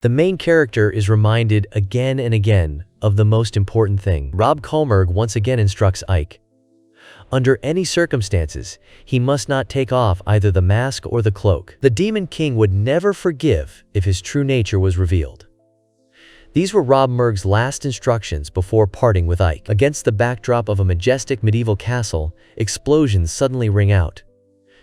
The main character is reminded again and again of the most important thing. Rob Kalmerg once again instructs Ike. Under any circumstances, he must not take off either the mask or the cloak. The Demon King would never forgive if his true nature was revealed. These were Rob Merg's last instructions before parting with Ike. Against the backdrop of a majestic medieval castle, explosions suddenly ring out.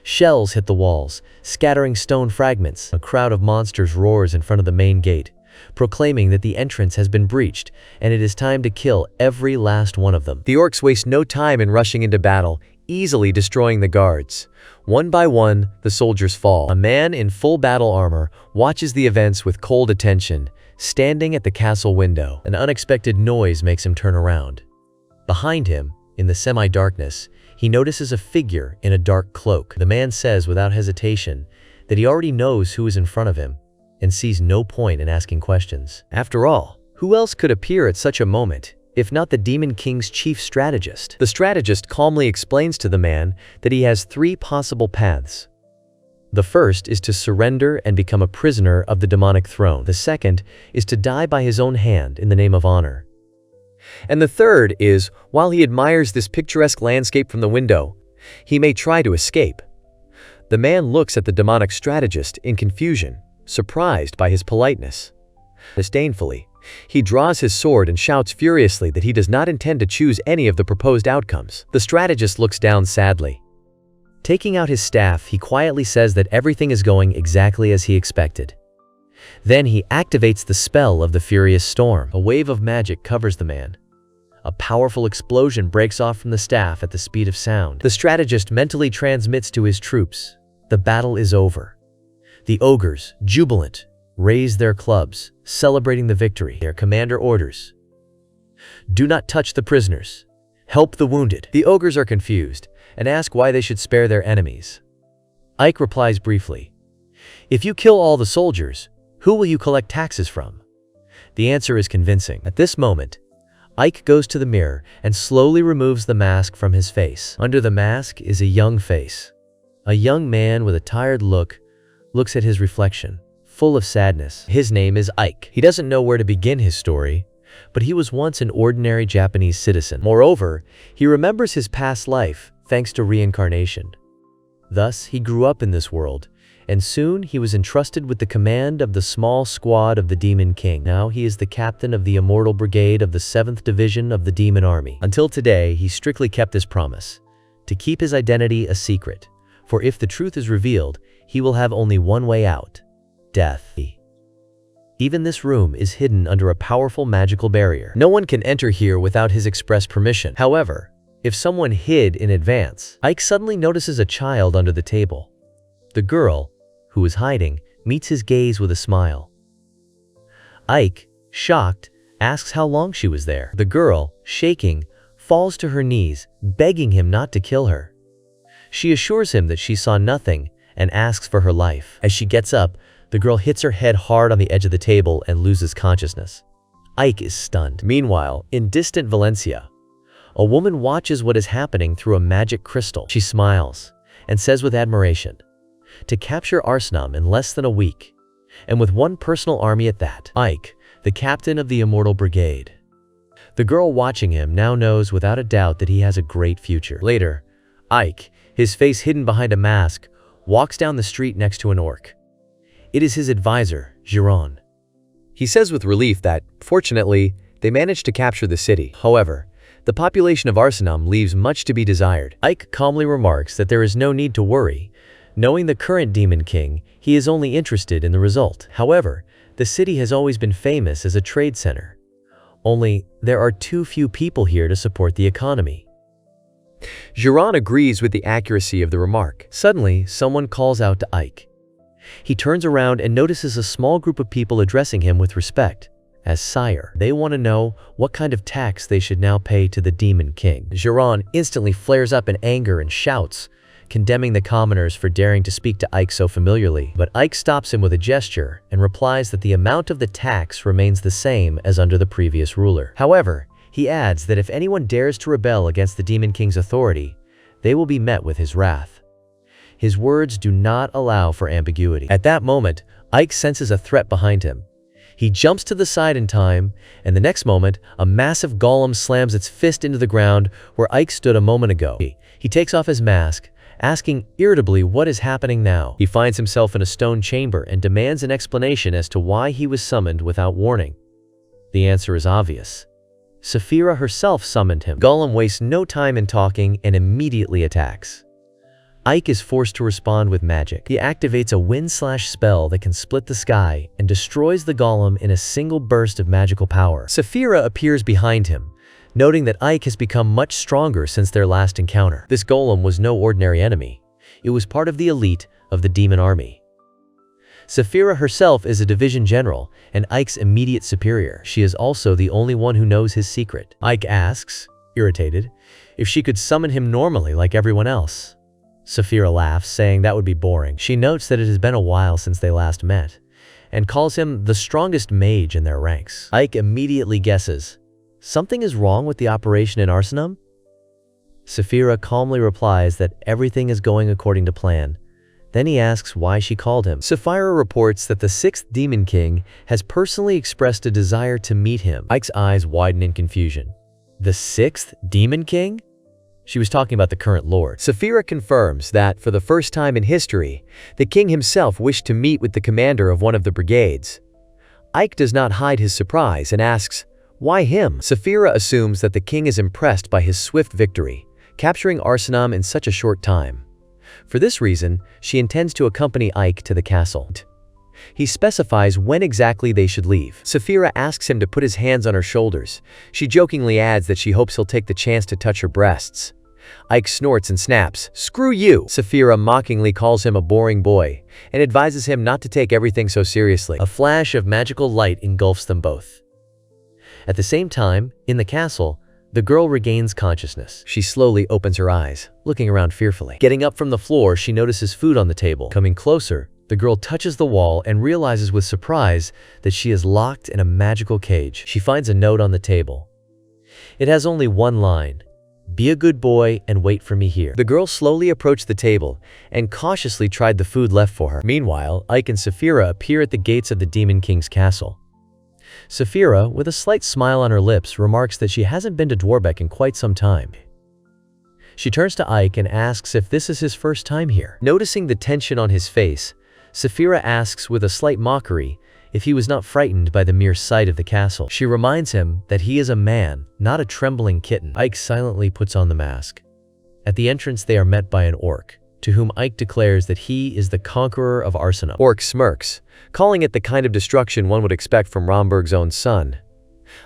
Shells hit the walls, scattering stone fragments. A crowd of monsters roars in front of the main gate, proclaiming that the entrance has been breached and it is time to kill every last one of them. The orcs waste no time in rushing into battle, easily destroying the guards. One by one, the soldiers fall. A man in full battle armor watches the events with cold attention, standing at the castle window. An unexpected noise makes him turn around. Behind him, in the semi-darkness, he notices a figure in a dark cloak. The man says without hesitation that he already knows who is in front of him and sees no point in asking questions. After all, who else could appear at such a moment if not the Demon King's chief strategist? The strategist calmly explains to the man that he has three possible paths. The first is to surrender and become a prisoner of the demonic throne. The second is to die by his own hand in the name of honor. And the third is, while he admires this picturesque landscape from the window, he may try to escape. The man looks at the demonic strategist in confusion, surprised by his politeness. Disdainfully, he draws his sword and shouts furiously that he does not intend to choose any of the proposed outcomes. The strategist looks down sadly. Taking out his staff, he quietly says that everything is going exactly as he expected. Then he activates the spell of the furious storm. A wave of magic covers the man. A powerful explosion breaks off from the staff at the speed of sound. The strategist mentally transmits to his troops, the battle is over. The ogres, jubilant, raise their clubs, celebrating the victory. Their commander orders, "Do not touch the prisoners. Help the wounded." The ogres are confused and ask why they should spare their enemies. Ike replies briefly, "If you kill all the soldiers, who will you collect taxes from?" The answer is convincing. At this moment, Ike goes to the mirror and slowly removes the mask from his face. Under the mask is a young face. A young man with a tired look looks at his reflection, full of sadness. His name is Ike. He doesn't know where to begin his story, but he was once an ordinary Japanese citizen. Moreover, he remembers his past life thanks to reincarnation. Thus, he grew up in this world, and soon he was entrusted with the command of the small squad of the Demon King. Now he is the captain of the Immortal Brigade of the 7th Division of the Demon Army. Until today, he strictly kept his promise, to keep his identity a secret, for if the truth is revealed, he will have only one way out: death. Even this room is hidden under a powerful magical barrier. No one can enter here without his express permission. However, if someone hid in advance, Ike suddenly notices a child under the table. The girl, who is hiding, meets his gaze with a smile. Ike, shocked, asks how long she was there. The girl, shaking, falls to her knees, begging him not to kill her. She assures him that she saw nothing and asks for her life. As she gets up, the girl hits her head hard on the edge of the table and loses consciousness. Ike is stunned. Meanwhile, in distant Valencia, a woman watches what is happening through a magic crystal. She smiles and says with admiration, "To capture Arsenal in less than a week, and with one personal army at that." Ike, the captain of the Immortal Brigade. The girl watching him now knows without a doubt that he has a great future. Later, Ike, his face hidden behind a mask, walks down the street next to an orc. It is his advisor, Giron. He says with relief that, fortunately, they managed to capture the city. However, the population of Arsenam leaves much to be desired. Ike calmly remarks that there is no need to worry. Knowing the current Demon King, he is only interested in the result. However, the city has always been famous as a trade center. Only, there are too few people here to support the economy. Giron agrees with the accuracy of the remark. Suddenly, someone calls out to Ike. He turns around and notices a small group of people addressing him with respect as sire. They want to know what kind of tax they should now pay to the Demon King. Giron instantly flares up in anger and shouts, condemning the commoners for daring to speak to Ike so familiarly. But Ike stops him with a gesture and replies that the amount of the tax remains the same as under the previous ruler. However, he adds that if anyone dares to rebel against the Demon King's authority, they will be met with his wrath. His words do not allow for ambiguity. At that moment, Ike senses a threat behind him. He jumps to the side in time, and the next moment, a massive golem slams its fist into the ground where Ike stood a moment ago. He takes off his mask, asking irritably what is happening now. He finds himself in a stone chamber and demands an explanation as to why he was summoned without warning. The answer is obvious. Saphira herself summoned him. Golem wastes no time in talking and immediately attacks. Ike is forced to respond with magic. He activates a wind/spell that can split the sky and destroys the golem in a single burst of magical power. Saphira appears behind him, noting that Ike has become much stronger since their last encounter. This golem was no ordinary enemy. It was part of the elite of the demon army. Saphira herself is a division general and Ike's immediate superior. She is also the only one who knows his secret. Ike asks, irritated, if she could summon him normally like everyone else. Saphira laughs, saying that would be boring. She notes that it has been a while since they last met, and calls him the strongest mage in their ranks. Ike immediately guesses, something is wrong with the operation in Arsenum? Saphira calmly replies that everything is going according to plan. Then he asks why she called him. Saphira reports that the 6th Demon King has personally expressed a desire to meet him. Ike's eyes widen in confusion. The 6th Demon King? She was talking about the current lord. Saphira confirms that, for the first time in history, the king himself wished to meet with the commander of one of the brigades. Ike does not hide his surprise and asks, why him? Saphira assumes that the king is impressed by his swift victory, capturing Arsenum in such a short time. For this reason, she intends to accompany Ike to the castle. He specifies when exactly they should leave. Saphira asks him to put his hands on her shoulders. She jokingly adds that she hopes he'll take the chance to touch her breasts. Ike snorts and snaps, "Screw you!" Saphira mockingly calls him a boring boy and advises him not to take everything so seriously. A flash of magical light engulfs them both. At the same time, in the castle, the girl regains consciousness. She slowly opens her eyes, looking around fearfully. Getting up from the floor, she notices food on the table. Coming closer, the girl touches the wall and realizes with surprise that she is locked in a magical cage. She finds a note on the table. It has only one line. Be a good boy and wait for me here. The girl slowly approached the table and cautiously tried the food left for her. Meanwhile, Ike and Saphira appear at the gates of the Demon King's castle. Saphira, with a slight smile on her lips, remarks that she hasn't been to Dwarbeck in quite some time. She turns to Ike and asks if this is his first time here. Noticing the tension on his face, Saphira asks with a slight mockery if he was not frightened by the mere sight of the castle. She reminds him that he is a man, not a trembling kitten. Ike silently puts on the mask. At the entrance they are met by an orc, to whom Ike declares that he is the conqueror of Arsenum. Orc smirks, calling it the kind of destruction one would expect from Romberg's own son.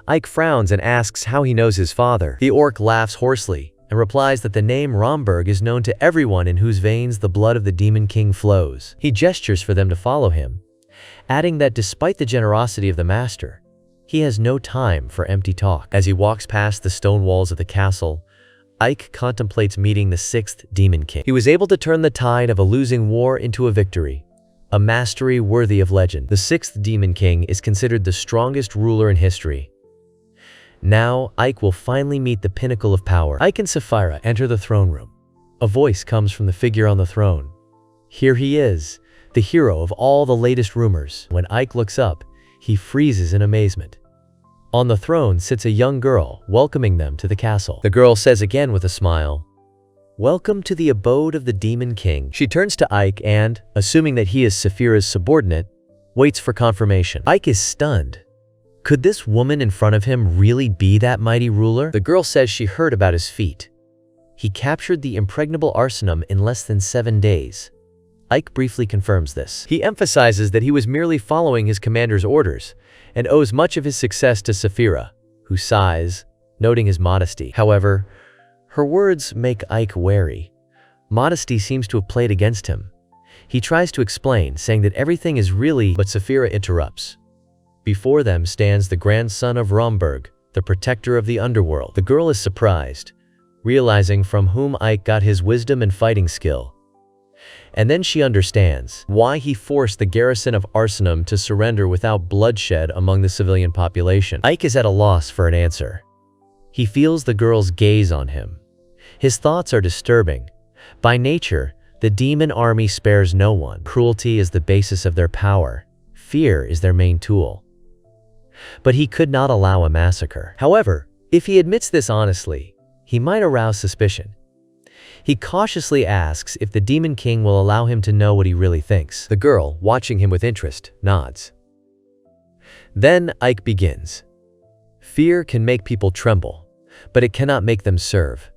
Ike frowns and asks how he knows his father. The orc laughs hoarsely and replies that the name Romberg is known to everyone in whose veins the blood of the Demon King flows. He gestures for them to follow him, adding that despite the generosity of the master, he has no time for empty talk. As he walks past the stone walls of the castle, Ike contemplates meeting the 6th Demon King. He was able to turn the tide of a losing war into a victory, a mastery worthy of legend. The 6th Demon King is considered the strongest ruler in history. Now, Ike will finally meet the pinnacle of power. Ike and Saphira enter the throne room. A voice comes from the figure on the throne. Here he is, the hero of all the latest rumors. When Ike looks up, he freezes in amazement. On the throne sits a young girl, welcoming them to the castle. The girl says again with a smile, "Welcome to the abode of the Demon King." She turns to Ike and, assuming that he is Saphira's subordinate, waits for confirmation. Ike is stunned. Could this woman in front of him really be that mighty ruler? The girl says she heard about his feat. He captured the impregnable Arsenum in less than 7 days. Ike briefly confirms this. He emphasizes that he was merely following his commander's orders and owes much of his success to Saphira, who sighs, noting his modesty. However, her words make Ike wary. Modesty seems to have played against him. He tries to explain, saying that everything is really, but Saphira interrupts. Before them stands the grandson of Romberg, the protector of the underworld. The girl is surprised, realizing from whom Ike got his wisdom and fighting skill. And then she understands why he forced the garrison of Arsenum to surrender without bloodshed among the civilian population. Ike is at a loss for an answer. He feels the girl's gaze on him. His thoughts are disturbing. By nature, the demon army spares no one. Cruelty is the basis of their power. Fear is their main tool. but he could not allow a massacre. However, if he admits this honestly, he might arouse suspicion. He cautiously asks if the Demon King will allow him to know what he really thinks. The girl, watching him with interest, nods. Then Ike begins. Fear can make people tremble, but it cannot make them serve.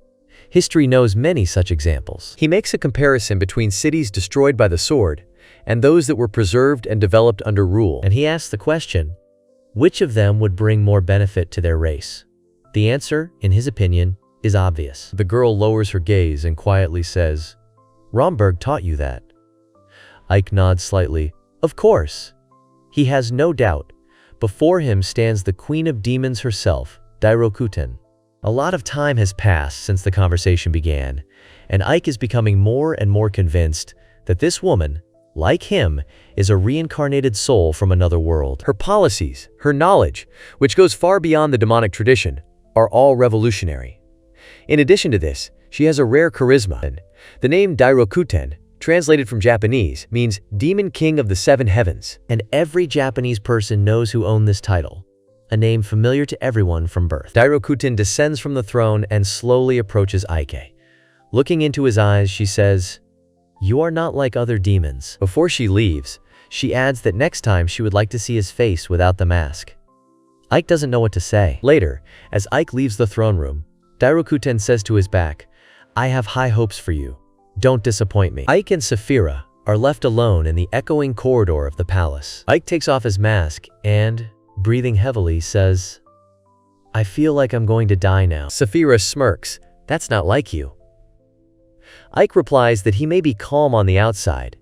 History knows many such examples. He makes a comparison between cities destroyed by the sword and those that were preserved and developed under rule. And he asks the question, which of them would bring more benefit to their race? The answer, in his opinion, is obvious. The girl lowers her gaze and quietly says, Romberg taught you that. Ike nods slightly. Of course. He has no doubt. Before him stands the Queen of Demons herself, Dairokuten. A lot of time has passed since the conversation began, and Ike is becoming more and more convinced that this woman, like him, is a reincarnated soul from another world. Her policies, her knowledge, which goes far beyond the demonic tradition, are all revolutionary. In addition to this, she has a rare charisma. The name Dairokuten, translated from Japanese, means Demon King of the Seven Heavens. And every Japanese person knows who owned this title, a name familiar to everyone from birth. Dairokuten descends from the throne and slowly approaches Ike. Looking into his eyes, she says, You are not like other demons. Before she leaves, she adds that next time she would like to see his face without the mask. Ike doesn't know what to say. Later, as Ike leaves the throne room, Dairokuten says to his back, I have high hopes for you. Don't disappoint me. Ike and Saphira are left alone in the echoing corridor of the palace. Ike takes off his mask and, breathing heavily, says, I feel like I'm going to die now. Saphira smirks. That's not like you. Ike replies that he may be calm on the outside,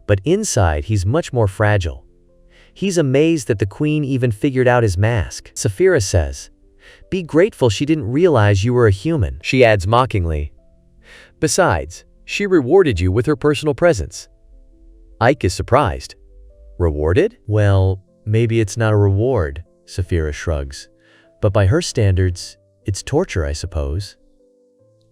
but inside he's much more fragile. He's amazed that the queen even figured out his mask. Saphira says, Be grateful she didn't realize you were a human. She adds mockingly, Besides, she rewarded you with her personal presence. Ike is surprised. Rewarded? Well, maybe it's not a reward, Saphira shrugs. But by her standards, it's torture, I suppose.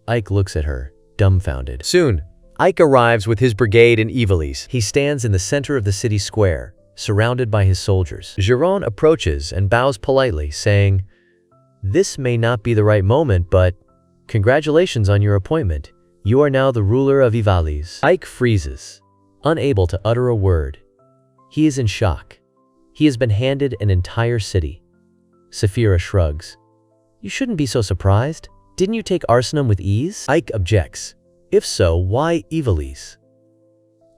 Ike looks at her, dumbfounded. Soon, Ike arrives with his brigade and Ivalis. He stands in the center of the city square, surrounded by his soldiers. Giron approaches and bows politely, saying, This may not be the right moment, but congratulations on your appointment. You are now the ruler of Ivalis. Ike freezes, unable to utter a word. He is in shock. He has been handed an entire city. Saphira shrugs. You shouldn't be so surprised. Didn't you take Arsenum with ease? Ike objects. If so, why Ivalis?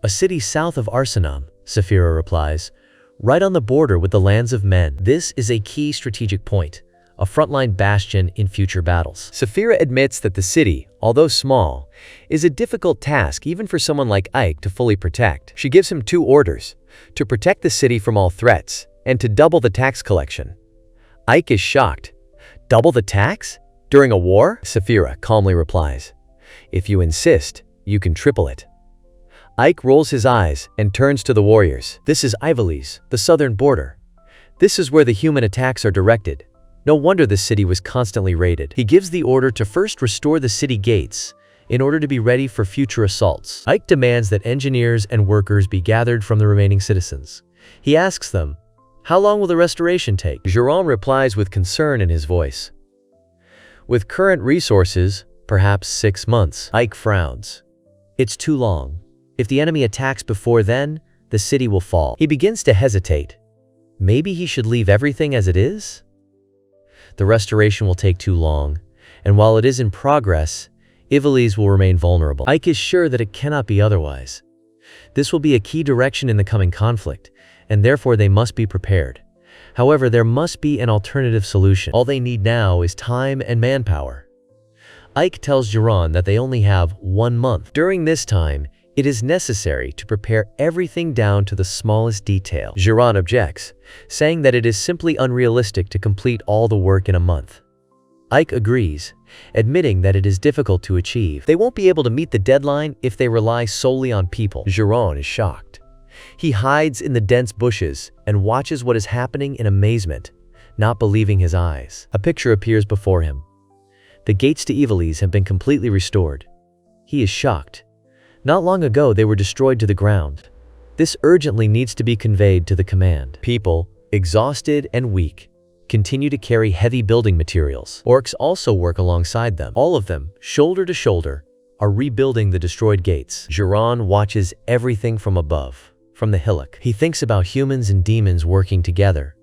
A city south of Arsenum, Saphira replies, right on the border with the lands of men. This is a key strategic point, a frontline bastion in future battles. Saphira admits that the city, although small, is a difficult task even for someone like Ike to fully protect. She gives him 2 orders, to protect the city from all threats, and to double the tax collection. Ike is shocked. Double the tax? During a war? Saphira calmly replies, If you insist, you can triple it. Ike rolls his eyes and turns to the warriors. This is Ivalis, the southern border. This is where the human attacks are directed. No wonder the city was constantly raided. He gives the order to first restore the city gates in order to be ready for future assaults. Ike demands that engineers and workers be gathered from the remaining citizens. He asks them, How long will the restoration take? Giron replies with concern in his voice. With current resources, perhaps 6 months. Ike frowns. It's too long. If the enemy attacks before then, the city will fall. He begins to hesitate. Maybe he should leave everything as it is? The restoration will take too long, and while it is in progress, Ivalis will remain vulnerable. Ike is sure that it cannot be otherwise. This will be a key direction in the coming conflict, and therefore they must be prepared. However, there must be an alternative solution. All they need now is time and manpower. Ike tells Giron that they only have 1 month. During this time, it is necessary to prepare everything down to the smallest detail. Giron objects, saying that it is simply unrealistic to complete all the work in a month. Ike agrees, admitting that it is difficult to achieve. They won't be able to meet the deadline if they rely solely on people. Giron is shocked. He hides in the dense bushes and watches what is happening in amazement, not believing his eyes. A picture appears before him. The gates to Ivalis have been completely restored. He is shocked. Not long ago, they were destroyed to the ground. This urgently needs to be conveyed to the command. People, exhausted and weak, continue to carry heavy building materials. Orcs also work alongside them. All of them, shoulder to shoulder, are rebuilding the destroyed gates. Jiran watches everything from above, from the hillock. He thinks about humans and demons working together.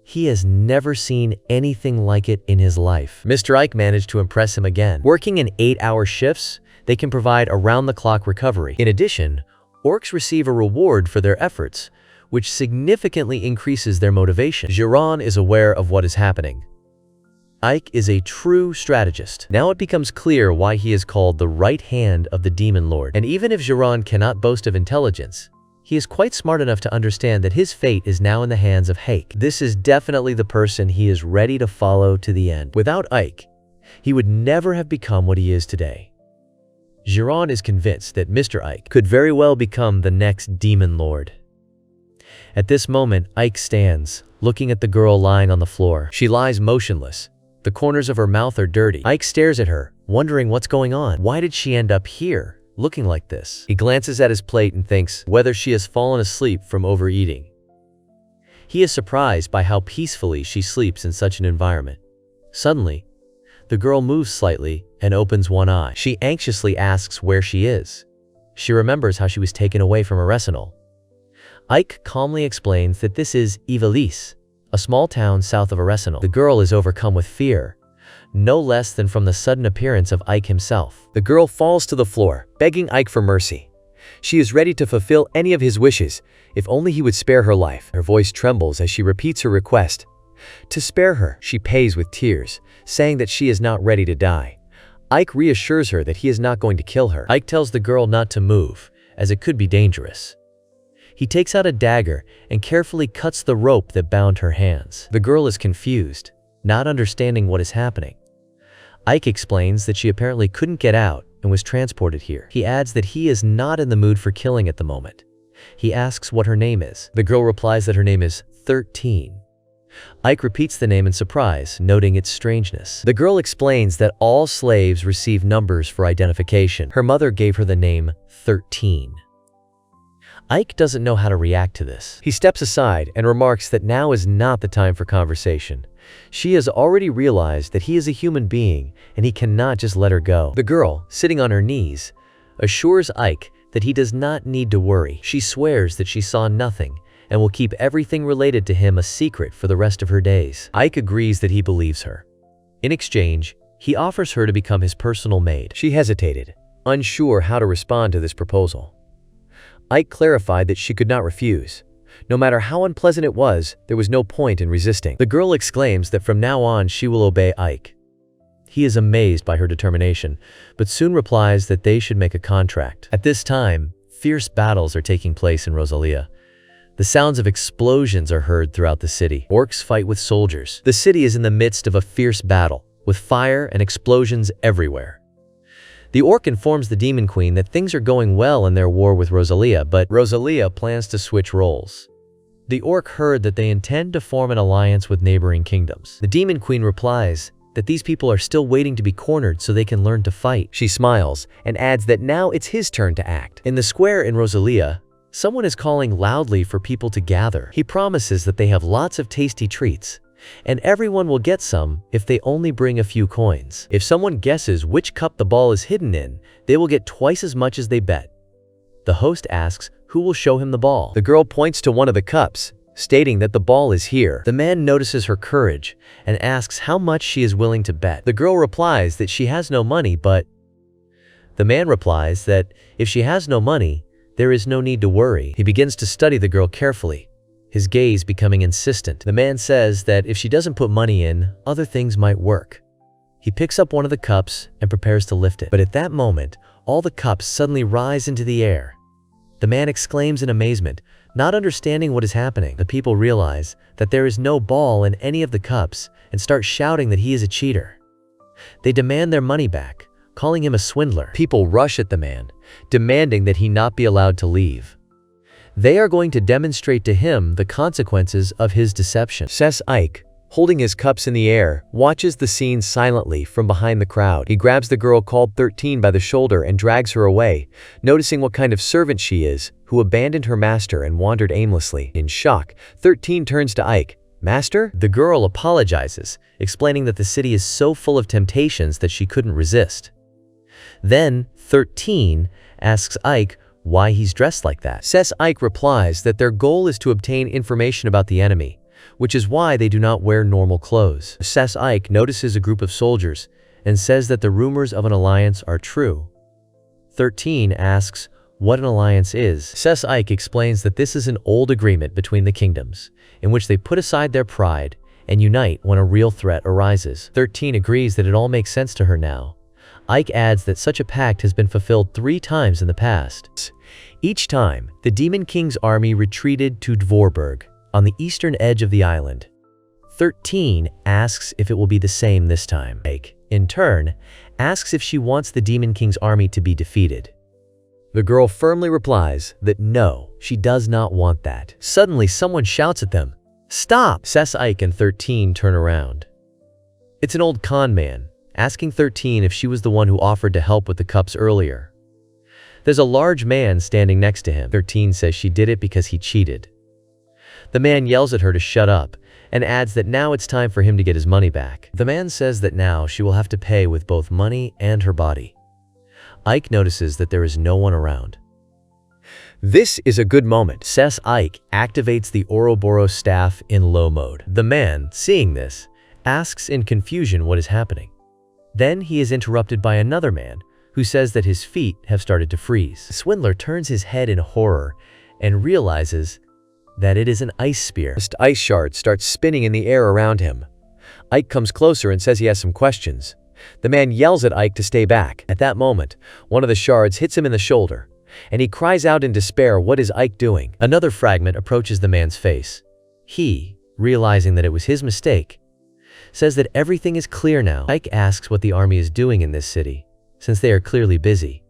He has never seen anything like it in his life. Mr. Ike managed to impress him again. Working in 8-hour shifts, they can provide around-the-clock recovery. In addition, Orcs receive a reward for their efforts, which significantly increases their motivation. Jiran is aware of what is happening. Ike is a true strategist. Now it becomes clear why he is called the right hand of the Demon Lord. And even if Jiran cannot boast of intelligence, he is quite smart enough to understand that his fate is now in the hands of Hake. This is definitely the person he is ready to follow to the end. Without Ike, he would never have become what he is today. Jiran is convinced that Mr. Ike could very well become the next Demon Lord. At this moment, Ike stands, looking at the girl lying on the floor. She lies motionless. The corners of her mouth are dirty. Ike stares at her, wondering what's going on. Why did she end up here, looking like this? He glances at his plate and thinks whether she has fallen asleep from overeating. He is surprised by how peacefully she sleeps in such an environment. Suddenly, the girl moves slightly and opens one eye. She anxiously asks where she is. She remembers how she was taken away from Arsenal. Ike calmly explains that this is Ivalis, a small town south of Arsenal. The girl is overcome with fear, no less than from the sudden appearance of Ike himself. The girl falls to the floor, begging Ike for mercy. She is ready to fulfill any of his wishes, if only he would spare her life. Her voice trembles as she repeats her request. To spare her, she pays with tears, saying that she is not ready to die. Ike reassures her that he is not going to kill her. Ike tells the girl not to move, as it could be dangerous. He takes out a dagger and carefully cuts the rope that bound her hands. The girl is confused, not understanding what is happening. Ike explains that she apparently couldn't get out and was transported here. He adds that he is not in the mood for killing at the moment. He asks what her name is. The girl replies that her name is 13. Ike repeats the name in surprise, noting its strangeness. The girl explains that all slaves receive numbers for identification. Her mother gave her the name 13. Ike doesn't know how to react to this. He steps aside and remarks that now is not the time for conversation. She has already realized that he is a human being and he cannot just let her go. The girl, sitting on her knees, assures Ike that he does not need to worry. She swears that she saw nothing and will keep everything related to him a secret for the rest of her days. Ike agrees that he believes her. In exchange, he offers her to become his personal maid. She hesitated, unsure how to respond to this proposal. Ike clarified that she could not refuse. No matter how unpleasant it was, there was no point in resisting. The girl exclaims that from now on she will obey Ike. He is amazed by her determination, but soon replies that they should make a contract. At this time, fierce battles are taking place in Rosalia. The sounds of explosions are heard throughout the city. Orcs fight with soldiers. The city is in the midst of a fierce battle, with fire and explosions everywhere. The Orc informs the Demon Queen that things are going well in their war with Rosalia, but Rosalia plans to switch roles. The Orc heard that they intend to form an alliance with neighboring kingdoms. The Demon Queen replies that these people are still waiting to be cornered so they can learn to fight. She smiles and adds that now it's his turn to act. In the square in Rosalia, someone is calling loudly for people to gather. He promises that they have lots of tasty treats, and everyone will get some if they only bring a few coins. If someone guesses which cup the ball is hidden in, they will get twice as much as they bet. The host asks who will show him the ball. The girl points to one of the cups, stating that the ball is here. The man notices her courage and asks how much she is willing to bet. The girl replies that she has no money, but the man replies that if she has no money, there is no need to worry. He begins to study the girl carefully, his gaze becoming insistent. The man says that if she doesn't put money in, other things might work. He picks up one of the cups and prepares to lift it. But at that moment, all the cups suddenly rise into the air. The man exclaims in amazement, not understanding what is happening. The people realize that there is no ball in any of the cups and start shouting that he is a cheater. They demand their money back, calling him a swindler. People rush at the man, demanding that he not be allowed to leave. They are going to demonstrate to him the consequences of his deception. Says Ike, holding his cups in the air, watches the scene silently from behind the crowd. He grabs the girl called 13 by the shoulder and drags her away, noticing what kind of servant she is, who abandoned her master and wandered aimlessly. In shock, 13 turns to Ike, Master? The girl apologizes, explaining that the city is so full of temptations that she couldn't resist. Then, 13 asks Ike why he's dressed like that. Says Ike replies that their goal is to obtain information about the enemy, which is why they do not wear normal clothes. Says Ike notices a group of soldiers and says that the rumors of an alliance are true. 13 asks what an alliance is. Says Ike explains that this is an old agreement between the kingdoms, in which they put aside their pride and unite when a real threat arises. 13 agrees that it all makes sense to her now. Ike adds that such a pact has been fulfilled 3 times in the past. Each time, the Demon King's army retreated to Dvorberg, on the eastern edge of the island. 13 asks if it will be the same this time. Ike, in turn, asks if she wants the Demon King's army to be defeated. The girl firmly replies that no, she does not want that. Suddenly, someone shouts at them, "Stop!" Says Ike and 13 turn around. It's an old con man, asking 13 if she was the one who offered to help with the cups earlier. There's a large man standing next to him. 13 says she did it because he cheated. The man yells at her to shut up and adds that now it's time for him to get his money back. The man says that now she will have to pay with both money and her body. Ike notices that there is no one around. This is a good moment. Says Ike activates the Ouroboros staff in low mode. The man, seeing this, asks in confusion what is happening. Then he is interrupted by another man who says that his feet have started to freeze. The swindler turns his head in horror and realizes that it is an ice spear. Ice shards start spinning in the air around him. Ike comes closer and says he has some questions. The man yells at Ike to stay back. At that moment, one of the shards hits him in the shoulder, and he cries out in despair, "What is Ike doing?" Another fragment approaches the man's face. He, realizing that it was his mistake, says that everything is clear now. Ike asks what the army is doing in this city, since they are clearly busy.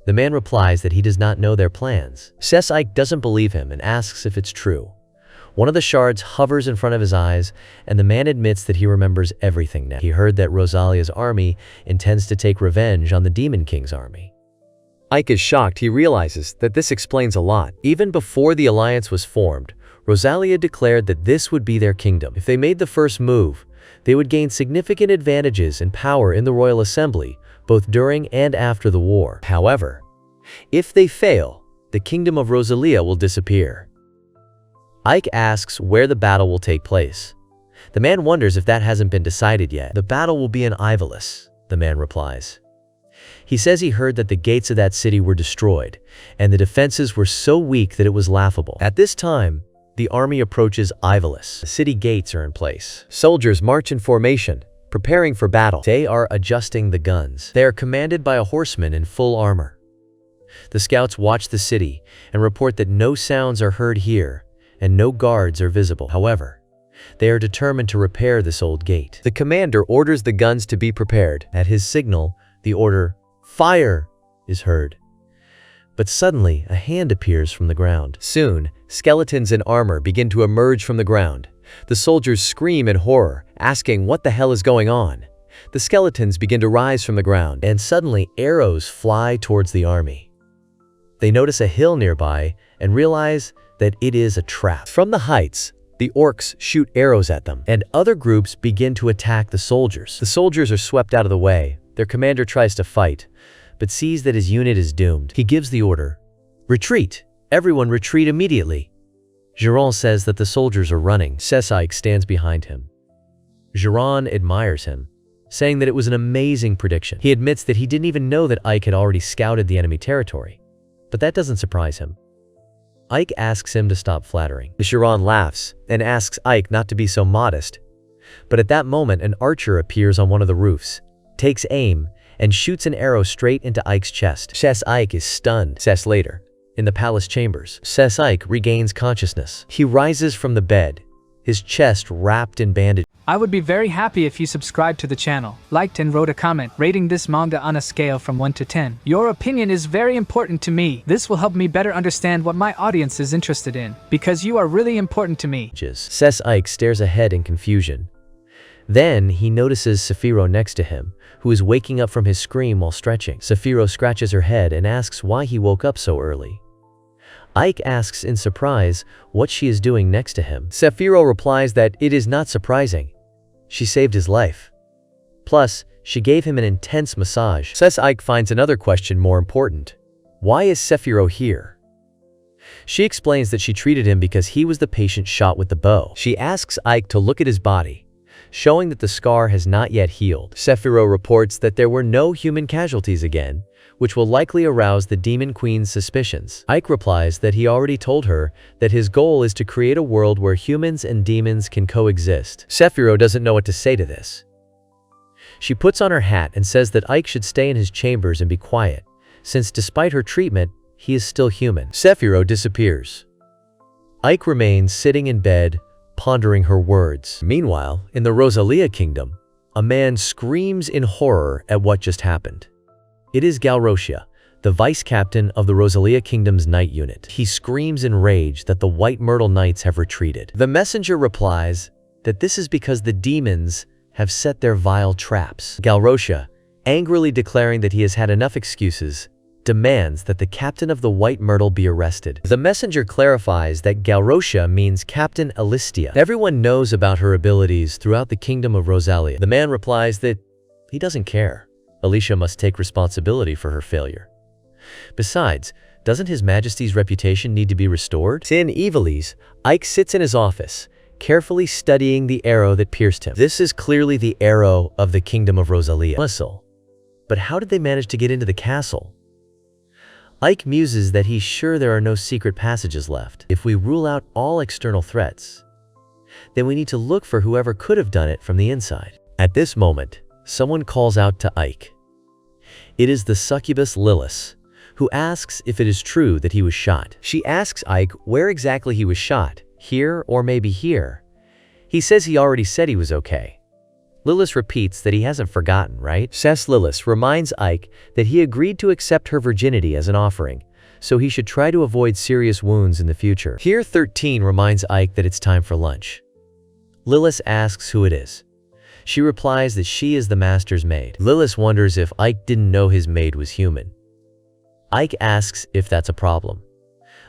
The man replies that he does not know their plans. Says Ike doesn't believe him and asks if it's true. One of the shards hovers in front of his eyes, and the man admits that he remembers everything now. He heard that Rosalia's army intends to take revenge on the Demon King's army. Ike is shocked. He realizes that this explains a lot. Even before the alliance was formed, Rosalia declared that this would be their kingdom. If they made the first move, they would gain significant advantages and power in the Royal Assembly, both during and after the war. However, if they fail, the kingdom of Rosalia will disappear. Ike asks where the battle will take place. The man wonders if that hasn't been decided yet. The battle will be in Ivalis, the man replies. He says he heard that the gates of that city were destroyed, and the defenses were so weak that it was laughable. At this time, the army approaches Ivalis. The city gates are in place. Soldiers march in formation, preparing for battle. They are adjusting the guns. They are commanded by a horseman in full armor. The scouts watch the city and report that no sounds are heard here, and no guards are visible. However, they are determined to repair this old gate. The commander orders the guns to be prepared. At his signal, the order, "Fire!" is heard. But suddenly, a hand appears from the ground. Soon, skeletons in armor begin to emerge from the ground. The soldiers scream in horror, asking what the hell is going on. The skeletons begin to rise from the ground, and suddenly arrows fly towards the army. They notice a hill nearby and realize that it is a trap. From the heights, the orcs shoot arrows at them, and other groups begin to attack the soldiers. The soldiers are swept out of the way. Their commander tries to fight, but sees that his unit is doomed. He gives the order, "Retreat! Everyone retreat immediately!" Giron says that the soldiers are running. Ike stands behind him. Giron admires him, saying that it was an amazing prediction. He admits that he didn't even know that Ike had already scouted the enemy territory, but that doesn't surprise him. Ike asks him to stop flattering. Giron laughs and asks Ike not to be so modest. But at that moment, an archer appears on one of the roofs, takes aim, and shoots an arrow straight into Ike's chest. Ike is stunned. Later, in the palace chambers, Ike regains consciousness. He rises from the bed, his chest wrapped in bandages. I would be very happy if you subscribed to the channel, liked and wrote a comment, rating this manga on a scale from 1 to 10. Your opinion is very important to me. This will help me better understand what my audience is interested in, because you are really important to me. Ike stares ahead in confusion. Then he notices Saphiro next to him, who is waking up from his scream while stretching. Saphiro scratches her head and asks why he woke up so early. Ike asks in surprise what she is doing next to him. Sephiroth replies that it is not surprising. She saved his life. Plus, she gave him an intense massage. Ike finds another question more important. Why is Sephiroth here? She explains that she treated him because he was the patient shot with the bow. She asks Ike to look at his body, showing that the scar has not yet healed. Sephiroth reports that there were no human casualties again, which will likely arouse the Demon Queen's suspicions. Ike replies that he already told her that his goal is to create a world where humans and demons can coexist. Sephiroth doesn't know what to say to this. She puts on her hat and says that Ike should stay in his chambers and be quiet, since despite her treatment, he is still human. Sephiroth disappears. Ike remains sitting in bed, pondering her words. Meanwhile, in the Rosalia Kingdom, a man screams in horror at what just happened. It is Galrosia, the vice captain of the Rosalia Kingdom's night unit. He screams in rage that the White Myrtle Knights have retreated. The messenger replies that this is because the demons have set their vile traps. Galrosia, angrily declaring that he has had enough excuses, demands that the captain of the White Myrtle be arrested. The messenger clarifies that Galrosia means Captain Alysia. Everyone knows about her abilities throughout the kingdom of Rosalia. The man replies that he doesn't care. Alysia must take responsibility for her failure. Besides, doesn't His Majesty's reputation need to be restored? In Ivalis, Ike sits in his office, carefully studying the arrow that pierced him. This is clearly the arrow of the kingdom of Rosalia. But how did they manage to get into the castle? Ike muses that he's sure there are no secret passages left. If we rule out all external threats, then we need to look for whoever could have done it from the inside. At this moment, someone calls out to Ike. It is the succubus Lilith, who asks if it is true that he was shot. She asks Ike where exactly he was shot, here or maybe here. He says he already said he was okay. Lilith repeats that he hasn't forgotten, right? Lilith reminds Ike that he agreed to accept her virginity as an offering, so he should try to avoid serious wounds in the future. Here 13 reminds Ike that it's time for lunch. Lilith asks who it is. She replies that she is the master's maid. Lilith wonders if Ike didn't know his maid was human. Ike asks if that's a problem.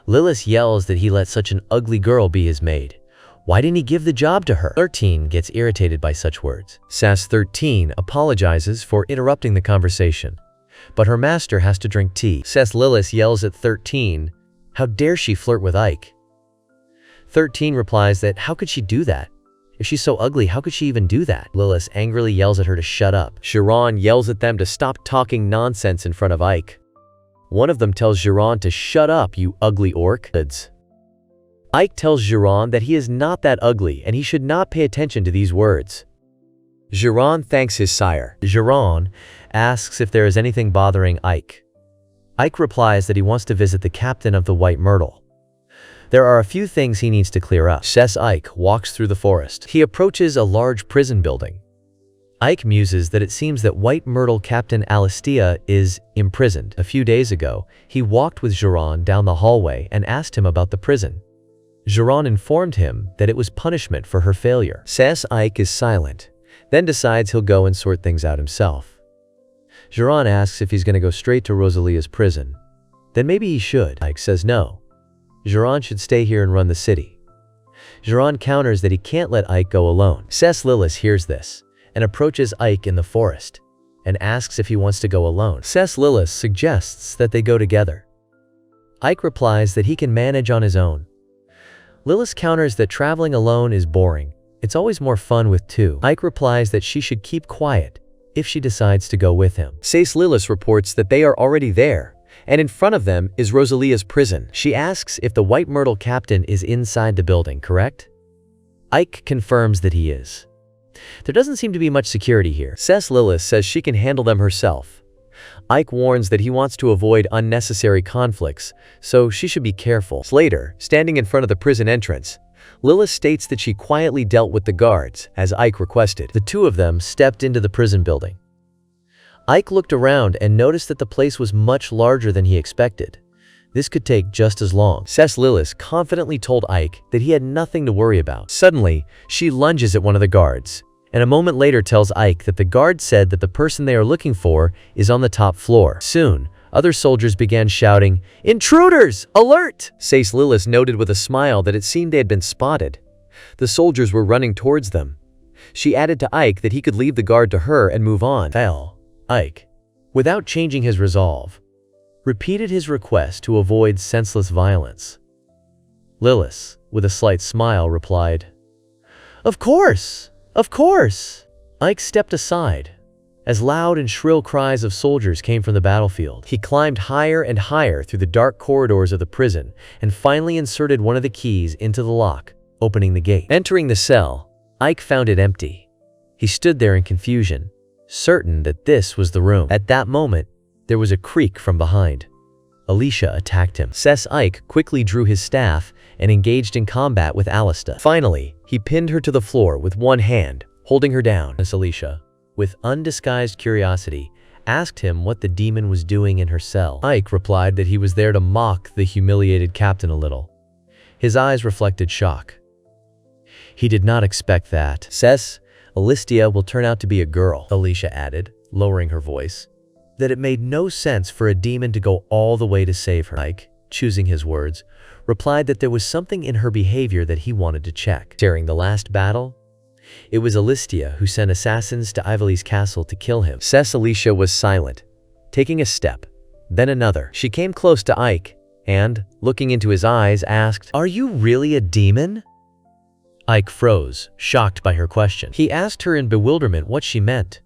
Lilith yells that he let such an ugly girl be his maid. Why didn't he give the job to her? 13 gets irritated by such words. 13 apologizes for interrupting the conversation, but her master has to drink tea. Lilith yells at 13, how dare she flirt with Ike? 13 replies that how could she do that? If she's so ugly, how could she even do that? Lilith angrily yells at her to shut up. Chiron yells at them to stop talking nonsense in front of Ike. One of them tells Chiron to shut up, you ugly orc. Ike tells Chiron that he is not that ugly and he should not pay attention to these words. Chiron thanks his sire. Chiron asks if there is anything bothering Ike. Ike replies that he wants to visit the captain of the White Myrtle. There are a few things he needs to clear up. Ike walks through the forest. He approaches a large prison building. Ike muses that it seems that White Myrtle Captain Alysia is imprisoned. A few days ago, he walked with Chiron down the hallway and asked him about the prison. Chiron informed him that it was punishment for her failure. Ike is silent, then decides he'll go and sort things out himself. Chiron asks if he's going to go straight to Rosalia's prison. Then maybe he should. Ike says no. Chiron should stay here and run the city. Chiron counters that he can't let Ike go alone. Lilith hears this and approaches Ike in the forest and asks if he wants to go alone. Lilith suggests that they go together. Ike replies that he can manage on his own. Lilith counters that traveling alone is boring. It's always more fun with two. Ike replies that she should keep quiet if she decides to go with him. Lilith reports that they are already there, and in front of them is Rosalia's prison. She asks if the White Myrtle captain is inside the building, correct? Ike confirms that he is. There doesn't seem to be much security here. Lilith says she can handle them herself. Ike warns that he wants to avoid unnecessary conflicts, so she should be careful. Later, standing in front of the prison entrance, Lilith states that she quietly dealt with the guards, as Ike requested. The two of them stepped into the prison building. Ike looked around and noticed that the place was much larger than he expected. This could take just as long. Lilith confidently told Ike that he had nothing to worry about. Suddenly, she lunges at one of the guards, and a moment later tells Ike that the guard said that the person they are looking for is on the top floor. Soon, Other soldiers began shouting, "Intruders! Alert!" Sace Lilith noted with a smile that it seemed they had been spotted. The soldiers were running towards them. She added to Ike that he could leave the guard to her and move on. Ike, without changing his resolve, repeated his request to avoid senseless violence. Lilith, with a slight smile, replied, "Of course! Of course!" Ike stepped aside, as loud and shrill cries of soldiers came from the battlefield. He climbed higher and higher through the dark corridors of the prison and finally inserted one of the keys into the lock, opening the gate. Entering the cell, Ike found it empty. He stood there in confusion, certain that this was the room. At that moment, there was a creak from behind. Alysia attacked him. Ike quickly drew his staff and engaged in combat with Alysia. Finally, he pinned her to the floor with one hand, holding her down. Alysia, with undisguised curiosity, asked him what the demon was doing in her cell. Ike replied that he was there to mock the humiliated captain a little. His eyes reflected shock. He did not expect that. Alysia will turn out to be a girl, Alysia added, lowering her voice. That it made no sense for a demon to go all the way to save her. Ike, choosing his words, replied that there was something in her behavior that he wanted to check. During the last battle, it was Alysia who sent assassins to Ivalis' castle to kill him. Alysia was silent, taking a step, then another. She came close to Ike and, looking into his eyes, asked, "Are you really a demon?" Ike froze, shocked by her question. He asked her in bewilderment what she meant.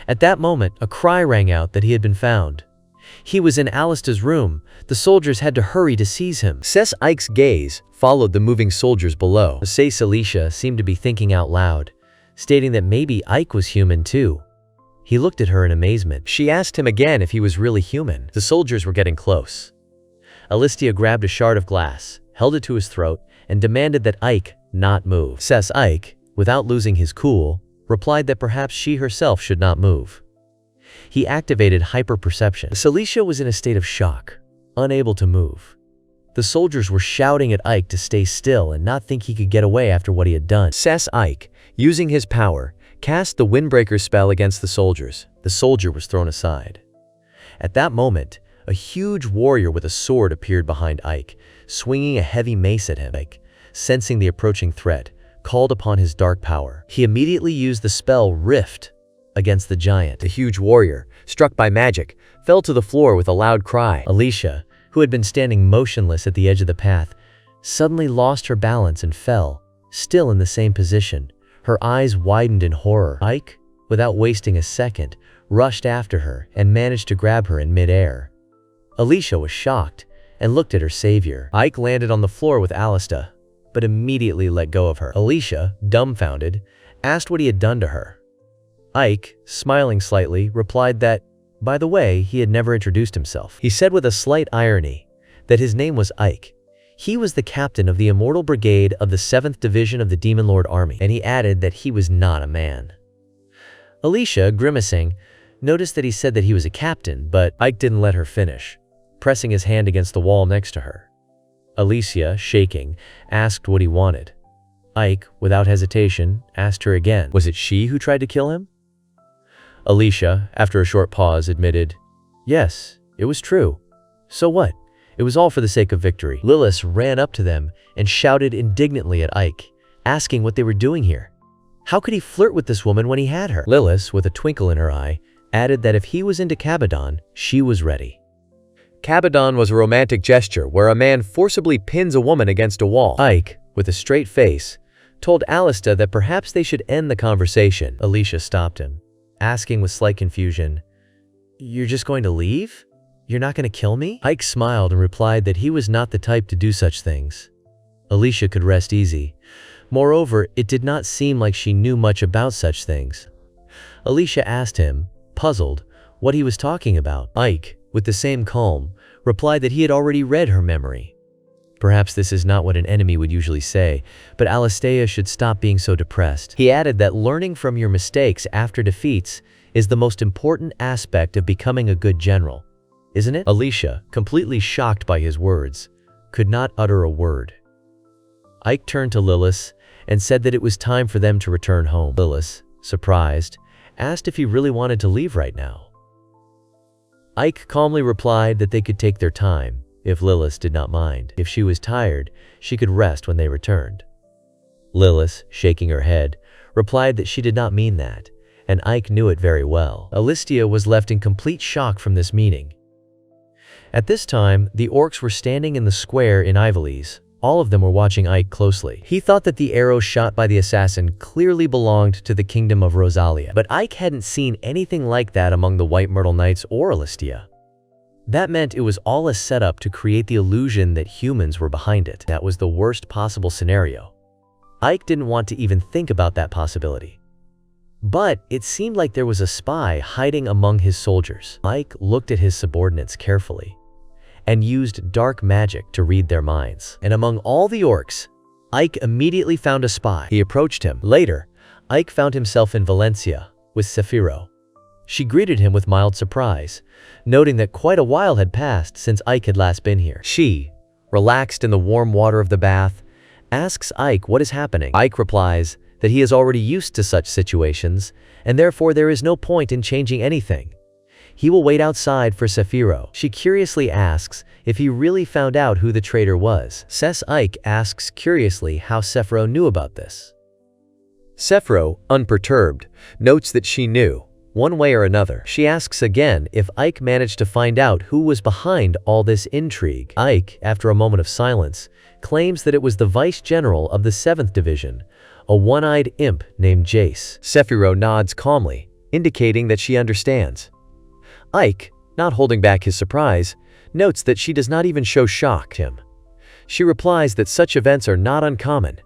At that moment, a cry rang out that he had been found. He was in Alyssa's room. The soldiers had to hurry to seize him. Ike's gaze followed the moving soldiers below. Alysia seemed to be thinking out loud, stating that maybe Ike was human too. He looked at her in amazement. She asked him again if he was really human. The soldiers were getting close. Alysia grabbed a shard of glass, held it to his throat, and demanded that Ike not move. Ike, without losing his cool, replied that perhaps she herself should not move. He activated hyper-perception. Alysia was in a state of shock, unable to move. The soldiers were shouting at Ike to stay still and not think he could get away after what he had done. Ike, using his power, cast the Windbreaker spell against the soldiers. The soldier was thrown aside. At that moment, a huge warrior with a sword appeared behind Ike, swinging a heavy mace at him. Ike, sensing the approaching threat, called upon his dark power. He immediately used the spell Rift against the giant. The huge warrior, struck by magic, fell to the floor with a loud cry. Alysia, who had been standing motionless at the edge of the path, suddenly lost her balance and fell, still in the same position. Her eyes widened in horror. Ike, without wasting a second, rushed after her and managed to grab her in midair. Alysia was shocked and looked at her savior. Ike landed on the floor with Alysia, but immediately let go of her. Alysia, dumbfounded, asked what he had done to her. Ike, smiling slightly, replied that, by the way, he had never introduced himself. He said with a slight irony that his name was Ike. He was the captain of the Immortal Brigade of the 7th Division of the Demon Lord Army, and he added that he was not a man. Alysia, grimacing, noticed that he said that he was a captain, but Ike didn't let her finish, pressing his hand against the wall next to her. Alysia, shaking, asked what he wanted. Ike, without hesitation, asked her again, was it she who tried to kill him? Alysia, after a short pause, admitted, yes, it was true. So what? It was all for the sake of victory. Lilith ran up to them and shouted indignantly at Ike, asking what they were doing here. How could he flirt with this woman when he had her? Lilith, with a twinkle in her eye, added that if he was into Kabadon, she was ready. Kabadon was a romantic gesture where a man forcibly pins a woman against a wall. Ike, with a straight face, told Alysia that perhaps they should end the conversation. Alysia stopped him, asking with slight confusion, "You're just going to leave? You're not going to kill me?" Ike smiled and replied that he was not the type to do such things. Alysia could rest easy. Moreover, it did not seem like she knew much about such things. Alysia asked him, puzzled, what he was talking about. Ike, with the same calm, replied that he had already read her memory. Perhaps this is not what an enemy would usually say, but Alysia should stop being so depressed. He added that learning from your mistakes after defeats is the most important aspect of becoming a good general, isn't it? Alysia, completely shocked by his words, could not utter a word. Ike turned to Lilith and said that it was time for them to return home. Lilith, surprised, asked if he really wanted to leave right now. Ike calmly replied that they could take their time, if Lilith did not mind. If she was tired, she could rest when they returned. Lilith, shaking her head, replied that she did not mean that, and Ike knew it very well. Alysia was left in complete shock from this meeting. At this time, the orcs were standing in the square in Ivalis. All of them were watching Ike closely. He thought that the arrow shot by the assassin clearly belonged to the kingdom of Rosalia, but Ike hadn't seen anything like that among the White Myrtle Knights or Alysia. That meant it was all a setup to create the illusion that humans were behind it. That was the worst possible scenario. Ike didn't want to even think about that possibility. But it seemed like there was a spy hiding among his soldiers. Ike looked at his subordinates carefully and used dark magic to read their minds. And among all the orcs, Ike immediately found a spy. He approached him. Later, Ike found himself in Valencia with Sephiro. She greeted him with mild surprise, noting that quite a while had passed since Ike had last been here. She, relaxed in the warm water of the bath, asks Ike what is happening. Ike replies that he is already used to such situations, and therefore there is no point in changing anything. He will wait outside for Sephiro. She curiously asks if he really found out who the traitor was. Ike asks curiously how Sephiro knew about this. Sephiro, unperturbed, notes that she knew, one way or another. She asks again if Ike managed to find out who was behind all this intrigue. Ike, after a moment of silence, claims that it was the vice general of the 7th Division, a one-eyed imp named Jace. Sephiro nods calmly, indicating that she understands. Ike, not holding back his surprise, notes that she does not even show shock to him. She replies that such events are not uncommon.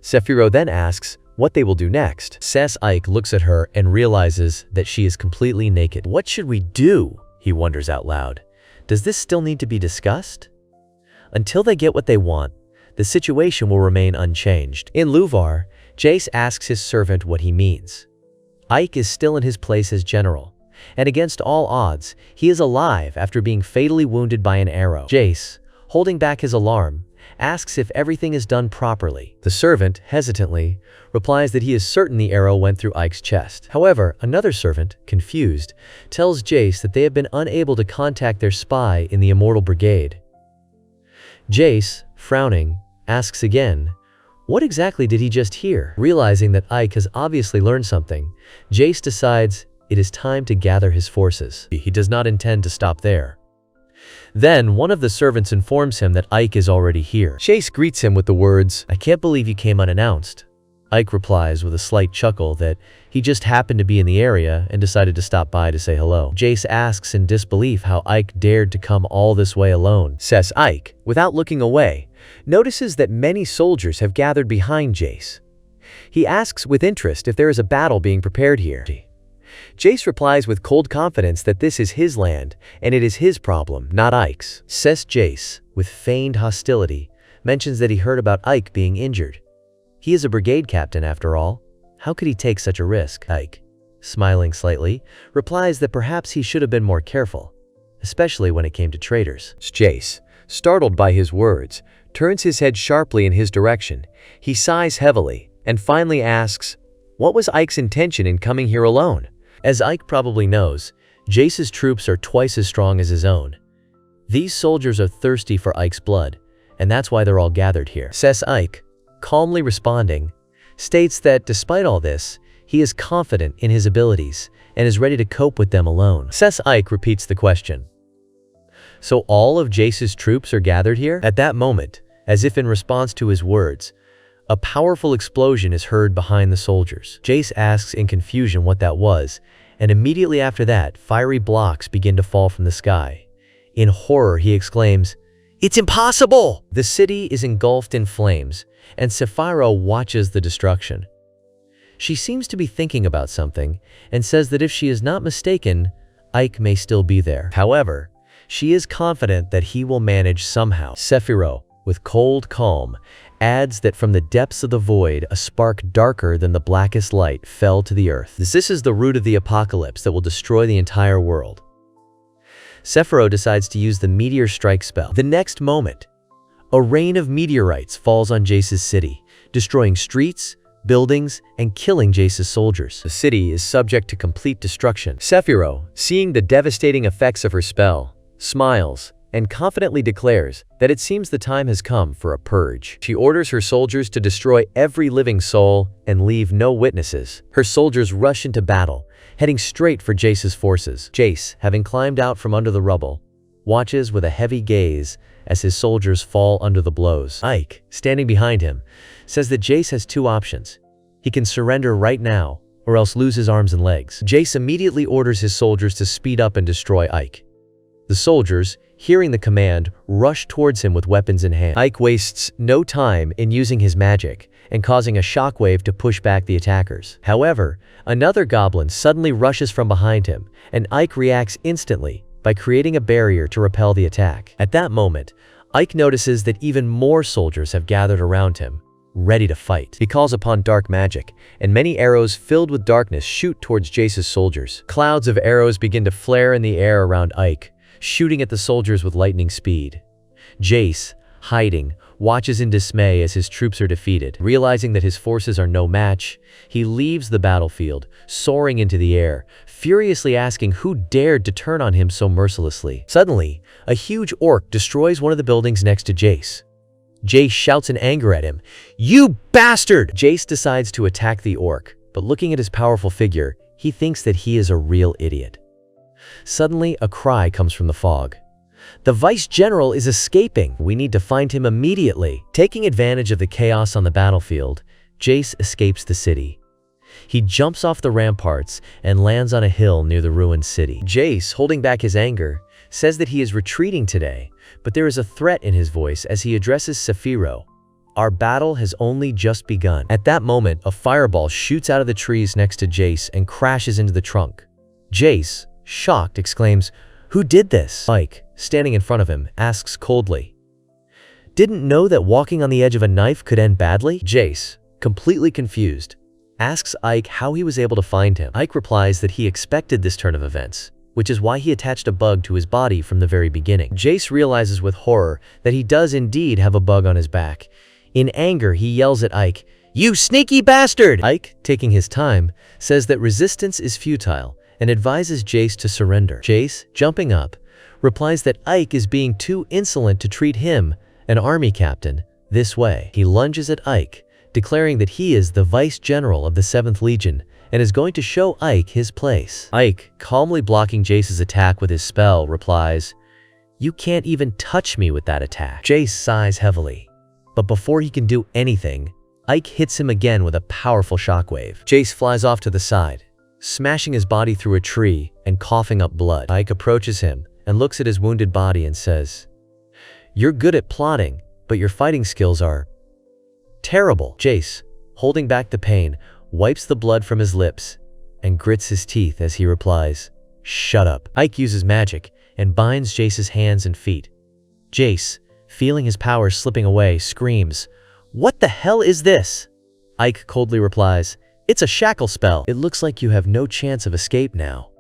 Sephiro then asks what they will do next. Ike looks at her and realizes that she is completely naked. What should we do? He wonders out loud. Does this still need to be discussed? Until they get what they want, the situation will remain unchanged. In Luvar, Jace asks his servant what he means. Ike is still in his place as general, and against all odds, he is alive after being fatally wounded by an arrow. Jace, holding back his alarm, asks if everything is done properly. The servant, hesitantly, replies that he is certain the arrow went through Ike's chest. However, another servant, confused, tells Jace that they have been unable to contact their spy in the Immortal Brigade. Jace, frowning, asks again, what exactly did he just hear? Realizing that Ike has obviously learned something, Jace decides it is time to gather his forces. He does not intend to stop there. Then, one of the servants informs him that Ike is already here. Jace greets him with the words, "I can't believe you came unannounced." Ike replies with a slight chuckle that he just happened to be in the area and decided to stop by to say hello. Jace asks in disbelief how Ike dared to come all this way alone. Ike, without looking away, notices that many soldiers have gathered behind Jace. He asks with interest if there is a battle being prepared here. Jace replies with cold confidence that this is his land and it is his problem, not Ike's. Jace, with feigned hostility, mentions that he heard about Ike being injured. He is a brigade captain after all. How could he take such a risk? Ike, smiling slightly, replies that perhaps he should have been more careful, especially when it came to traitors. Jace, startled by his words, turns his head sharply in his direction. He sighs heavily and finally asks, what was Ike's intention in coming here alone? As Ike probably knows, Jace's troops are twice as strong as his own. These soldiers are thirsty for Ike's blood, and that's why they're all gathered here. Ike, calmly responding, states that despite all this, he is confident in his abilities and is ready to cope with them alone. Ike repeats the question. So all of Jace's troops are gathered here? At that moment, as if in response to his words, a powerful explosion is heard behind the soldiers. Jace asks in confusion what that was, and immediately after that, fiery blocks begin to fall from the sky. In horror, he exclaims, "It's impossible!" The city is engulfed in flames, and Sephiro watches the destruction. She seems to be thinking about something, and says that if she is not mistaken, Ike may still be there. However, she is confident that he will manage somehow. Sephiro, with cold calm, adds that from the depths of the void, a spark darker than the blackest light fell to the earth. This is the root of the apocalypse that will destroy the entire world. Sephiro decides to use the meteor strike spell. The next moment, a rain of meteorites falls on Jace's city, destroying streets, buildings, and killing Jace's soldiers. The city is subject to complete destruction. Sephiroth, seeing the devastating effects of her spell, smiles and confidently declares that it seems the time has come for a purge. She orders her soldiers to destroy every living soul and leave no witnesses. Her soldiers rush into battle, heading straight for Jace's forces. Jace, having climbed out from under the rubble, watches with a heavy gaze as his soldiers fall under the blows. Ike, standing behind him, says that Jace has two options. He can surrender right now, or else lose his arms and legs. Jace immediately orders his soldiers to speed up and destroy Ike. The soldiers, hearing the command, rush towards him with weapons in hand. Ike wastes no time in using his magic and causing a shockwave to push back the attackers. However, another goblin suddenly rushes from behind him, and Ike reacts instantly by creating a barrier to repel the attack. At that moment, Ike notices that even more soldiers have gathered around him, ready to fight. He calls upon dark magic, and many arrows filled with darkness shoot towards Jace's soldiers. Clouds of arrows begin to flare in the air around Ike, shooting at the soldiers with lightning speed. Jace, hiding, watches in dismay as his troops are defeated. Realizing that his forces are no match, he leaves the battlefield, soaring into the air, furiously asking who dared to turn on him so mercilessly. Suddenly, a huge orc destroys one of the buildings next to Jace. Jace shouts in anger at him, "You bastard!" Jace decides to attack the orc, but looking at his powerful figure, he thinks that he is a real idiot. Suddenly, a cry comes from the fog. The Vice General is escaping. We need to find him immediately. Taking advantage of the chaos on the battlefield, Jace escapes the city. He jumps off the ramparts and lands on a hill near the ruined city. Jace, holding back his anger, says that he is retreating today, but there is a threat in his voice as he addresses Sephiroth. Our battle has only just begun. At that moment, a fireball shoots out of the trees next to Jace and crashes into the trunk. Jace, shocked, exclaims, "Who did this?" Ike, standing in front of him, asks coldly, "Didn't know that walking on the edge of a knife could end badly?" Jace, completely confused, asks Ike how he was able to find him. Ike replies that he expected this turn of events, which is why he attached a bug to his body from the very beginning. Jace realizes with horror that he does indeed have a bug on his back. In anger, he yells at Ike, "You sneaky bastard!" Ike, taking his time, says that resistance is futile and advises Jace to surrender. Jace, jumping up, replies that Ike is being too insolent to treat him, an army captain, this way. He lunges at Ike, declaring that he is the Vice General of the 7th Legion and is going to show Ike his place. Ike, calmly blocking Jace's attack with his spell, replies, "You can't even touch me with that attack." Jace sighs heavily, but before he can do anything, Ike hits him again with a powerful shockwave. Jace flies off to the side, smashing his body through a tree and coughing up blood. Ike approaches him and looks at his wounded body and says, "You're good at plotting, but your fighting skills are terrible." Jace, holding back the pain, wipes the blood from his lips and grits his teeth as he replies, "Shut up." Ike uses magic and binds Jace's hands and feet. Jace, feeling his powers slipping away, screams, "What the hell is this?" Ike coldly replies, "It's a shackle spell. It looks like you have no chance of escape now.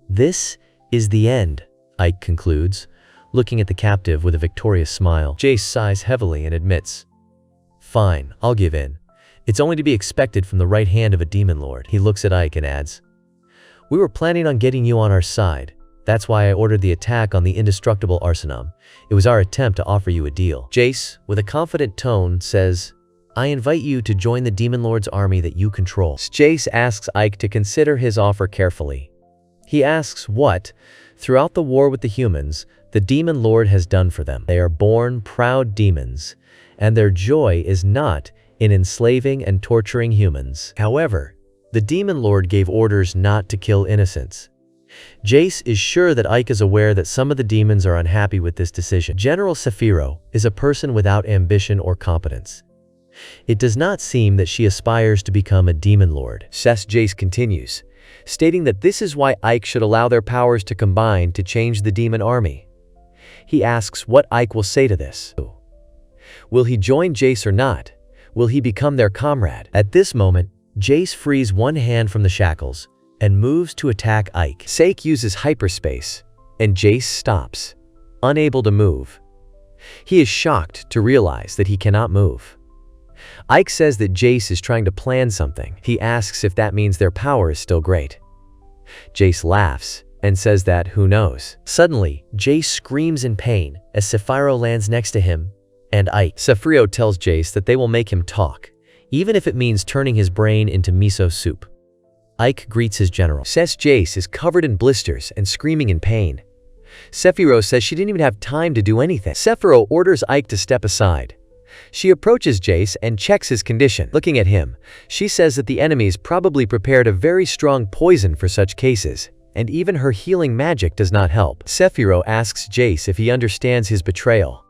This is the end," Ike concludes, looking at the captive with a victorious smile. Jace sighs heavily and admits, "Fine, I'll give in. It's only to be expected from the right hand of a demon lord." He looks at Ike and adds, "We were planning on getting you on our side. That's why I ordered the attack on the indestructible Arsenum. It was our attempt to offer you a deal." Jace, with a confident tone, says, "I invite you to join the demon lord's army that you control." Jace asks Ike to consider his offer carefully. He asks what, throughout the war with the humans, the demon lord has done for them. They are born proud demons, and their joy is not in enslaving and torturing humans. However, the demon lord gave orders not to kill innocents. Jace is sure that Ike is aware that some of the demons are unhappy with this decision. General Sephiroth is a person without ambition or competence. It does not seem that she aspires to become a demon lord. Jace continues, stating that this is why Ike should allow their powers to combine to change the demon army. He asks what Ike will say to this. Will he join Jace or not? Will he become their comrade? At this moment, Jace frees one hand from the shackles and moves to attack Ike. Sake uses hyperspace, and Jace stops, unable to move. He is shocked to realize that he cannot move. Ike says that Jace is trying to plan something. He asks if that means their power is still great. Jace laughs and says that who knows. Suddenly, Jace screams in pain as Sephiroth lands next to him and Ike. Sephiroth tells Jace that they will make him talk, even if it means turning his brain into miso soup. Ike greets his general. Says Jace is covered in blisters and screaming in pain. Sephiroth says she didn't even have time to do anything. Sephiroth orders Ike to step aside. She approaches Jace and checks his condition. Looking at him, she says that the enemies probably prepared a very strong poison for such cases, and even her healing magic does not help. Sephiroth asks Jace if he understands his betrayal.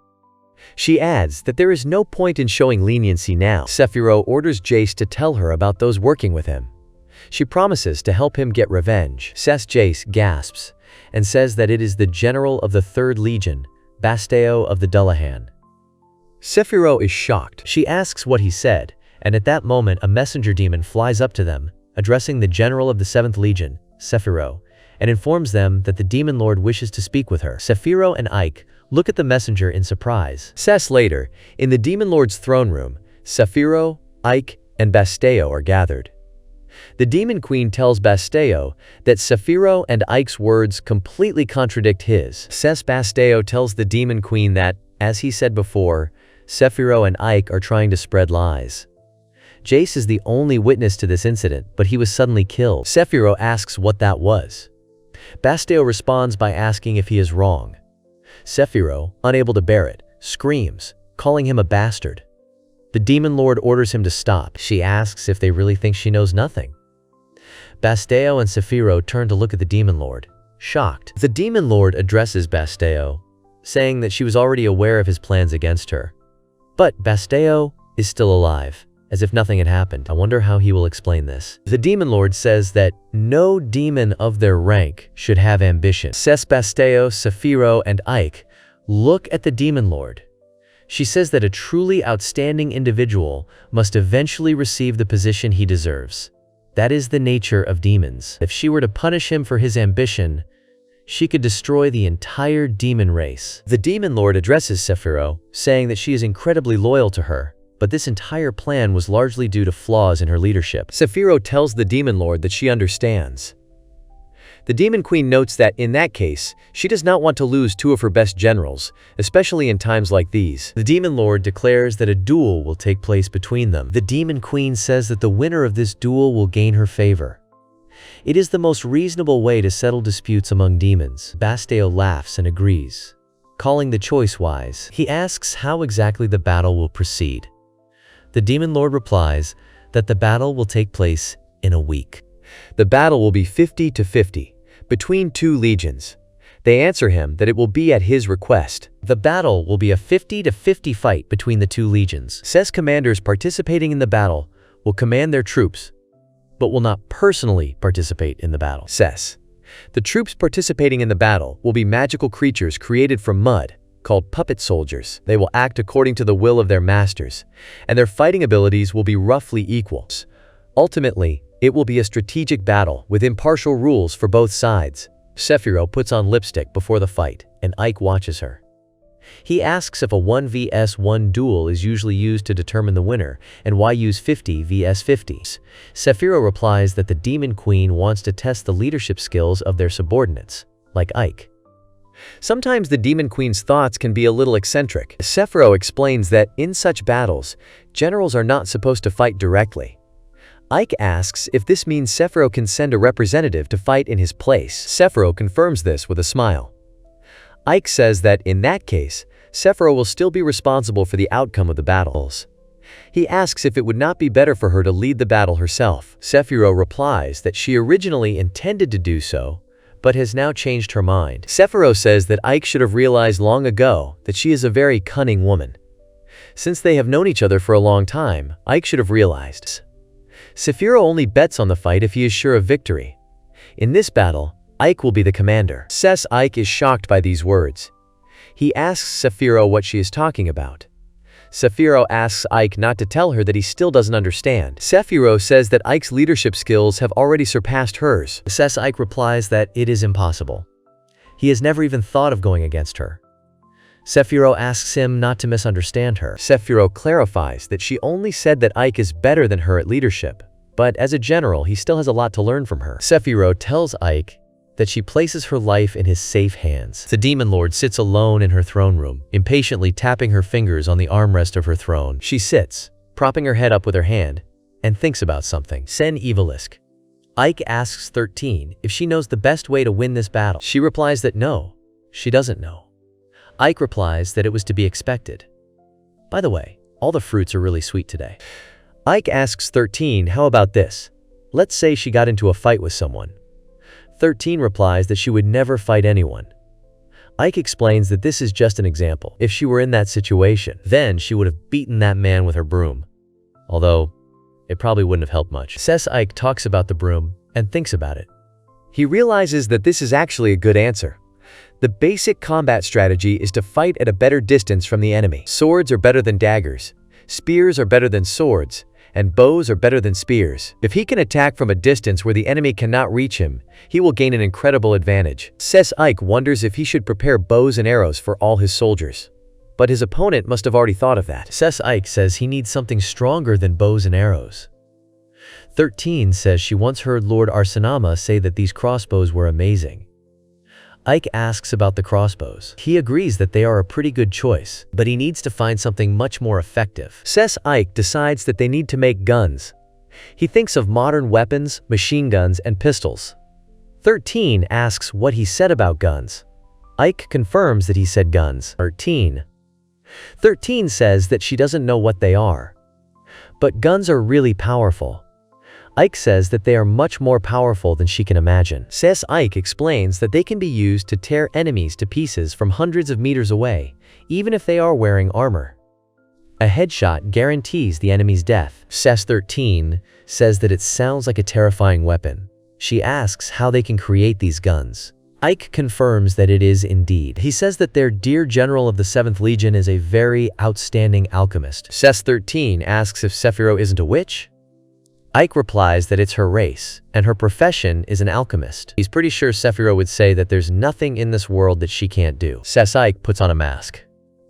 She adds that there is no point in showing leniency now. Sephiroth orders Jace to tell her about those working with him. She promises to help him get revenge. Jace gasps and says that it is the general of the 3rd Legion, Basteo of the Dullahan. Sephiroth is shocked. She asks what he said, and at that moment a messenger demon flies up to them, addressing the general of the 7th Legion, Sephiroth, and informs them that the demon lord wishes to speak with her. Sephiroth and Ike look at the messenger in surprise. Later, in the demon lord's throne room, Sephiroth, Ike, and Basteo are gathered. The demon queen tells Basteo that Sephiroth and Ike's words completely contradict his. Basteo tells the demon queen that, as he said before, Sephiroth and Ike are trying to spread lies. Jace is the only witness to this incident, but he was suddenly killed. Sephiroth asks what that was. Basteo responds by asking if he is wrong. Sephiroth, unable to bear it, screams, calling him a bastard. The demon lord orders him to stop. She asks if they really think she knows nothing. Basteo and Sephiroth turn to look at the demon lord, shocked. The demon lord addresses Basteo, saying that she was already aware of his plans against her. But Basteo is still alive, as if nothing had happened. I wonder how he will explain this. The demon lord says that no demon of their rank should have ambition. Basteo, Sephiroth, and Ike look at the demon lord. She says that a truly outstanding individual must eventually receive the position he deserves. That is the nature of demons. If she were to punish him for his ambition, she could destroy the entire demon race. The demon lord addresses Sephiroth, saying that she is incredibly loyal to her, but this entire plan was largely due to flaws in her leadership. Sephiroth tells the demon lord that she understands. The demon queen notes that, in that case, she does not want to lose 2 of her best generals, especially in times like these. The demon lord declares that a duel will take place between them. The demon queen says that the winner of this duel will gain her favor. It is the most reasonable way to settle disputes among demons. Basteo laughs and agrees, calling the choice wise. He asks how exactly the battle will proceed. The demon lord replies that the battle will take place in a week. The battle will be 50-50. Between 2 legions. They answer him that it will be at his request. The battle will be a 50-50 fight between the 2 legions. Commanders participating in the battle will command their troops, but will not personally participate in the battle. The troops participating in the battle will be magical creatures created from mud, called puppet soldiers. They will act according to the will of their masters, and their fighting abilities will be roughly equal. Ultimately, it will be a strategic battle with impartial rules for both sides. Sephiroth puts on lipstick before the fight, and Ike watches her. He asks if a 1vs1 duel is usually used to determine the winner, and why use 50 vs 50. Sephiroth replies that the demon queen wants to test the leadership skills of their subordinates, like Ike. Sometimes the demon queen's thoughts can be a little eccentric. Sephiroth explains that in such battles, generals are not supposed to fight directly. Ike asks if this means Sephiroth can send a representative to fight in his place. Sephiroth confirms this with a smile. Ike says that in that case, Sephiroth will still be responsible for the outcome of the battles. He asks if it would not be better for her to lead the battle herself. Sephiroth replies that she originally intended to do so, but has now changed her mind. Sephiroth says that Ike should have realized long ago that she is a very cunning woman. Since they have known each other for a long time, Ike should have realized. Sephiroth only bets on the fight if he is sure of victory. In this battle, Ike will be the commander. Ike is shocked by these words. He asks Sephiroth what she is talking about. Sephiroth asks Ike not to tell her that he still doesn't understand. Sephiroth says that Ike's leadership skills have already surpassed hers. Ike replies that it is impossible. He has never even thought of going against her. Sephiroth asks him not to misunderstand her. Sephiroth clarifies that she only said that Ike is better than her at leadership, but as a general, he still has a lot to learn from her. Sephiroth tells Ike that she places her life in his safe hands. The Demon Lord sits alone in her throne room, impatiently tapping her fingers on the armrest of her throne. She sits, propping her head up with her hand, and thinks about something. Sen Ivalisk. Ike asks 13 if she knows the best way to win this battle. She replies that no, she doesn't know. Ike replies that it was to be expected. By the way, all the fruits are really sweet today. Ike asks 13, how about this? Let's say she got into a fight with someone. 13 replies that she would never fight anyone. Ike explains that this is just an example. If she were in that situation, then she would have beaten that man with her broom. Although, it probably wouldn't have helped much. Ike talks about the broom and thinks about it. He realizes that this is actually a good answer. The basic combat strategy is to fight at a better distance from the enemy. Swords are better than daggers, spears are better than swords, and bows are better than spears. If he can attack from a distance where the enemy cannot reach him, he will gain an incredible advantage. Ike wonders if he should prepare bows and arrows for all his soldiers. But his opponent must have already thought of that. Ike says he needs something stronger than bows and arrows. 13 says she once heard Lord Arsenama say that these crossbows were amazing. Ike asks about the crossbows. He agrees that they are a pretty good choice, but he needs to find something much more effective. Ike decides that they need to make guns. He thinks of modern weapons, machine guns, and pistols. 13 asks what he said about guns. Ike confirms that he said guns. 13 says that she doesn't know what they are. But guns are really powerful. Ike says that they are much more powerful than she can imagine. Ike explains that they can be used to tear enemies to pieces from hundreds of meters away, even if they are wearing armor. A headshot guarantees the enemy's death. 13 says that it sounds like a terrifying weapon. She asks how they can create these guns. Ike confirms that it is indeed. He says that their dear general of the 7th Legion is a very outstanding alchemist. 13 asks if Sephiroth isn't a witch. Ike replies that it's her race, and her profession is an alchemist. He's pretty sure Sephiroth would say that there's nothing in this world that she can't do. Ike puts on a mask.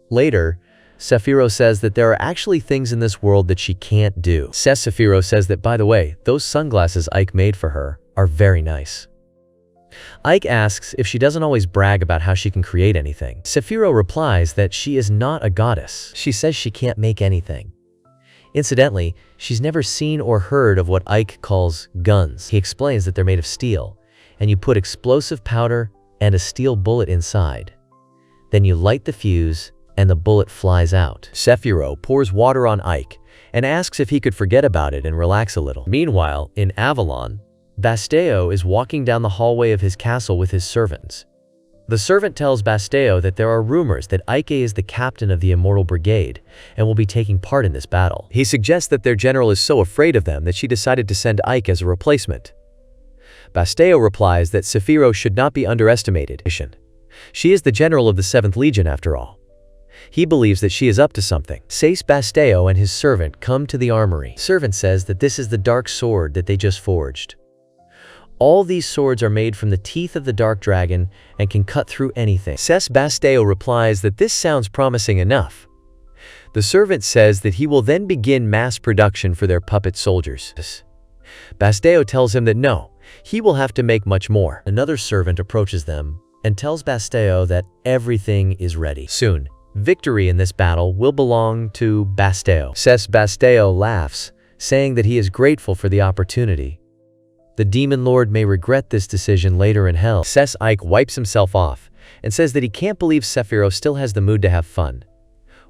Later, Sephiroth says that there are actually things in this world that she can't do. Sephiroth says that, by the way, those sunglasses Ike made for her are very nice. Ike asks if she doesn't always brag about how she can create anything. Sephiroth replies that she is not a goddess. She says she can't make anything. Incidentally, she's never seen or heard of what Ike calls guns. He explains that they're made of steel, and you put explosive powder and a steel bullet inside. Then you light the fuse, and the bullet flies out. Sephiroth pours water on Ike and asks if he could forget about it and relax a little. Meanwhile, in Avalon, Basteo is walking down the hallway of his castle with his servants. The servant tells Basteo that there are rumors that Ike is the captain of the Immortal Brigade and will be taking part in this battle. He suggests that their general is so afraid of them that she decided to send Ike as a replacement. Basteo replies that Sephiroth should not be underestimated. She is the general of the 7th Legion after all. He believes that she is up to something. Basteo and his servant come to the armory. Servant says that this is the dark sword that they just forged. All these swords are made from the teeth of the dark dragon and can cut through anything. Basteo replies that this sounds promising enough. The servant says that he will then begin mass production for their puppet soldiers. Basteo tells him that no, he will have to make much more. Another servant approaches them and tells Basteo that everything is ready. Soon, victory in this battle will belong to Basteo. Basteo laughs, saying that he is grateful for the opportunity. The Demon Lord may regret this decision later in hell. Ike wipes himself off and says that he can't believe Sephiroth still has the mood to have fun.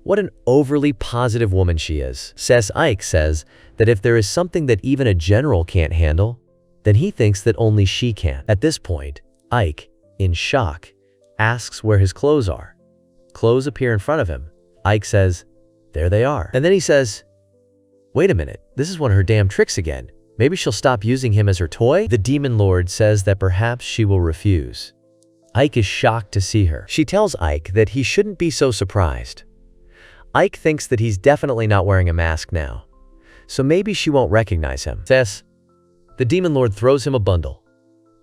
What an overly positive woman she is. Ike says that if there is something that even a general can't handle, then he thinks that only she can. At this point, Ike, in shock, asks where his clothes are. Clothes appear in front of him. Ike says, there they are. And then he says, wait a minute, this is one of her damn tricks again. Maybe she'll stop using him as her toy? The Demon Lord says that perhaps she will refuse. Ike is shocked to see her. She tells Ike that he shouldn't be so surprised. Ike thinks that he's definitely not wearing a mask now, so maybe she won't recognize him. The Demon Lord throws him a bundle.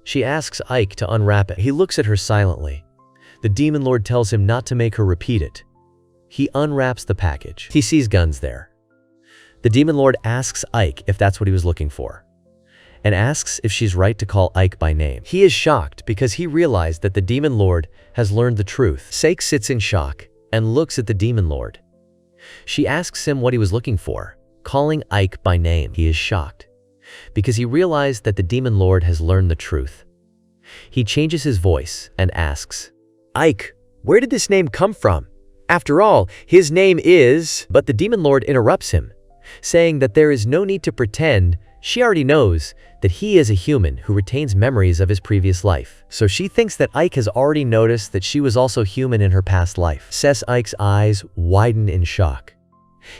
She asks Ike to unwrap it. He looks at her silently. The demon lord tells him not to make her repeat it. He unwraps the package. He sees guns there. The demon lord asks Ike if that's what he was looking for, and asks if she's right to call Ike by name. He is shocked because he realized that the demon lord has learned the truth. Sake sits in shock and looks at the demon lord. She asks him what he was looking for, calling Ike by name. He is shocked because he realized that the demon lord has learned the truth. He changes his voice and asks, "Ike, where did this name come from? After all, his name is—" But the demon lord interrupts him, saying that there is no need to pretend. She already knows that he is a human who retains memories of his previous life. So she thinks that Ike has already noticed that she was also human in her past life. Ike's eyes widen in shock.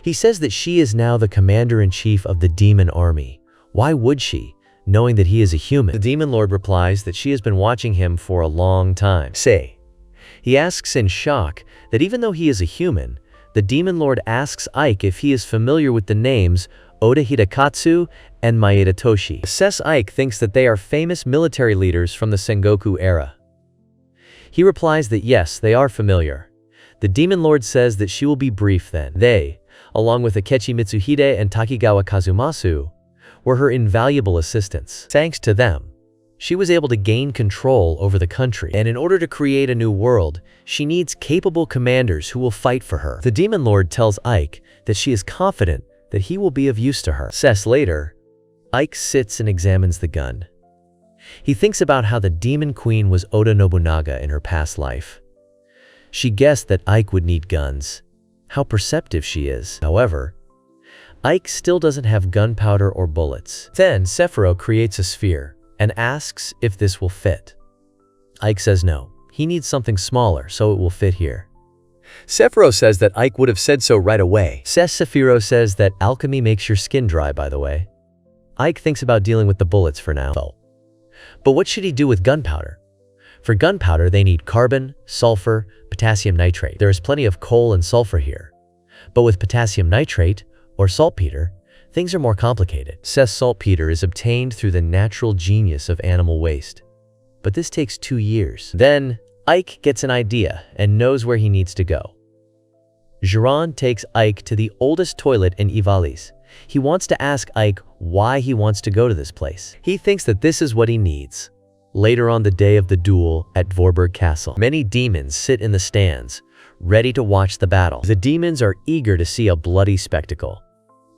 He says that she is now the commander-in-chief of the demon army. Why would she, knowing that he is a human? The demon lord replies that she has been watching him for a long time. He asks in shock that even though he is a human, the demon lord asks Ike if he is familiar with the names Oda Hidekatsu and Maeda Toshi. Ike thinks that they are famous military leaders from the Sengoku era. He replies that yes, they are familiar. The demon lord says that she will be brief then. They, along with Akechi Mitsuhide and Takigawa Kazumasu, were her invaluable assistants. Thanks to them, she was able to gain control over the country, and in order to create a new world, she needs capable commanders who will fight for her. The demon lord tells Ike that she is confident that he will be of use to her. Later, Ike sits and examines the gun. He thinks about how the demon queen was Oda Nobunaga in her past life. She guessed that Ike would need guns. How perceptive she is. However, Ike still doesn't have gunpowder or bullets. Then Sephiroth creates a sphere and asks if this will fit. Ike says no. He needs something smaller so it will fit here. Sephiroth says that Ike would have said so right away. Sephiroth says that alchemy makes your skin dry, by the way. Ike thinks about dealing with the bullets for now. But what should he do with gunpowder? For gunpowder, they need carbon, sulfur, potassium nitrate. There is plenty of coal and sulfur here. But with potassium nitrate, or saltpeter, things are more complicated. Saltpeter is obtained through the natural genius of animal waste. But this takes 2 years. Then, Ike gets an idea and knows where he needs to go. Jiran takes Ike to the oldest toilet in Ivalis. He wants to ask Ike why he wants to go to this place. He thinks that this is what he needs. Later on the day of the duel at Vorburg Castle, many demons sit in the stands, ready to watch the battle. The demons are eager to see a bloody spectacle.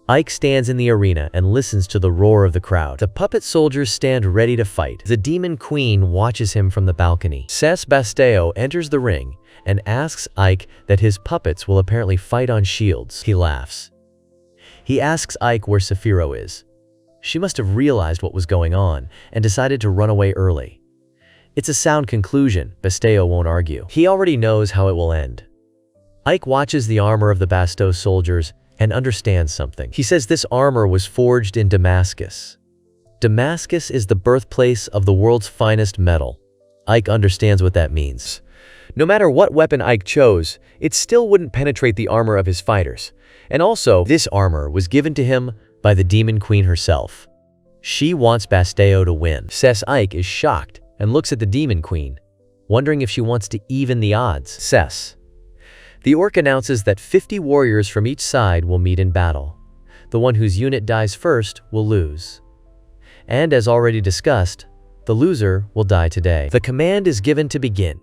Ike stands in the arena and listens to the roar of the crowd. The puppet soldiers stand ready to fight. The demon queen watches him from the balcony. Basteo enters the ring and asks Ike that his puppets will apparently fight on shields. He laughs. He asks Ike where Sephiroth is. She must have realized what was going on and decided to run away early. It's a sound conclusion. Basteo won't argue. He already knows how it will end. Ike watches the armor of the Basto soldiers and understands something. He says this armor was forged in Damascus. Damascus is the birthplace of the world's finest metal. Ike understands what that means. No matter what weapon Ike chose, it still wouldn't penetrate the armor of his fighters. And also, this armor was given to him by the demon queen herself. She wants Basteo to win. Ike is shocked and looks at the demon queen, wondering if she wants to even the odds. The orc announces that 50 warriors from each side will meet in battle. The one whose unit dies first will lose. And as already discussed, the loser will die today. The command is given to begin.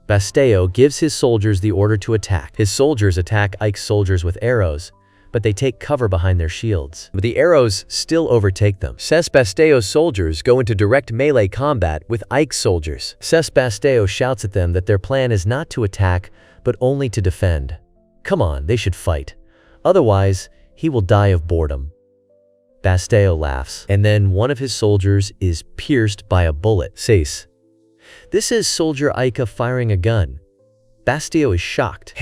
Basteo gives his soldiers the order to attack. His soldiers attack Ike's soldiers with arrows, but they take cover behind their shields. But the arrows still overtake them. Basteo's soldiers go into direct melee combat with Ike's soldiers. Basteo shouts at them that their plan is not to attack, but only to defend. Come on, they should fight. Otherwise, he will die of boredom. Basteo laughs, and then one of his soldiers is pierced by a bullet. This is Soldier Ika firing a gun. Basteo is shocked.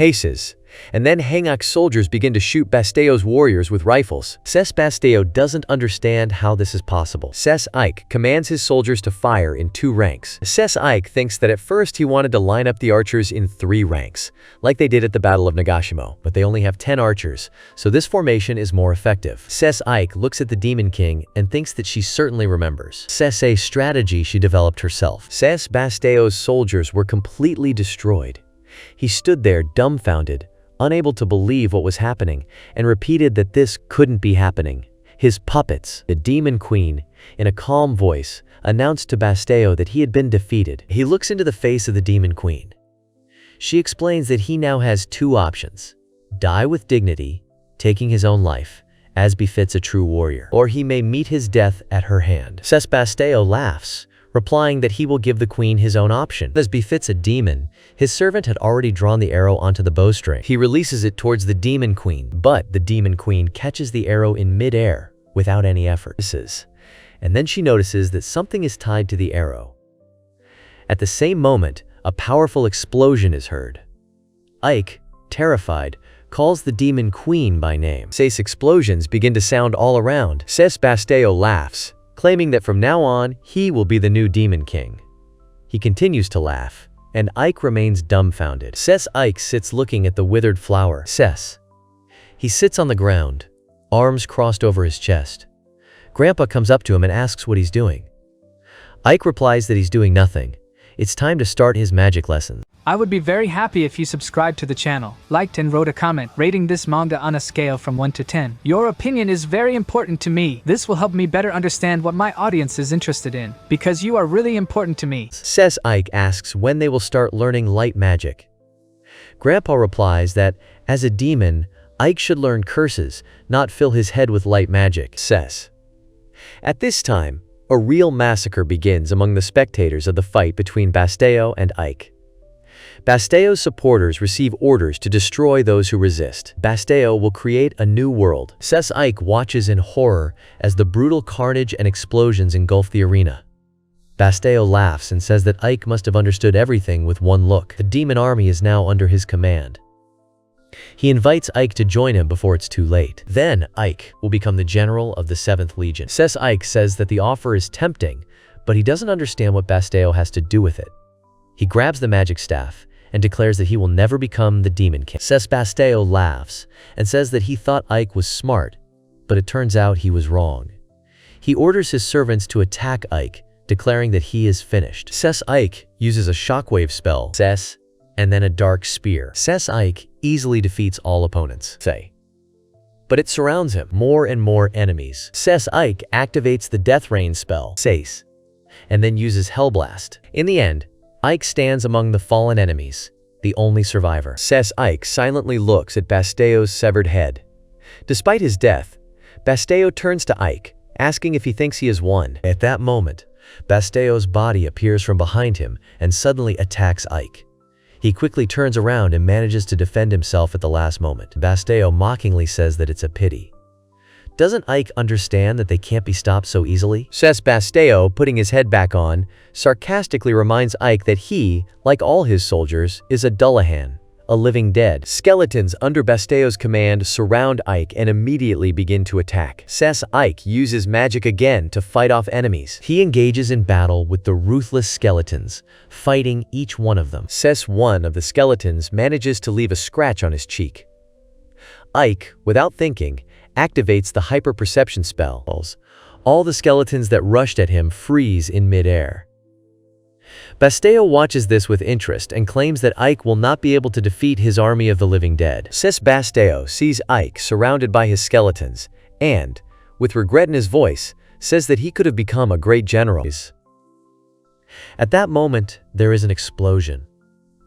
And then Hangak's soldiers begin to shoot Basteo's warriors with rifles. Basteo doesn't understand how this is possible. Ike commands his soldiers to fire in 2 ranks. Ike thinks that at first he wanted to line up the archers in 3 ranks, like they did at the Battle of Nagashimo, but they only have 10 archers, so this formation is more effective. Ike looks at the Demon King and thinks that she certainly remembers a strategy she developed herself. Basteo's soldiers were completely destroyed. He stood there dumbfounded, unable to believe what was happening, and repeated that this couldn't be happening. His puppets, the Demon Queen, in a calm voice, announced to Basteo that he had been defeated. He looks into the face of the Demon Queen. She explains that he now has 2 options: die with dignity, taking his own life, as befits a true warrior, or he may meet his death at her hand. Basteo laughs, replying that he will give the queen his own option. As befits a demon, his servant had already drawn the arrow onto the bowstring. He releases it towards the Demon Queen, but the Demon Queen catches the arrow in mid-air without any effort. And then she notices that something is tied to the arrow. At the same moment, a powerful explosion is heard. Ike, terrified, calls the Demon Queen by name. Explosions begin to sound all around. Basteo laughs, claiming that from now on, he will be the new Demon King. He continues to laugh, and Ike remains dumbfounded. Ike sits looking at the withered flower. He sits on the ground, arms crossed over his chest. Grandpa comes up to him and asks what he's doing. Ike replies that he's doing nothing. It's time to start his magic lesson. I would be very happy if you subscribed to the channel, liked and wrote a comment, rating this manga on a scale from 1 to 10. Your opinion is very important to me. This will help me better understand what my audience is interested in, because you are really important to me. Ike asks when they will start learning light magic. Grandpa replies that, as a demon, Ike should learn curses, not fill his head with light magic. At this time, a real massacre begins among the spectators of the fight between Basteo and Ike. Basteo's supporters receive orders to destroy those who resist. Basteo will create a new world. Ike watches in horror as the brutal carnage and explosions engulf the arena. Basteo laughs and says that Ike must have understood everything with one look. The demon army is now under his command. He invites Ike to join him before it's too late. Then Ike will become the general of the 7th Legion. Ike says that the offer is tempting, but he doesn't understand what Basteo has to do with it. He grabs the magic staff and declares that he will never become the Demon King. Basteo laughs and says that he thought Ike was smart, but it turns out he was wrong. He orders his servants to attack Ike, declaring that he is finished. Ike uses a shockwave spell, and then a dark spear. Ike easily defeats all opponents. But it surrounds him. More and more enemies. Ike activates the Death Rain spell, and then uses Hellblast. In the end, Ike stands among the fallen enemies, the only survivor. Ike silently looks at Basteo's severed head. Despite his death, Basteo turns to Ike, asking if he thinks he has won. At that moment, Basteo's body appears from behind him and suddenly attacks Ike. He quickly turns around and manages to defend himself at the last moment. Basteo mockingly says that it's a pity. Doesn't Ike understand that they can't be stopped so easily? Basteo, putting his head back on, sarcastically reminds Ike that he, like all his soldiers, is a Dullahan, a living dead. Skeletons under Basteo's command surround Ike and immediately begin to attack. Ike uses magic again to fight off enemies. He engages in battle with the ruthless skeletons, fighting each one of them. One of the skeletons manages to leave a scratch on his cheek. Ike, without thinking, activates the hyper-perception spells. All the skeletons that rushed at him freeze in mid-air. Basteo watches this with interest and claims that Ike will not be able to defeat his army of the living dead. Basteo sees Ike surrounded by his skeletons and, with regret in his voice, says that he could have become a great general. At that moment, there is an explosion.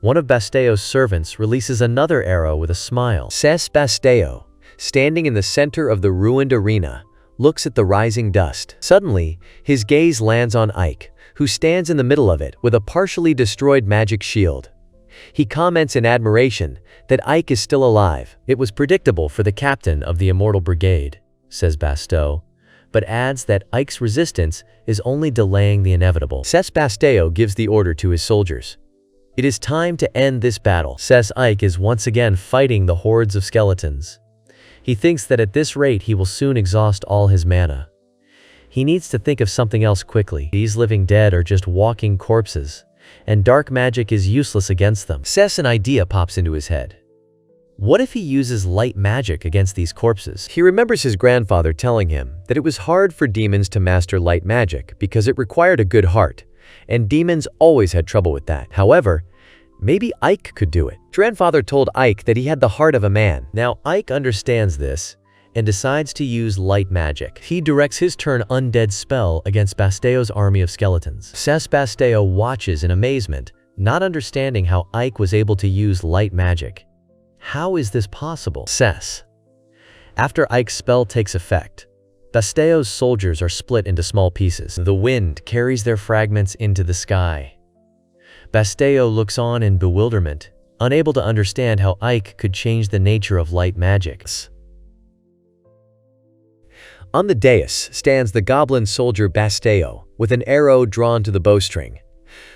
One of Basteo's servants releases another arrow with a smile. Basteo, standing in the center of the ruined arena, looks at the rising dust. Suddenly, his gaze lands on Ike, who stands in the middle of it with a partially destroyed magic shield. He comments in admiration that Ike is still alive. It was predictable for the captain of the Immortal Brigade, says Basteo, but adds that Ike's resistance is only delaying the inevitable. Basteo gives the order to his soldiers. It is time to end this battle, says Ike is once again fighting the hordes of skeletons. He thinks that at this rate he will soon exhaust all his mana. He needs to think of something else quickly. These living dead are just walking corpses, and dark magic is useless against them. An idea pops into his head. What if he uses light magic against these corpses? He remembers his grandfather telling him that it was hard for demons to master light magic because it required a good heart, and demons always had trouble with that. However, maybe Ike could do it. Grandfather told Ike that he had the heart of a man. Now Ike understands this and decides to use light magic. He directs his turn undead spell against Basteo's army of skeletons. Basteo watches in amazement, not understanding how Ike was able to use light magic. How is this possible? After Ike's spell takes effect, Basteo's soldiers are split into small pieces. The wind carries their fragments into the sky. Basteo looks on in bewilderment, unable to understand how Ike could change the nature of light magic. On the dais stands the goblin soldier Basteo, with an arrow drawn to the bowstring.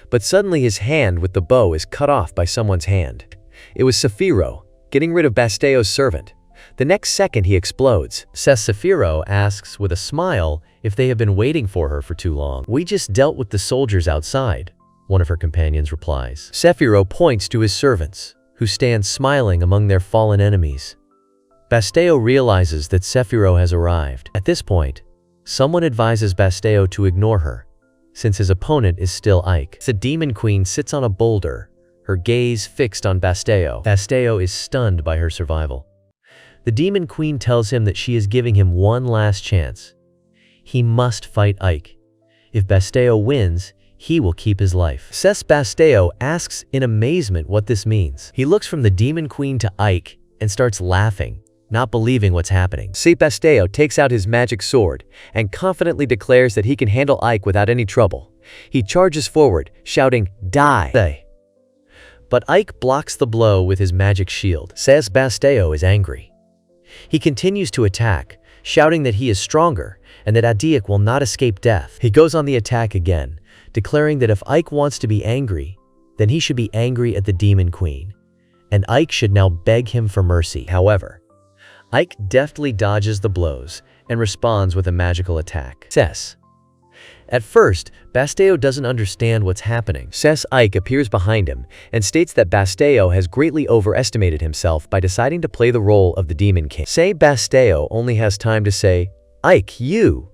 But suddenly his hand with the bow is cut off by someone's hand. It was Saphiro, getting rid of Basteo's servant. The next second he explodes. Saphiro asks with a smile if they have been waiting for her for too long. We just dealt with the soldiers outside, one of her companions replies. Saphiro points to his servants, who stand smiling among their fallen enemies. Basteo realizes that Saphiro has arrived. At this point, someone advises Basteo to ignore her, since his opponent is still Ike. The demon queen sits on a boulder, her gaze fixed on Basteo. Basteo is stunned by her survival. The demon queen tells him that she is giving him one last chance. He must fight Ike. If Basteo wins, he will keep his life. Basteo asks in amazement what this means. He looks from the demon queen to Ike and starts laughing, not believing what's happening. Basteo takes out his magic sword and confidently declares that he can handle Ike without any trouble. He charges forward, shouting, "Die!" But Ike blocks the blow with his magic shield. Basteo is angry. He continues to attack, shouting that he is stronger and that Adiak will not escape death. He goes on the attack again, declaring that if Ike wants to be angry, then he should be angry at the demon queen, and Ike should now beg him for mercy. However, Ike deftly dodges the blows and responds with a magical attack. At first, Basteo doesn't understand what's happening. Ike appears behind him and states that Basteo has greatly overestimated himself by deciding to play the role of the Demon King. Basteo only has time to say, "Ike, you!"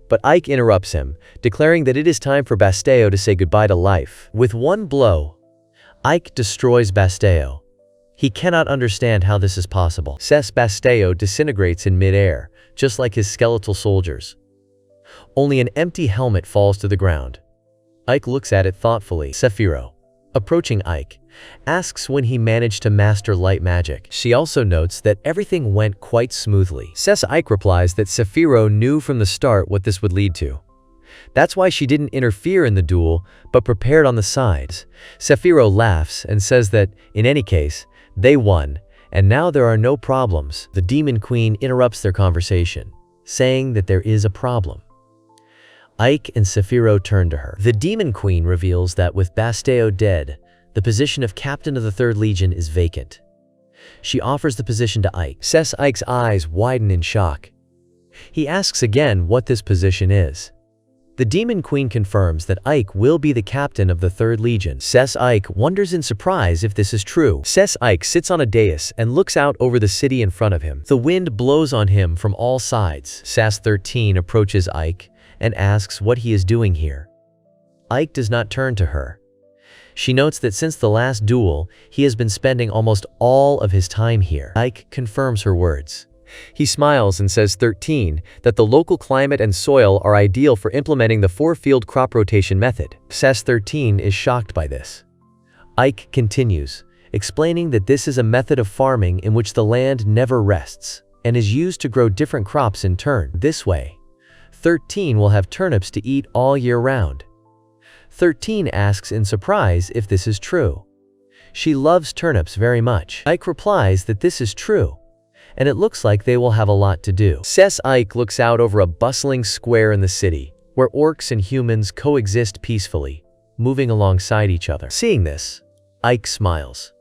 But Ike interrupts him, declaring that it is time for Basteo to say goodbye to life. With one blow, Ike destroys Basteo. He cannot understand how this is possible. Basteo disintegrates in mid-air, just like his skeletal soldiers. Only an empty helmet falls to the ground. Ike looks at it thoughtfully. Saphiro, approaching Ike, asks when he managed to master light magic. She also notes that everything went quite smoothly. Ike replies that Saphiro knew from the start what this would lead to. That's why she didn't interfere in the duel, but prepared on the sides. Saphiro laughs and says that, in any case, they won, and now there are no problems. The Demon Queen interrupts their conversation, saying that there is a problem. Ike and Saphiro turn to her. The Demon Queen reveals that with Basteo dead, the position of Captain of the 3rd Legion is vacant. She offers the position to Ike. Ike's eyes widen in shock. He asks again what this position is. The Demon Queen confirms that Ike will be the captain of the 3rd Legion. Ike wonders in surprise if this is true. Ike sits on a dais and looks out over the city in front of him. The wind blows on him from all sides. 13 approaches Ike and asks what he is doing here. Ike does not turn to her. She notes that since the last duel, he has been spending almost all of his time here. Ike confirms her words. He smiles and says 13 that the local climate and soil are ideal for implementing the 4-field crop rotation method. 13 is shocked by this. Ike continues, explaining that this is a method of farming in which the land never rests and is used to grow different crops in turn. This way, 13 will have turnips to eat all year round. 13 asks in surprise if this is true. She loves turnips very much. Ike replies that this is true, and it looks like they will have a lot to do. Ike looks out over a bustling square in the city, where orcs and humans coexist peacefully, moving alongside each other. Seeing this, Ike smiles.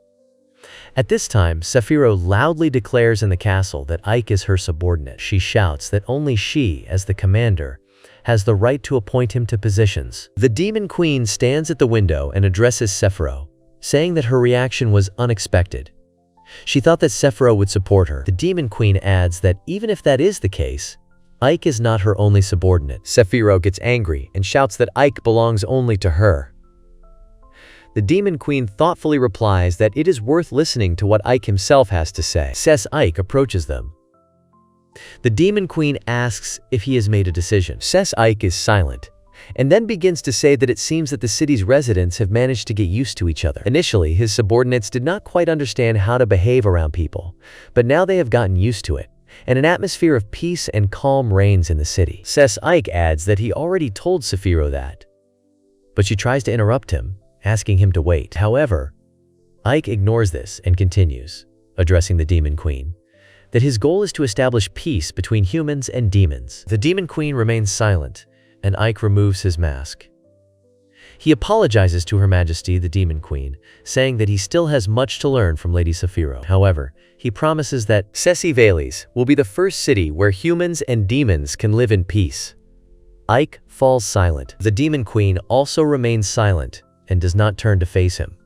At this time, Sephiroth loudly declares in the castle that Ike is her subordinate. She shouts that only she, as the commander, has the right to appoint him to positions. The Demon Queen stands at the window and addresses Sephiroth, saying that her reaction was unexpected. She thought that Sephiroth would support her. The Demon Queen adds that even if that is the case, Ike is not her only subordinate. Sephiroth gets angry and shouts that Ike belongs only to her. The Demon Queen thoughtfully replies that it is worth listening to what Ike himself has to say. Ike approaches them. The Demon Queen asks if he has made a decision. Ike is silent, and then begins to say that it seems that the city's residents have managed to get used to each other. Initially, his subordinates did not quite understand how to behave around people, but now they have gotten used to it, and an atmosphere of peace and calm reigns in the city. Ike adds that he already told Sephiroth that, but she tries to interrupt him, asking him to wait. However, Ike ignores this and continues, addressing the Demon Queen, that his goal is to establish peace between humans and demons. The Demon Queen remains silent, and Ike removes his mask. He apologizes to Her Majesty, the Demon Queen, saying that he still has much to learn from Lady Sephiroth. However, he promises that Ivalis will be the first city where humans and demons can live in peace. Ike falls silent. The Demon Queen also remains silent and does not turn to face him.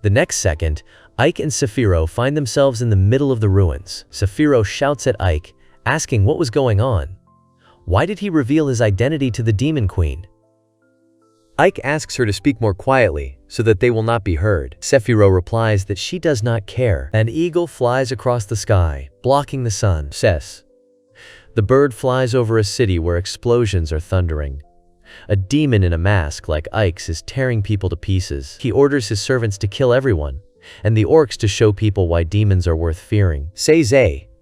The next second, Ike and Sephiroth find themselves in the middle of the ruins. Sephiroth shouts at Ike, asking what was going on. Why did he reveal his identity to the Demon Queen? Ike asks her to speak more quietly so that they will not be heard. Sephiroth replies that she does not care. An eagle flies across the sky, blocking the sun. The bird flies over a city where explosions are thundering. A demon in a mask like Ike's is tearing people to pieces. He orders his servants to kill everyone, and the Orcs to show people why demons are worth fearing.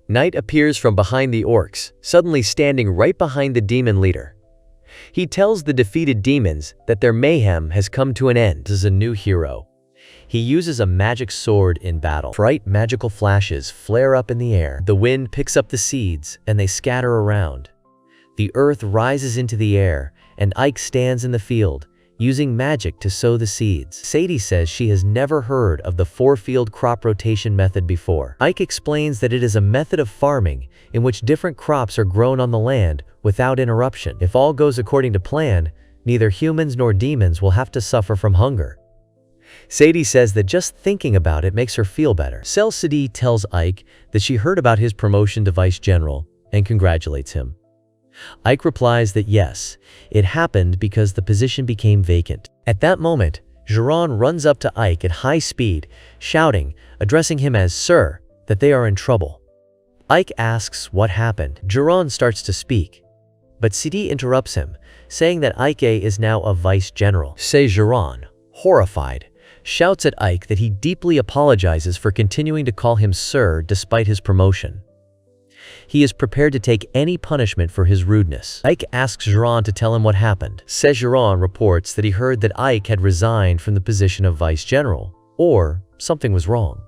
Knight appears from behind the Orcs, suddenly standing right behind the demon leader. He tells the defeated demons that their mayhem has come to an end. This is a new hero. He uses a magic sword in battle. Bright magical flashes flare up in the air. The wind picks up the seeds, and they scatter around. The earth rises into the air, and Ike stands in the field, using magic to sow the seeds. Sadie says she has never heard of the 4-field crop rotation method before. Ike explains that it is a method of farming in which different crops are grown on the land without interruption. If all goes according to plan, neither humans nor demons will have to suffer from hunger. Sadie says that just thinking about it makes her feel better. Sadie tells Ike that she heard about his promotion to Vice General and congratulates him. Ike replies that yes, it happened because the position became vacant. At that moment, Jiran runs up to Ike at high speed, shouting, addressing him as Sir, that they are in trouble. Ike asks what happened. Jiran starts to speak, but Sadie interrupts him, saying that Ike is now a Vice General. Jiran, horrified, shouts at Ike that he deeply apologizes for continuing to call him Sir despite his promotion. He is prepared to take any punishment for his rudeness. Ike asks Jiran to tell him what happened. Jiran reports that he heard that Ike had resigned from the position of Vice General, or something was wrong.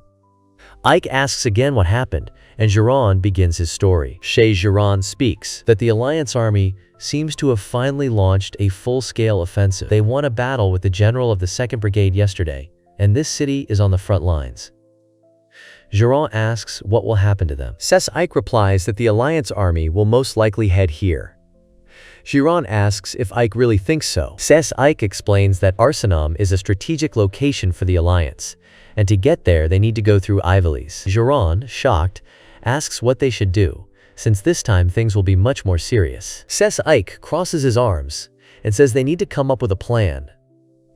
Ike asks again what happened, and Jiran begins his story. Jiran speaks that the Alliance army seems to have finally launched a full-scale offensive. They won a battle with the general of the 2nd Brigade yesterday, and this city is on the front lines. Jiran asks what will happen to them. Ike replies that the Alliance army will most likely head here. Jiran asks if Ike really thinks so. Ike explains that Arsenam is a strategic location for the Alliance, and to get there they need to go through Ivalis. Jiran, shocked, asks what they should do, since this time things will be much more serious. Ike crosses his arms and says they need to come up with a plan.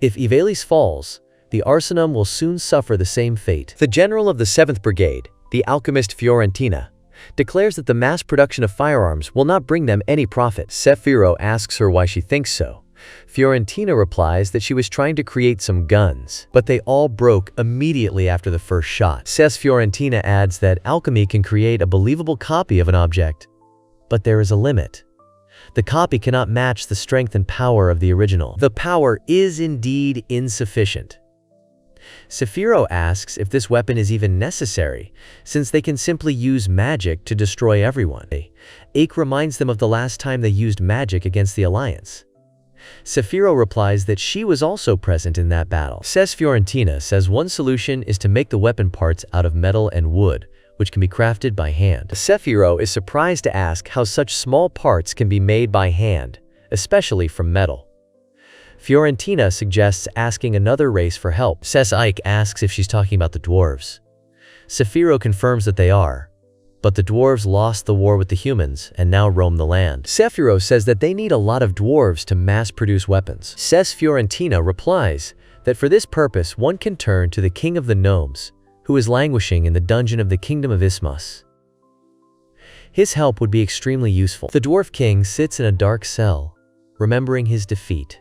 If Ivalis falls, the Arsenam will soon suffer the same fate. The general of the 7th Brigade, the alchemist Fiorentina, declares that the mass production of firearms will not bring them any profit. Sephiroth asks her why she thinks so. Fiorentina replies that she was trying to create some guns, but they all broke immediately after the first shot. Fiorentina adds that alchemy can create a believable copy of an object, but there is a limit. The copy cannot match the strength and power of the original. The power is indeed insufficient. Sephiroth asks if this weapon is even necessary, since they can simply use magic to destroy everyone. Ike reminds them of the last time they used magic against the Alliance. Sephiroth replies that she was also present in that battle. Fiorentina says one solution is to make the weapon parts out of metal and wood, which can be crafted by hand. Sephiroth is surprised to ask how such small parts can be made by hand, especially from metal. Fiorentina suggests asking another race for help. Ike asks if she's talking about the dwarves. Sephiroth confirms that they are, but the dwarves lost the war with the humans and now roam the land. Sephiroth says that they need a lot of dwarves to mass-produce weapons. Fiorentina replies that for this purpose one can turn to the king of the gnomes, who is languishing in the dungeon of the kingdom of Ismas. His help would be extremely useful. The dwarf king sits in a dark cell, remembering his defeat,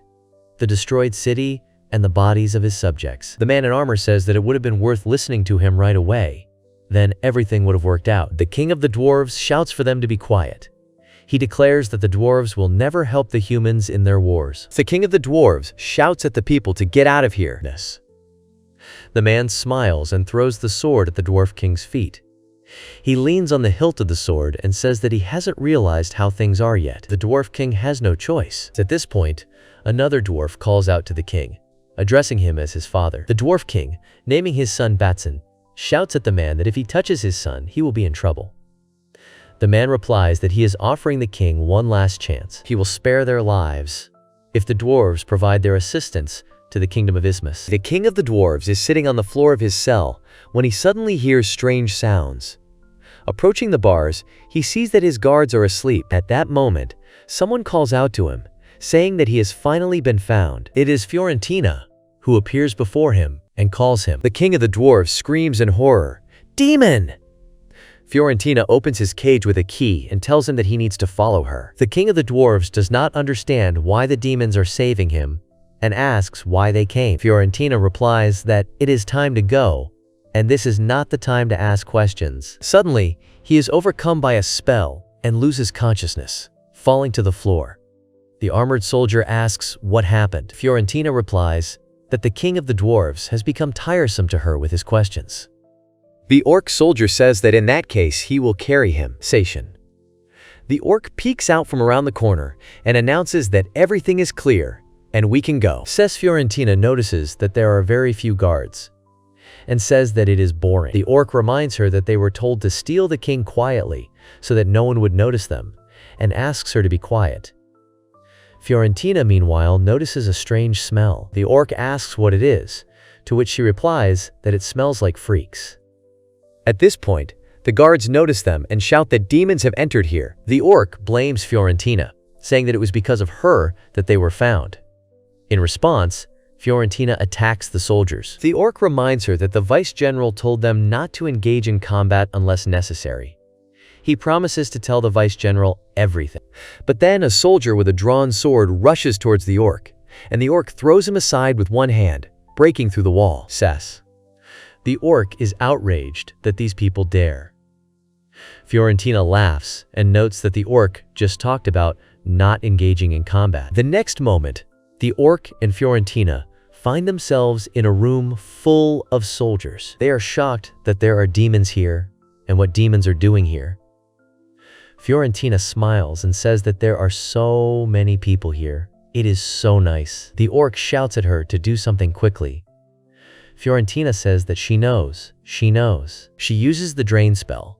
the destroyed city, and the bodies of his subjects. The man in armor says that it would have been worth listening to him right away. Then everything would have worked out. The king of the dwarves shouts for them to be quiet. He declares that the dwarves will never help the humans in their wars. The king of the dwarves shouts at the people to get out of here. The man smiles and throws the sword at the dwarf king's feet. He leans on the hilt of the sword and says that he hasn't realized how things are yet. The dwarf king has no choice. At this point, another dwarf calls out to the king, addressing him as his father. The dwarf king, naming his son Batson, shouts at the man that if he touches his son, he will be in trouble. The man replies that he is offering the king one last chance. He will spare their lives if the dwarves provide their assistance to the kingdom of Ismas. The king of the dwarves is sitting on the floor of his cell when he suddenly hears strange sounds. Approaching the bars, he sees that his guards are asleep. At that moment, someone calls out to him, saying that he has finally been found. It is Fiorentina, who appears before him and calls him. The king of the dwarves screams in horror, "Demon!" Fiorentina opens his cage with a key and tells him that he needs to follow her. The king of the dwarves does not understand why the demons are saving him and asks why they came. Fiorentina replies that it is time to go, and this is not the time to ask questions. Suddenly, he is overcome by a spell and loses consciousness, falling to the floor. The armored soldier asks what happened. Fiorentina replies that the king of the dwarves has become tiresome to her with his questions. The orc soldier says that in that case he will carry him. The orc peeks out from around the corner and announces that everything is clear and we can go. Fiorentina notices that there are very few guards and says that it is boring. The orc reminds her that they were told to steal the king quietly so that no one would notice them and asks her to be quiet. Fiorentina, meanwhile, notices a strange smell. The orc asks what it is, to which she replies that it smells like freaks. At this point, the guards notice them and shout that demons have entered here. The orc blames Fiorentina, saying that it was because of her that they were found. In response, Fiorentina attacks the soldiers. The orc reminds her that the vice-general told them not to engage in combat unless necessary. He promises to tell the vice-general everything. But then a soldier with a drawn sword rushes towards the orc, and the orc throws him aside with one hand, breaking through the wall. The orc is outraged that these people dare. Fiorentina laughs and notes that the orc just talked about not engaging in combat. The next moment, the orc and Fiorentina find themselves in a room full of soldiers. They are shocked that there are demons here and what demons are doing here. Fiorentina smiles and says that there are so many people here. It is so nice. The orc shouts at her to do something quickly. Fiorentina says that she knows. She knows. She uses the drain spell.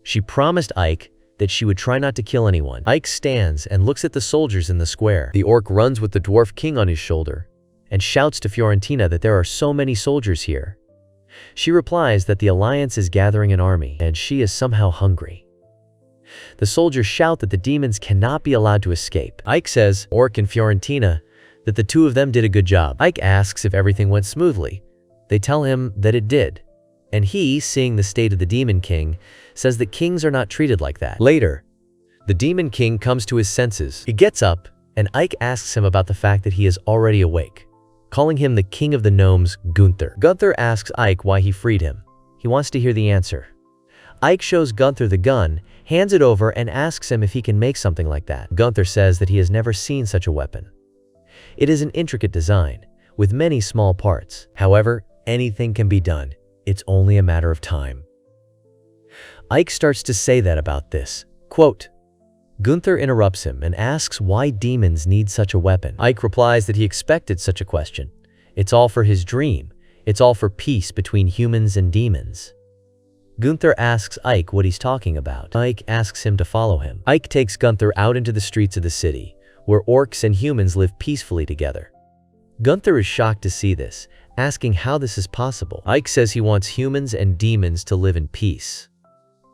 She promised Ike that she would try not to kill anyone. Ike stands and looks at the soldiers in the square. The orc runs with the dwarf king on his shoulder and shouts to Fiorentina that there are so many soldiers here. She replies that the alliance is gathering an army and she is somehow hungry. The soldiers shout that the demons cannot be allowed to escape. Ike says, Orc and Fiorentina, that the two of them did a good job. Ike asks if everything went smoothly. They tell him that it did. And he, seeing the state of the Demon King, says that kings are not treated like that. Later, the Demon King comes to his senses. He gets up, and Ike asks him about the fact that he is already awake, calling him the King of the Gnomes, Gunther. Gunther asks Ike why he freed him. He wants to hear the answer. Ike shows Gunther the gun, hands it over, and asks him if he can make something like that. Gunther says that he has never seen such a weapon. It is an intricate design, with many small parts. However, anything can be done. It's only a matter of time. Ike starts to say that about this. Quote, Gunther interrupts him and asks why demons need such a weapon. Ike replies that he expected such a question. It's all for his dream. It's all for peace between humans and demons. Gunther asks Ike what he's talking about. Ike asks him to follow him. Ike takes Gunther out into the streets of the city, where orcs and humans live peacefully together. Gunther is shocked to see this, asking how this is possible. Ike says he wants humans and demons to live in peace.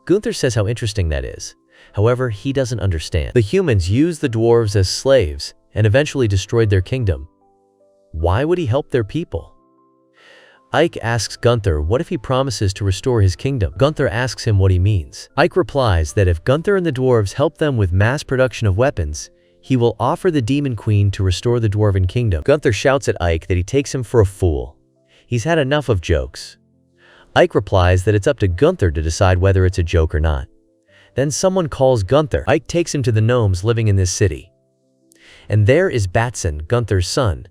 Gunther says how interesting that is. However, he doesn't understand. The humans used the dwarves as slaves and eventually destroyed their kingdom. Why would he help their people? Ike asks Gunther what if he promises to restore his kingdom. Gunther asks him what he means. Ike replies that if Gunther and the dwarves help them with mass production of weapons, he will offer the demon queen to restore the dwarven kingdom. Gunther shouts at Ike that he takes him for a fool. He's had enough of jokes. Ike replies that it's up to Gunther to decide whether it's a joke or not. Then someone calls Gunther. Ike takes him to the gnomes living in this city. And there is Batson, Gunther's son.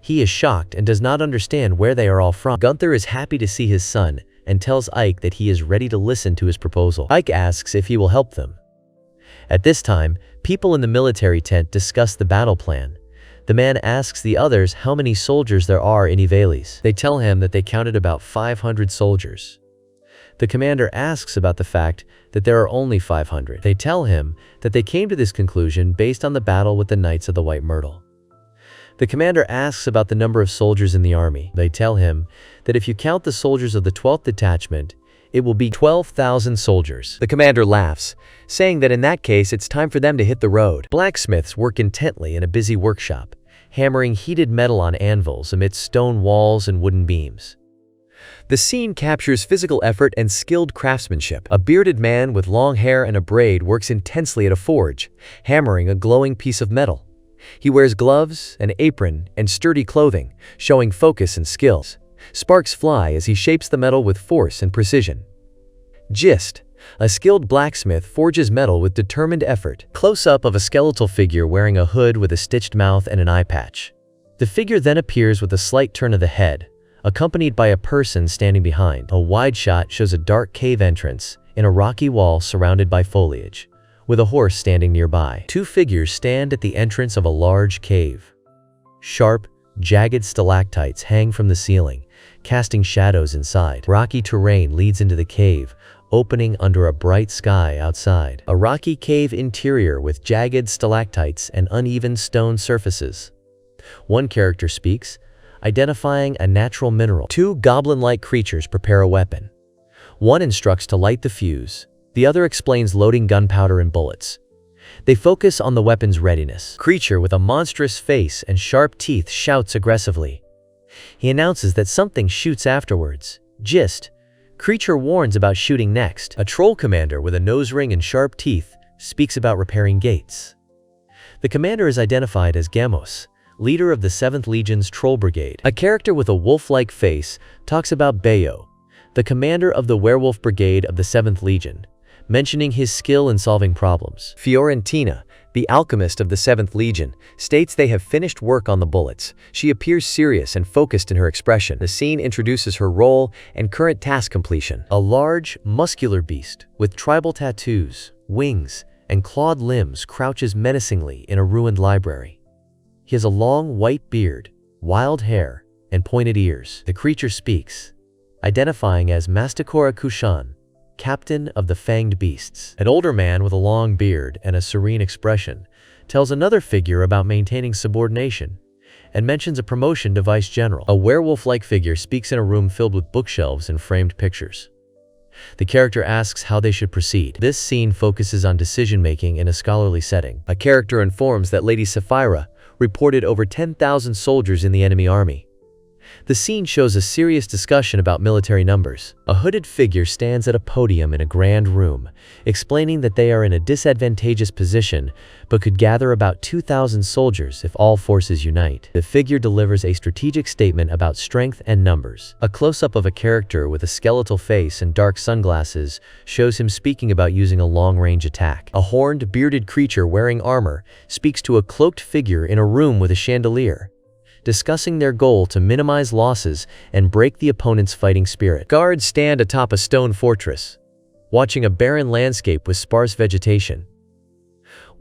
He is shocked and does not understand where they are all from. Gunther is happy to see his son and tells Ike that he is ready to listen to his proposal. Ike asks if he will help them. At this time, people in the military tent discuss the battle plan. The man asks the others how many soldiers there are in Ivalis. They tell him that they counted about 500 soldiers. The commander asks about the fact that there are only 500. They tell him that they came to this conclusion based on the battle with the Knights of the White Myrtle. The commander asks about the number of soldiers in the army. They tell him that if you count the soldiers of the 12th detachment, it will be 12,000 soldiers. The commander laughs, saying that in that case it's time for them to hit the road. Blacksmiths work intently in a busy workshop, hammering heated metal on anvils amidst stone walls and wooden beams. The scene captures physical effort and skilled craftsmanship. A bearded man with long hair and a braid works intensely at a forge, hammering a glowing piece of metal. He wears gloves, an apron, and sturdy clothing, showing focus and skills. Sparks fly as he shapes the metal with force and precision. Gist: a skilled blacksmith forges metal with determined effort. Close-up of a skeletal figure wearing a hood with a stitched mouth and an eye patch. The figure then appears with a slight turn of the head, accompanied by a person standing behind. A wide shot shows a dark cave entrance in a rocky wall surrounded by foliage, with a horse standing nearby. Two figures stand at the entrance of a large cave. Sharp, jagged stalactites hang from the ceiling, casting shadows inside. Rocky terrain leads into the cave, opening under a bright sky outside. A rocky cave interior with jagged stalactites and uneven stone surfaces. One character speaks, identifying a natural mineral. Two goblin-like creatures prepare a weapon. One instructs to light the fuse. The other explains loading gunpowder and bullets. They focus on the weapon's readiness. Creature with a monstrous face and sharp teeth shouts aggressively. He announces that something shoots afterwards. Gist: creature warns about shooting next. A troll commander with a nose ring and sharp teeth speaks about repairing gates. The commander is identified as Gamos, leader of the 7th Legion's Troll Brigade. A character with a wolf-like face talks about Bayo, the commander of the Werewolf Brigade of the 7th Legion, mentioning his skill in solving problems. Fiorentina, the alchemist of the 7th Legion, states they have finished work on the bullets. She appears serious and focused in her expression. The scene introduces her role and current task completion. A large, muscular beast with tribal tattoos, wings, and clawed limbs crouches menacingly in a ruined library. He has a long white beard, wild hair, and pointed ears. The creature speaks, identifying as Mastakora Kushan, captain of the Fanged Beasts. An older man with a long beard and a serene expression tells another figure about maintaining subordination and mentions a promotion to vice general. A werewolf-like figure speaks in a room filled with bookshelves and framed pictures. The character asks how they should proceed. This scene focuses on decision-making in a scholarly setting. A character informs that Lady Sapphira reported over 10,000 soldiers in the enemy army. The scene shows a serious discussion about military numbers. A hooded figure stands at a podium in a grand room, explaining that they are in a disadvantageous position but could gather about 2,000 soldiers if all forces unite. The figure delivers a strategic statement about strength and numbers. A close-up of a character with a skeletal face and dark sunglasses shows him speaking about using a long-range attack. A horned, bearded creature wearing armor speaks to a cloaked figure in a room with a chandelier, discussing their goal to minimize losses and break the opponent's fighting spirit. Guards stand atop a stone fortress, watching a barren landscape with sparse vegetation.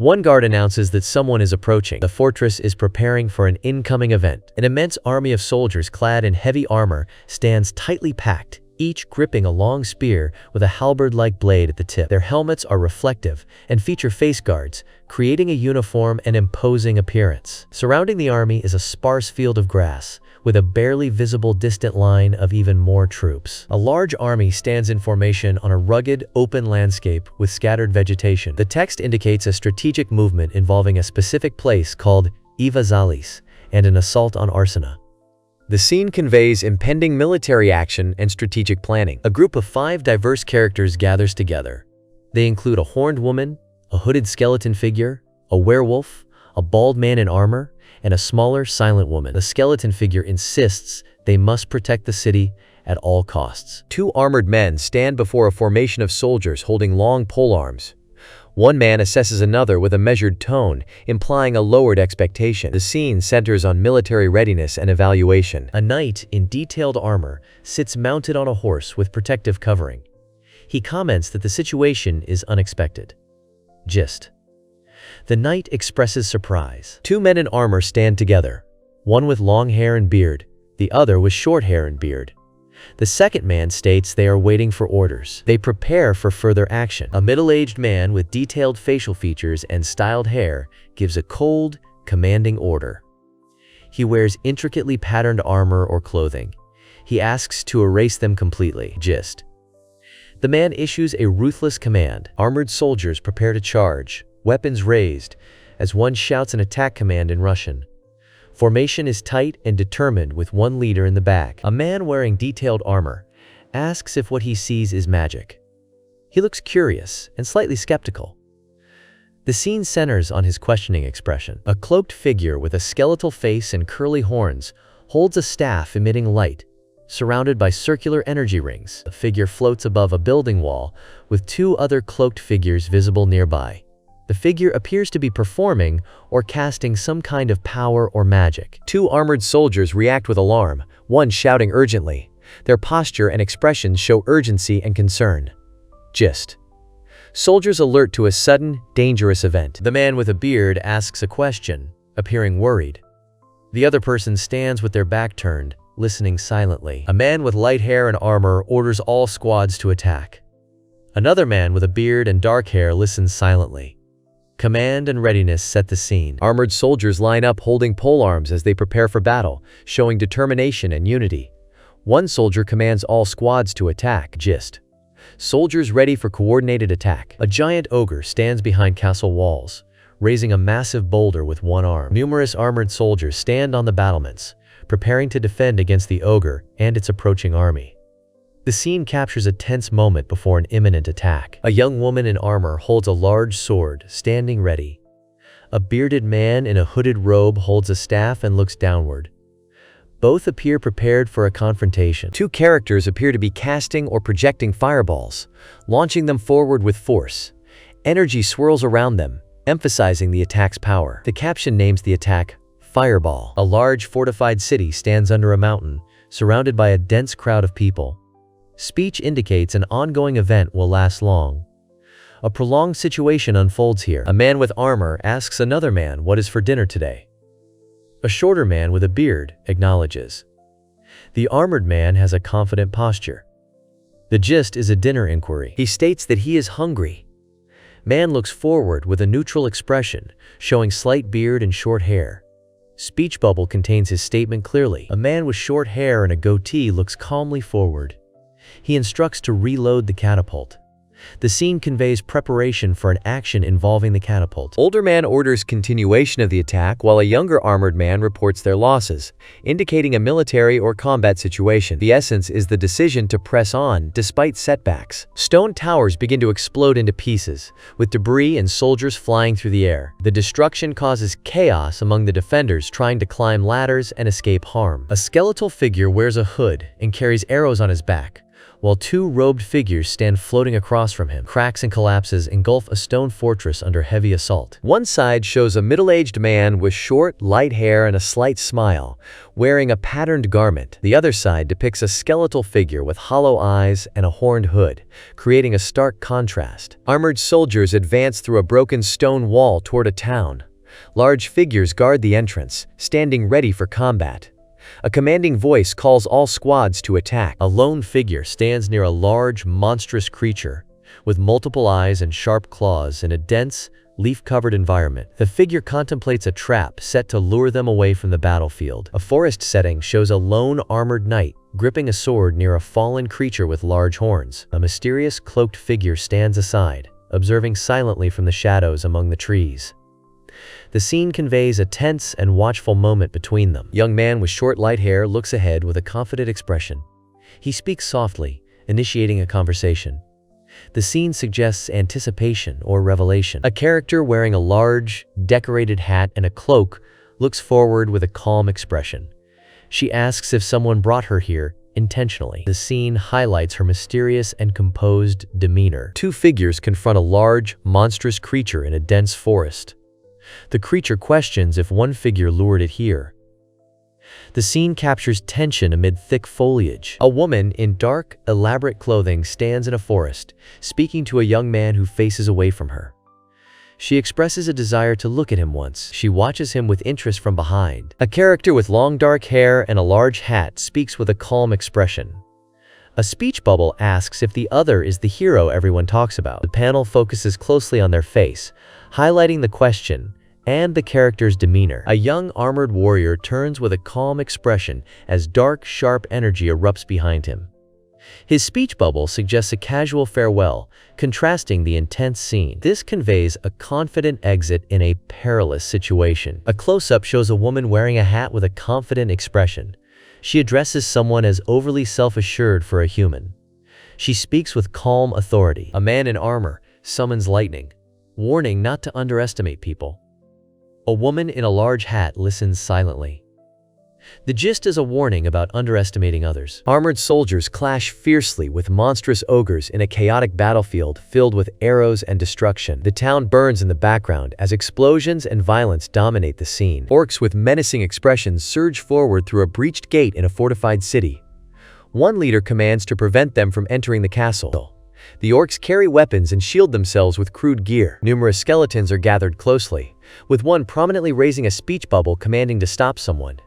One guard announces that someone is approaching. The fortress is preparing for an incoming event. An immense army of soldiers clad in heavy armor stands tightly packed, each gripping a long spear with a halberd-like blade at the tip. Their helmets are reflective and feature face guards, creating a uniform and imposing appearance. Surrounding the army is a sparse field of grass, with a barely visible distant line of even more troops. A large army stands in formation on a rugged, open landscape with scattered vegetation. The text indicates a strategic movement involving a specific place called Ivalis and an assault on Arsena. The scene conveys impending military action and strategic planning. A group of 5 diverse characters gathers together. They include a horned woman, a hooded skeleton figure, a werewolf, a bald man in armor, and a smaller, silent woman. The skeleton figure insists they must protect the city at all costs. 2 armored men stand before a formation of soldiers holding long polearms. One man assesses another with a measured tone, implying a lowered expectation. The scene centers on military readiness and evaluation. A knight in detailed armor sits mounted on a horse with protective covering. He comments that the situation is unexpected. Gist: the knight expresses surprise. 2 men in armor stand together, one with long hair and beard, the other with short hair and beard. The second man states they are waiting for orders. They prepare for further action. A middle-aged man with detailed facial features and styled hair gives a cold, commanding order. He wears intricately patterned armor or clothing. He asks to erase them completely. Gist: the man issues a ruthless command. Armored soldiers prepare to charge, weapons raised, as one shouts an attack command in Russian. Formation is tight and determined with one leader in the back. A man wearing detailed armor asks if what he sees is magic. He looks curious and slightly skeptical. The scene centers on his questioning expression. A cloaked figure with a skeletal face and curly horns holds a staff emitting light, surrounded by circular energy rings. The figure floats above a building wall with 2 other cloaked figures visible nearby. The figure appears to be performing or casting some kind of power or magic. 2 armored soldiers react with alarm, one shouting urgently. Their posture and expressions show urgency and concern. Gist: soldiers alert to a sudden, dangerous event. The man with a beard asks a question, appearing worried. The other person stands with their back turned, listening silently. A man with light hair and armor orders all squads to attack. Another man with a beard and dark hair listens silently. Command and readiness set the scene. Armored soldiers line up holding polearms as they prepare for battle, showing determination and unity. One soldier commands all squads to attack. Gist: soldiers ready for coordinated attack. A giant ogre stands behind castle walls, raising a massive boulder with one arm. Numerous armored soldiers stand on the battlements, preparing to defend against the ogre and its approaching army. The scene captures a tense moment before an imminent attack. A young woman in armor holds a large sword, standing ready. A bearded man in a hooded robe holds a staff and looks downward. Both appear prepared for a confrontation. 2 characters appear to be casting or projecting fireballs, launching them forward with force. Energy swirls around them, emphasizing the attack's power. The caption names the attack Fireball. A large fortified city stands under a mountain, surrounded by a dense crowd of people. Speech indicates an ongoing event will last long. A prolonged situation unfolds here. A man with armor asks another man what is for dinner today. A shorter man with a beard acknowledges. The armored man has a confident posture. The gist is a dinner inquiry. He states that he is hungry. Man looks forward with a neutral expression, showing slight beard and short hair. Speech bubble contains his statement clearly. A man with short hair and a goatee looks calmly forward. He instructs to reload the catapult. The scene conveys preparation for an action involving the catapult. Older man orders continuation of the attack while a younger armored man reports their losses, indicating a military or combat situation. The essence is the decision to press on despite setbacks. Stone towers begin to explode into pieces, with debris and soldiers flying through the air. The destruction causes chaos among the defenders trying to climb ladders and escape harm. A skeletal figure wears a hood and carries arrows on his back, while two robed figures stand floating across from him. Cracks and collapses engulf a stone fortress under heavy assault. One side shows a middle-aged man with short, light hair and a slight smile, wearing a patterned garment. The other side depicts a skeletal figure with hollow eyes and a horned hood, creating a stark contrast. Armored soldiers advance through a broken stone wall toward a town. Large figures guard the entrance, standing ready for combat. A commanding voice calls all squads to attack. A lone figure stands near a large, monstrous creature, with multiple eyes and sharp claws in a dense, leaf-covered environment. The figure contemplates a trap set to lure them away from the battlefield. A forest setting shows a lone armored knight gripping a sword near a fallen creature with large horns. A mysterious, cloaked figure stands aside, observing silently from the shadows among the trees. The scene conveys a tense and watchful moment between them. A young man with short light hair looks ahead with a confident expression. He speaks softly, initiating a conversation. The scene suggests anticipation or revelation. A character wearing a large, decorated hat and a cloak looks forward with a calm expression. She asks if someone brought her here intentionally. The scene highlights her mysterious and composed demeanor. Two figures confront a large, monstrous creature in a dense forest. The creature questions if one figure lured it here. The scene captures tension amid thick foliage. A woman in dark, elaborate clothing stands in a forest, speaking to a young man who faces away from her. She expresses a desire to look at him once. She watches him with interest from behind. A character with long dark hair and a large hat speaks with a calm expression. A speech bubble asks if the other is the hero everyone talks about. The panel focuses closely on their face, highlighting the question and the character's demeanor. A young armored warrior turns with a calm expression as dark, sharp energy erupts behind him. His speech bubble suggests a casual farewell, contrasting the intense scene. This conveys a confident exit in a perilous situation. A close-up shows a woman wearing a hat with a confident expression. She addresses someone as overly self-assured for a human. She speaks with calm authority. A man in armor summons lightning, warning not to underestimate people. A woman in a large hat listens silently. The gist is a warning about underestimating others. Armored soldiers clash fiercely with monstrous ogres in a chaotic battlefield filled with arrows and destruction. The town burns in the background as explosions and violence dominate the scene. Orcs with menacing expressions surge forward through a breached gate in a fortified city. One leader commands to prevent them from entering the castle. The orcs carry weapons and shield themselves with crude gear. Numerous skeletons are gathered closely, with one prominently raising a speech bubble commanding to stop someone.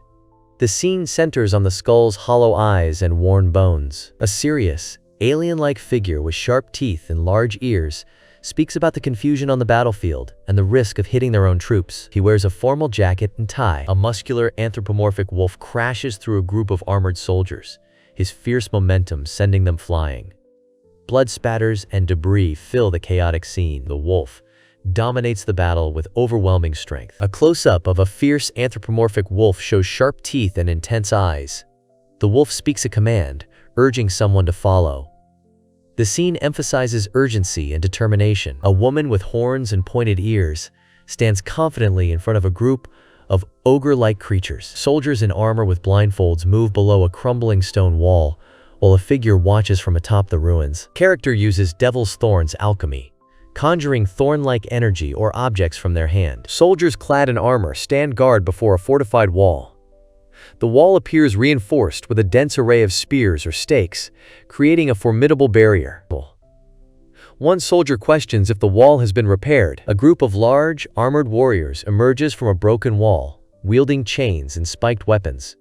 The scene centers on the skull's hollow eyes and worn bones. A serious, alien-like figure with sharp teeth and large ears speaks about the confusion on the battlefield and the risk of hitting their own troops. He wears a formal jacket and tie. A muscular, anthropomorphic wolf crashes through a group of armored soldiers, his fierce momentum sending them flying. Blood spatters and debris fill the chaotic scene. The wolf dominates the battle with overwhelming strength. A close-up of a fierce anthropomorphic wolf shows sharp teeth and intense eyes. The wolf speaks a command, urging someone to follow. The scene emphasizes urgency and determination. A woman with horns and pointed ears stands confidently in front of a group of ogre-like creatures. Soldiers in armor with blindfolds move below a crumbling stone wall, while a figure watches from atop the ruins. Character uses Devil's Thorn's alchemy, conjuring thorn-like energy or objects from their hand. Soldiers clad in armor stand guard before a fortified wall. The wall appears reinforced with a dense array of spears or stakes, creating a formidable barrier. One soldier questions if the wall has been repaired. A group of large, armored warriors emerges from a broken wall, wielding chains and spiked weapons.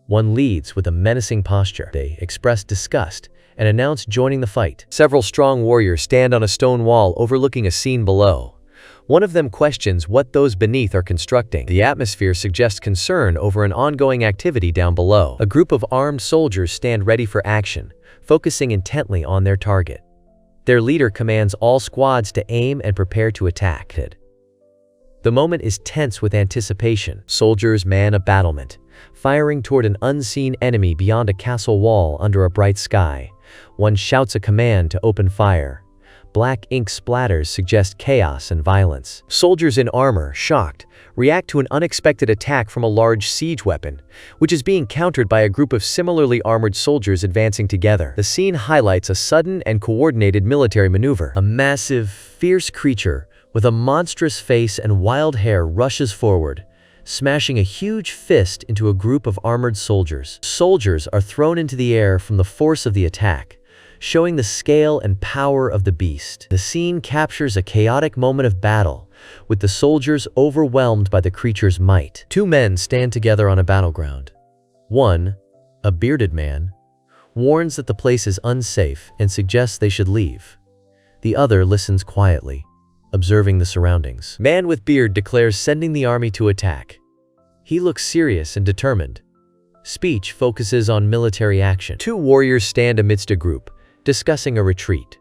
One leads with a menacing posture. They express disgust and announce joining the fight. Several strong warriors stand on a stone wall overlooking a scene below. One of them questions what those beneath are constructing. The atmosphere suggests concern over an ongoing activity down below. A group of armed soldiers stand ready for action, focusing intently on their target. Their leader commands all squads to aim and prepare to attack. The moment is tense with anticipation. Soldiers man a battlement, firing toward an unseen enemy beyond a castle wall under a bright sky. One shouts a command to open fire, Black ink splatters suggest chaos and violence. Soldiers in armor, shocked, react to an unexpected attack from a large siege weapon, which is being countered by a group of similarly armored soldiers advancing together. The scene highlights a sudden and coordinated military maneuver. A massive, fierce creature with a monstrous face and wild hair rushes forward, smashing a huge fist into a group of armored soldiers. Soldiers are thrown into the air from the force of the attack, showing the scale and power of the beast. The scene captures a chaotic moment of battle, with the soldiers overwhelmed by the creature's might. Two men stand together on a battleground. One, a bearded man, warns that the place is unsafe and suggests they should leave. The other listens quietly, observing the surroundings. Man with beard declares sending the army to attack. He looks serious and determined. Speech focuses on military action. Two warriors stand amidst a group, discussing a retreat.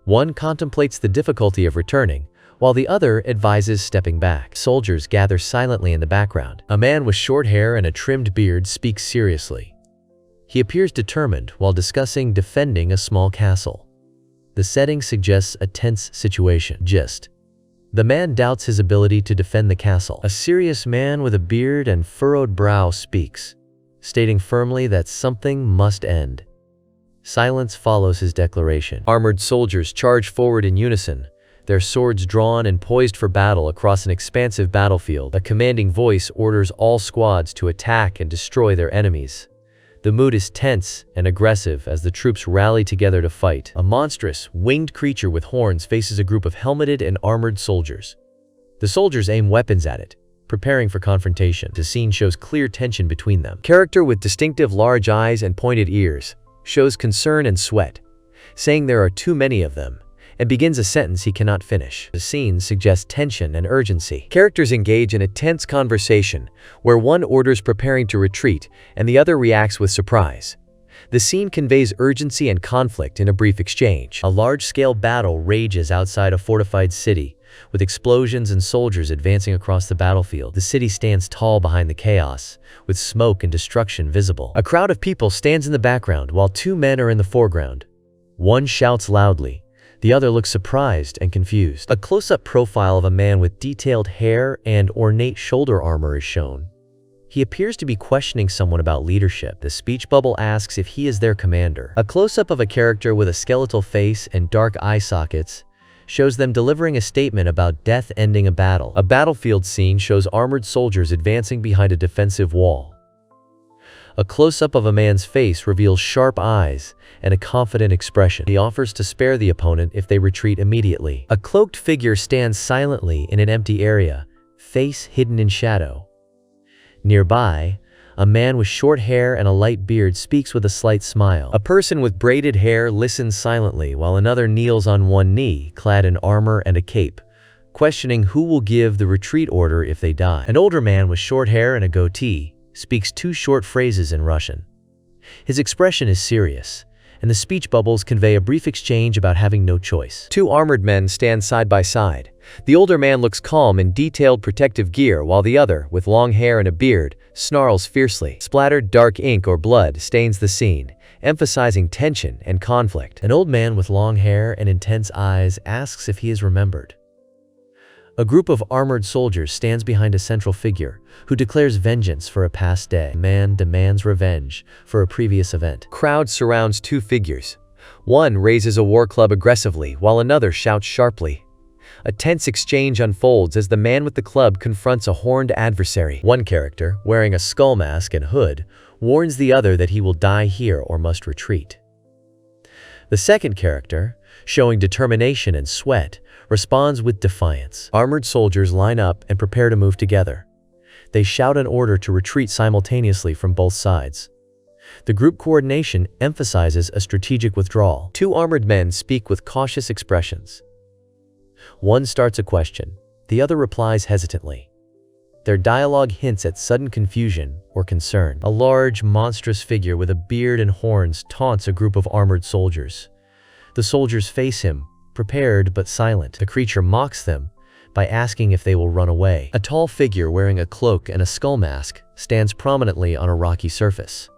One contemplates the difficulty of returning, while the other advises stepping back. Soldiers gather silently in the background. A man with short hair and a trimmed beard speaks seriously. He appears determined while discussing defending a small castle. The setting suggests a tense situation. Gist: the man doubts his ability to defend the castle. A serious man with a beard and furrowed brow speaks, stating firmly that something must end. Silence follows his declaration. Armored soldiers charge forward in unison, their swords drawn and poised for battle across an expansive battlefield. A commanding voice orders all squads to attack and destroy their enemies. The mood is tense and aggressive as the troops rally together to fight. A monstrous, winged creature with horns faces a group of helmeted and armored soldiers. The soldiers aim weapons at it, preparing for confrontation. The scene shows clear tension between them. Character with distinctive large eyes and pointed ears shows concern and sweat, saying there are too many of them, and begins a sentence he cannot finish. The scene suggests tension and urgency. Characters engage in a tense conversation where one orders preparing to retreat and the other reacts with surprise. The scene conveys urgency and conflict in a brief exchange. A large-scale battle rages outside a fortified city, with explosions and soldiers advancing across the battlefield. The city stands tall behind the chaos, with smoke and destruction visible. A crowd of people stands in the background while two men are in the foreground. One shouts loudly. The other looks surprised and confused. A close-up profile of a man with detailed hair and ornate shoulder armor is shown. He appears to be questioning someone about leadership. The speech bubble asks if he is their commander. A close-up of a character with a skeletal face and dark eye sockets shows them delivering a statement about death ending a battle. A battlefield scene shows armored soldiers advancing behind a defensive wall. A close-up of a man's face reveals sharp eyes and a confident expression. He offers to spare the opponent if they retreat immediately. A cloaked figure stands silently in an empty area, face hidden in shadow. Nearby, a man with short hair and a light beard speaks with a slight smile. A person with braided hair listens silently while another kneels on one knee, clad in armor and a cape, questioning who will give the retreat order if they die. An older man with short hair and a goatee speaks two short phrases in Russian. His expression is serious, and the speech bubbles convey a brief exchange about having no choice. Two armored men stand side by side. The older man looks calm in detailed protective gear while the other, with long hair and a beard, snarls fiercely. Splattered dark ink or blood stains the scene, emphasizing tension and conflict. An old man with long hair and intense eyes asks if he is remembered. A group of armored soldiers stands behind a central figure, who declares vengeance for a past day. A man demands revenge for a previous event. Crowd surrounds two figures. One raises a war club aggressively, while another shouts sharply. A tense exchange unfolds as the man with the club confronts a horned adversary. One character, wearing a skull mask and hood, warns the other that he will die here or must retreat. The second character, showing determination and sweat, responds with defiance. Armored soldiers line up and prepare to move together. They shout an order to retreat simultaneously from both sides. The group coordination emphasizes a strategic withdrawal. Two armored men speak with cautious expressions. One starts a question, the other replies hesitantly. Their dialogue hints at sudden confusion or concern. A large, monstrous figure with a beard and horns taunts a group of armored soldiers. The soldiers face him, prepared but silent. The creature mocks them by asking if they will run away. A tall figure wearing a cloak and a skull mask stands prominently on a rocky surface.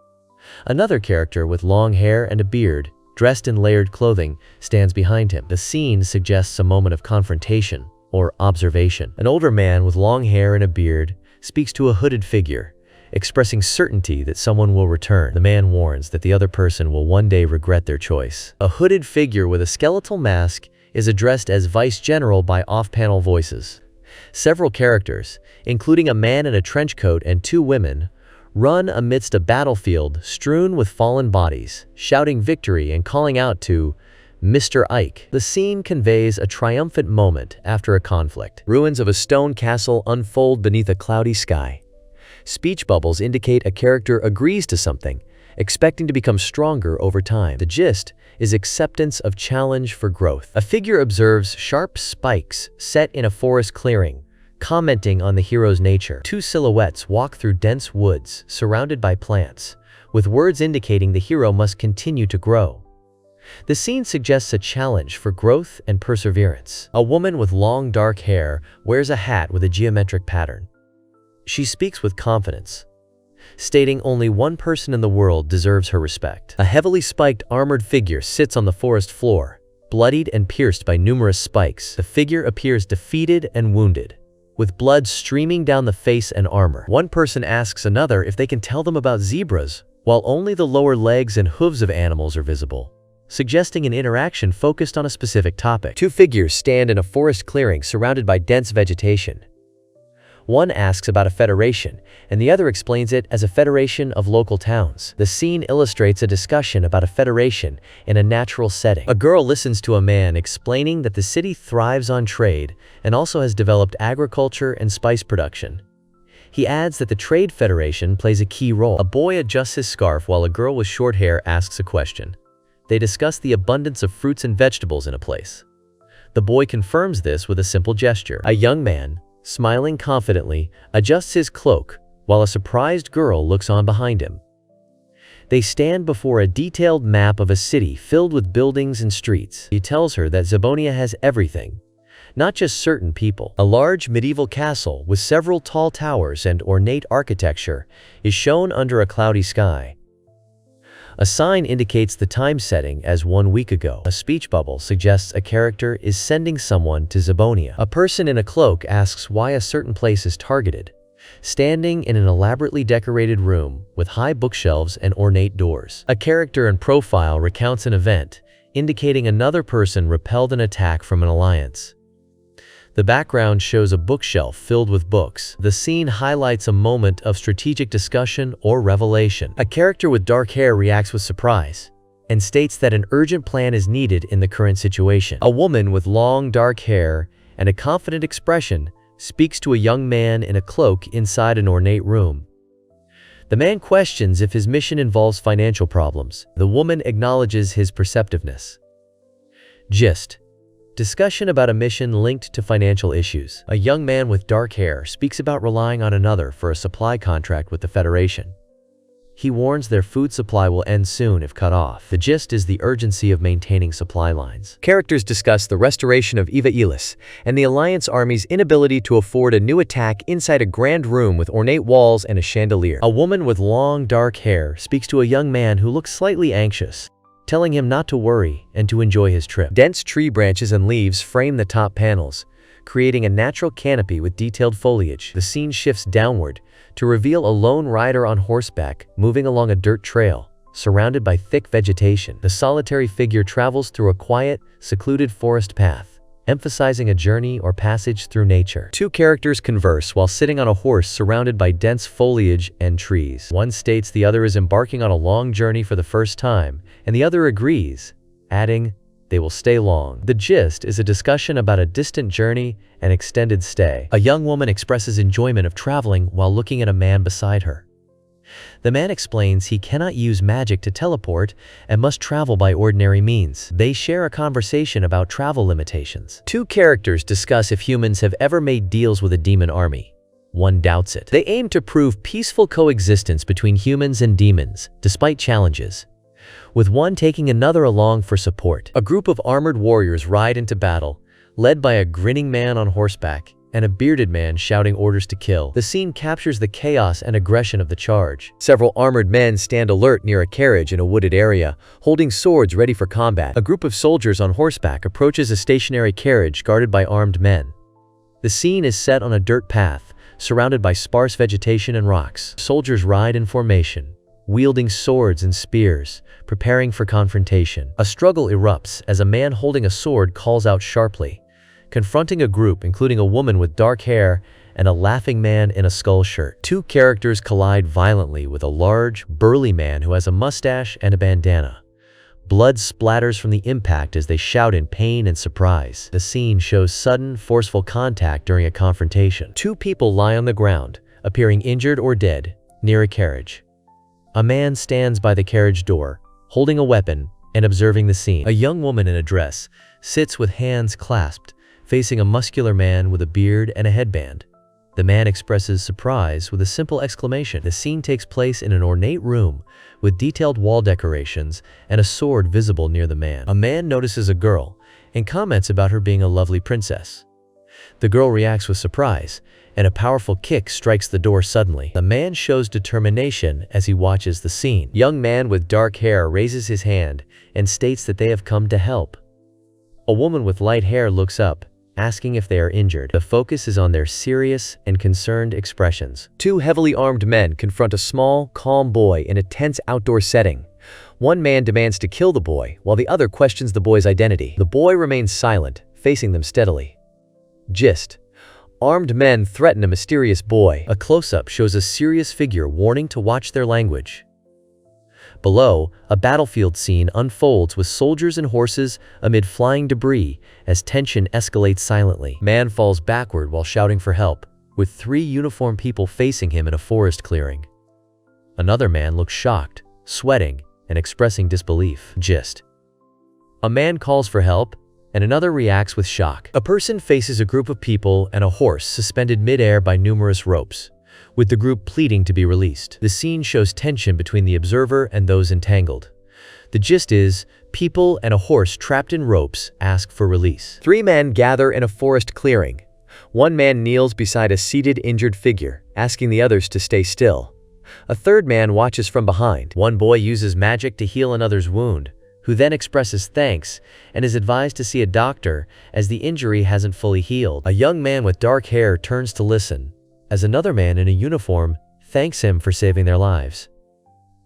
Another character with long hair and a beard dressed in layered clothing, stands behind him. The scene suggests a moment of confrontation or observation. An older man with long hair and a beard speaks to a hooded figure, expressing certainty that someone will return. The man warns that the other person will one day regret their choice. A hooded figure with a skeletal mask is addressed as Vice General by off-panel voices. Several characters, including a man in a trench coat and two women, run amidst a battlefield strewn with fallen bodies, shouting victory and calling out to Mr. Ike. The scene conveys a triumphant moment after a conflict. Ruins of a stone castle unfold beneath a cloudy sky. Speech bubbles indicate a character agrees to something, expecting to become stronger over time. The gist is acceptance of challenge for growth. A figure observes sharp spikes set in a forest clearing, commenting on the hero's nature. Two silhouettes walk through dense woods surrounded by plants, with words indicating the hero must continue to grow. The scene suggests a challenge for growth and perseverance. A woman with long dark hair wears a hat with a geometric pattern. She speaks with confidence, stating only one person in the world deserves her respect. A heavily spiked armored figure sits on the forest floor, bloodied and pierced by numerous spikes. The figure appears defeated and wounded, with blood streaming down the face and armor. One person asks another if they can tell them about zebras, while only the lower legs and hooves of animals are visible, suggesting an interaction focused on a specific topic. Two figures stand in a forest clearing surrounded by dense vegetation. One asks about a federation, and the other explains it as a federation of local towns. The scene illustrates a discussion about a federation in a natural setting. A girl listens to a man explaining that the city thrives on trade and also has developed agriculture and spice production. He adds that the Trade Federation plays a key role. A boy adjusts his scarf while a girl with short hair asks a question. They discuss the abundance of fruits and vegetables in a place. The boy confirms this with a simple gesture. A young man, smiling confidently, adjusts his cloak, while a surprised girl looks on behind him. They stand before a detailed map of a city filled with buildings and streets. He tells her that Zabonia has everything, not just certain people. A large medieval castle with several tall towers and ornate architecture is shown under a cloudy sky. A sign indicates the time setting as 1 week ago. A speech bubble suggests a character is sending someone to Zabonia. A person in a cloak asks why a certain place is targeted, standing in an elaborately decorated room with high bookshelves and ornate doors. A character in profile recounts an event, indicating another person repelled an attack from an alliance. The background shows a bookshelf filled with books. The scene highlights a moment of strategic discussion or revelation. A character with dark hair reacts with surprise and states that an urgent plan is needed in the current situation. A woman with long dark hair and a confident expression speaks to a young man in a cloak inside an ornate room. The man questions if his mission involves financial problems. The woman acknowledges his perceptiveness. Gist: discussion about a mission linked to financial issues. A young man with dark hair speaks about relying on another for a supply contract with the Federation. He warns their food supply will end soon if cut off. The gist is the urgency of maintaining supply lines. Characters discuss the restoration of Ivalis and the Alliance Army's inability to afford a new attack inside a grand room with ornate walls and a chandelier. A woman with long dark hair speaks to a young man who looks slightly anxious, telling him not to worry and to enjoy his trip. Dense tree branches and leaves frame the top panels, creating a natural canopy with detailed foliage. The scene shifts downward to reveal a lone rider on horseback moving along a dirt trail, surrounded by thick vegetation. The solitary figure travels through a quiet, secluded forest path, emphasizing a journey or passage through nature. Two characters converse while sitting on a horse surrounded by dense foliage and trees. One states the other is embarking on a long journey for the first time, and the other agrees, adding, they will stay long. The gist is a discussion about a distant journey and extended stay. A young woman expresses enjoyment of traveling while looking at a man beside her. The man explains he cannot use magic to teleport and must travel by ordinary means. They share a conversation about travel limitations. Two characters discuss if humans have ever made deals with a demon army. One doubts it. They aim to prove peaceful coexistence between humans and demons, despite challenges, with one taking another along for support. A group of armored warriors ride into battle, led by a grinning man on horseback, and a bearded man shouting orders to kill. The scene captures the chaos and aggression of the charge. Several armored men stand alert near a carriage in a wooded area, holding swords ready for combat. A group of soldiers on horseback approaches a stationary carriage guarded by armed men. The scene is set on a dirt path, surrounded by sparse vegetation and rocks. Soldiers ride in formation, wielding swords and spears, preparing for confrontation. A struggle erupts as a man holding a sword calls out sharply, confronting a group including a woman with dark hair and a laughing man in a skull shirt. Two characters collide violently with a large, burly man who has a mustache and a bandana. Blood splatters from the impact as they shout in pain and surprise. The scene shows sudden, forceful contact during a confrontation. Two people lie on the ground, appearing injured or dead, near a carriage. A man stands by the carriage door, holding a weapon and observing the scene. A young woman in a dress sits with hands clasped, facing a muscular man with a beard and a headband. The man expresses surprise with a simple exclamation. The scene takes place in an ornate room with detailed wall decorations and a sword visible near the man. A man notices a girl and comments about her being a lovely princess. The girl reacts with surprise, and a powerful kick strikes the door suddenly. The man shows determination as he watches the scene. Young man with dark hair raises his hand and states that they have come to help. A woman with light hair looks up, asking if they are injured. The focus is on their serious and concerned expressions. Two heavily armed men confront a small, calm boy in a tense outdoor setting. One man demands to kill the boy, while the other questions the boy's identity. The boy remains silent, facing them steadily. Gist: armed men threaten a mysterious boy. A close-up shows a serious figure warning to watch their language. Below, a battlefield scene unfolds with soldiers and horses amid flying debris as tension escalates silently. Man falls backward while shouting for help, with three uniformed people facing him in a forest clearing. Another man looks shocked, sweating, and expressing disbelief. Gist: a man calls for help, and another reacts with shock. A person faces a group of people and a horse suspended mid-air by numerous ropes, with the group pleading to be released. The scene shows tension between the observer and those entangled. The gist is, people and a horse trapped in ropes ask for release. Three men gather in a forest clearing. One man kneels beside a seated injured figure, asking the others to stay still. A third man watches from behind. One boy uses magic to heal another's wound, who then expresses thanks and is advised to see a doctor as the injury hasn't fully healed. A young man with dark hair turns to listen, as another man in a uniform thanks him for saving their lives.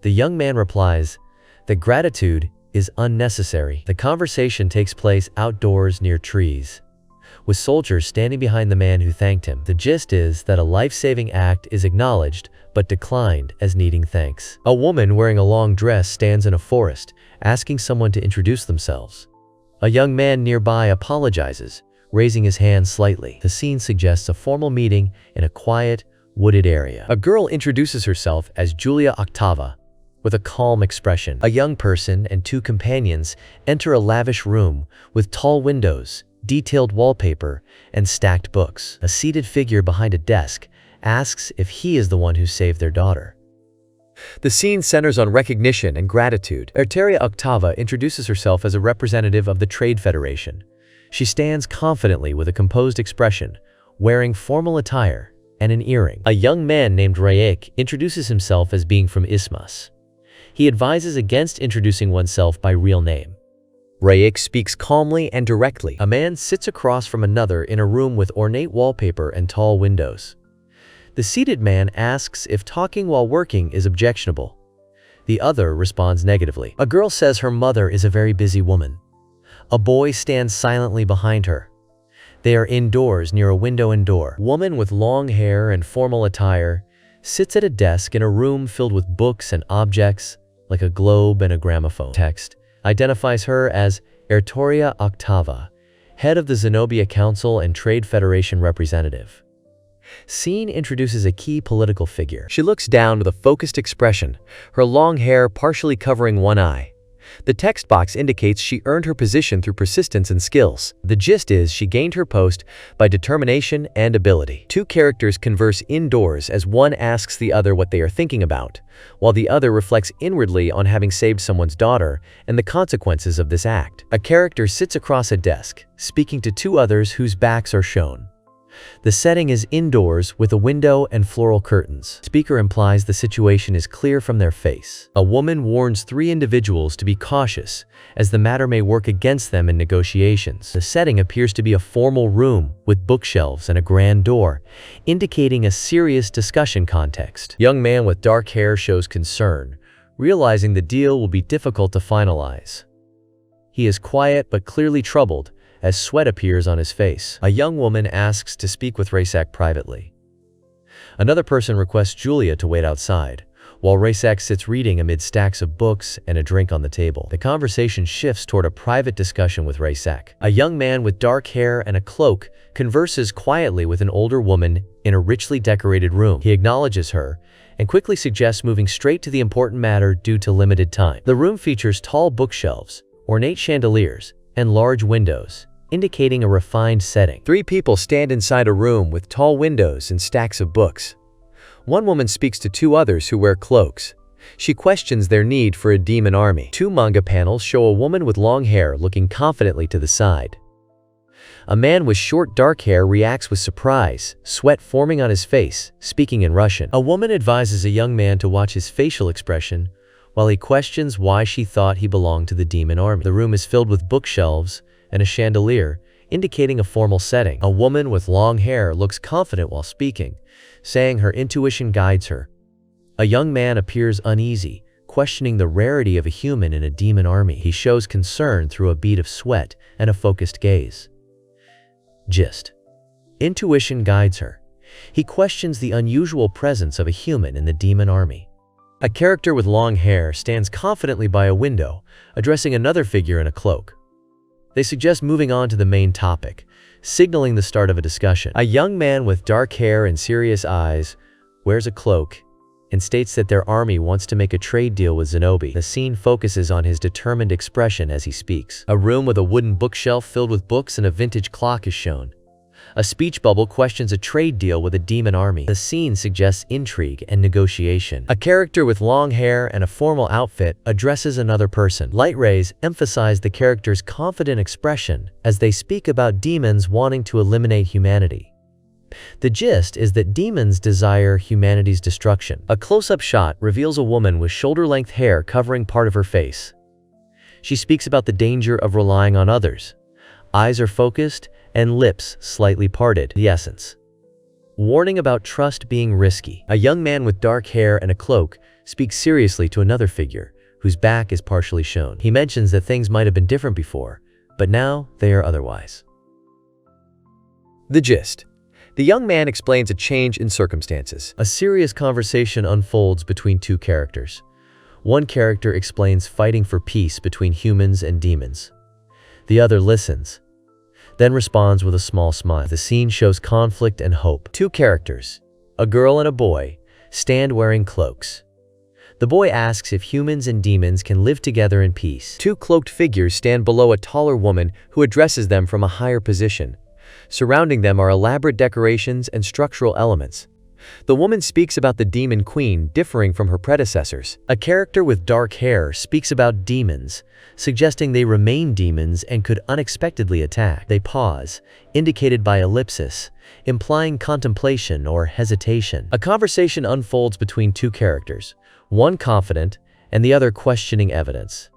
The young man replies that gratitude is unnecessary. The conversation takes place outdoors near trees, with soldiers standing behind the man who thanked him. The gist is that a life-saving act is acknowledged but declined as needing thanks. A woman wearing a long dress stands in a forest, asking someone to introduce themselves. A young man nearby apologizes, raising his hand slightly. The scene suggests a formal meeting in a quiet, wooded area. A girl introduces herself as Julia Octava, with a calm expression. A young person and two companions enter a lavish room with tall windows, detailed wallpaper, and stacked books. A seated figure behind a desk asks if he is the one who saved their daughter. The scene centers on recognition and gratitude. Arteria Octava introduces herself as a representative of the Trade Federation. She stands confidently with a composed expression, wearing formal attire and an earring. A young man named Raik introduces himself as being from Ismas. He advises against introducing oneself by real name. Raik speaks calmly and directly. A man sits across from another in a room with ornate wallpaper and tall windows. The seated man asks if talking while working is objectionable. The other responds negatively. A girl says her mother is a very busy woman. A boy stands silently behind her. They are indoors near a window and door. A woman with long hair and formal attire sits at a desk in a room filled with books and objects like a globe and a gramophone. Text identifies her as Arteria Octava, head of the Zenobia Council and Trade Federation representative. Scene introduces a key political figure. She looks down with a focused expression, her long hair partially covering one eye. The text box indicates she earned her position through persistence and skills. The gist is she gained her post by determination and ability. Two characters converse indoors as one asks the other what they are thinking about, while the other reflects inwardly on having saved someone's daughter and the consequences of this act. A character sits across a desk, speaking to two others whose backs are shown. The setting is indoors with a window and floral curtains. Speaker implies the situation is clear from their face. A woman warns 3 individuals to be cautious, as the matter may work against them in negotiations. The setting appears to be a formal room with bookshelves and a grand door, indicating a serious discussion context. Young man with dark hair shows concern, realizing the deal will be difficult to finalize. He is quiet but clearly troubled, as sweat appears on his face. A young woman asks to speak with Raisak privately. Another person requests Julia to wait outside, while Raisak sits reading amid stacks of books and a drink on the table. The conversation shifts toward a private discussion with Raisak. A young man with dark hair and a cloak converses quietly with an older woman in a richly decorated room. He acknowledges her and quickly suggests moving straight to the important matter due to limited time. The room features tall bookshelves, ornate chandeliers, and large windows, indicating a refined setting. 3 people stand inside a room with tall windows and stacks of books. One woman speaks to 2 others who wear cloaks. She questions their need for a demon army. 2 manga panels show a woman with long hair looking confidently to the side. A man with short dark hair reacts with surprise, sweat forming on his face, speaking in Russian. A woman advises a young man to watch his facial expression, while he questions why she thought he belonged to the demon army. The room is filled with bookshelves and a chandelier, indicating a formal setting. A woman with long hair looks confident while speaking, saying her intuition guides her. A young man appears uneasy, questioning the rarity of a human in a demon army. He shows concern through a bead of sweat and a focused gaze. Gist: intuition guides her. He questions the unusual presence of a human in the demon army. A character with long hair stands confidently by a window, addressing another figure in a cloak. They suggest moving on to the main topic, signaling the start of a discussion. A young man with dark hair and serious eyes wears a cloak and states that their army wants to make a trade deal with Zenobi. The scene focuses on his determined expression as he speaks. A room with a wooden bookshelf filled with books and a vintage clock is shown. A speech bubble questions a trade deal with a demon army. The scene suggests intrigue and negotiation. A character with long hair and a formal outfit addresses another person. Light rays emphasize the character's confident expression as they speak about demons wanting to eliminate humanity. The gist is that demons desire humanity's destruction. A close-up shot reveals a woman with shoulder-length hair covering part of her face. She speaks about the danger of relying on others. Eyes are focused and lips slightly parted. The essence: warning about trust being risky. A young man with dark hair and a cloak speaks seriously to another figure, whose back is partially shown. He mentions that things might have been different before, but now they are otherwise. The gist: the young man explains a change in circumstances. A serious conversation unfolds between 2 characters. One character explains fighting for peace between humans and demons. The other listens, then responds with a small smile. The scene shows conflict and hope. 2 characters, a girl and a boy, stand wearing cloaks. The boy asks if humans and demons can live together in peace. 2 cloaked figures stand below a taller woman who addresses them from a higher position. Surrounding them are elaborate decorations and structural elements. The woman speaks about the demon queen differing from her predecessors. A character with dark hair speaks about demons, suggesting they remain demons and could unexpectedly attack. They pause, indicated by ellipsis, implying contemplation or hesitation. A conversation unfolds between 2 characters, one confident and the other questioning evidence.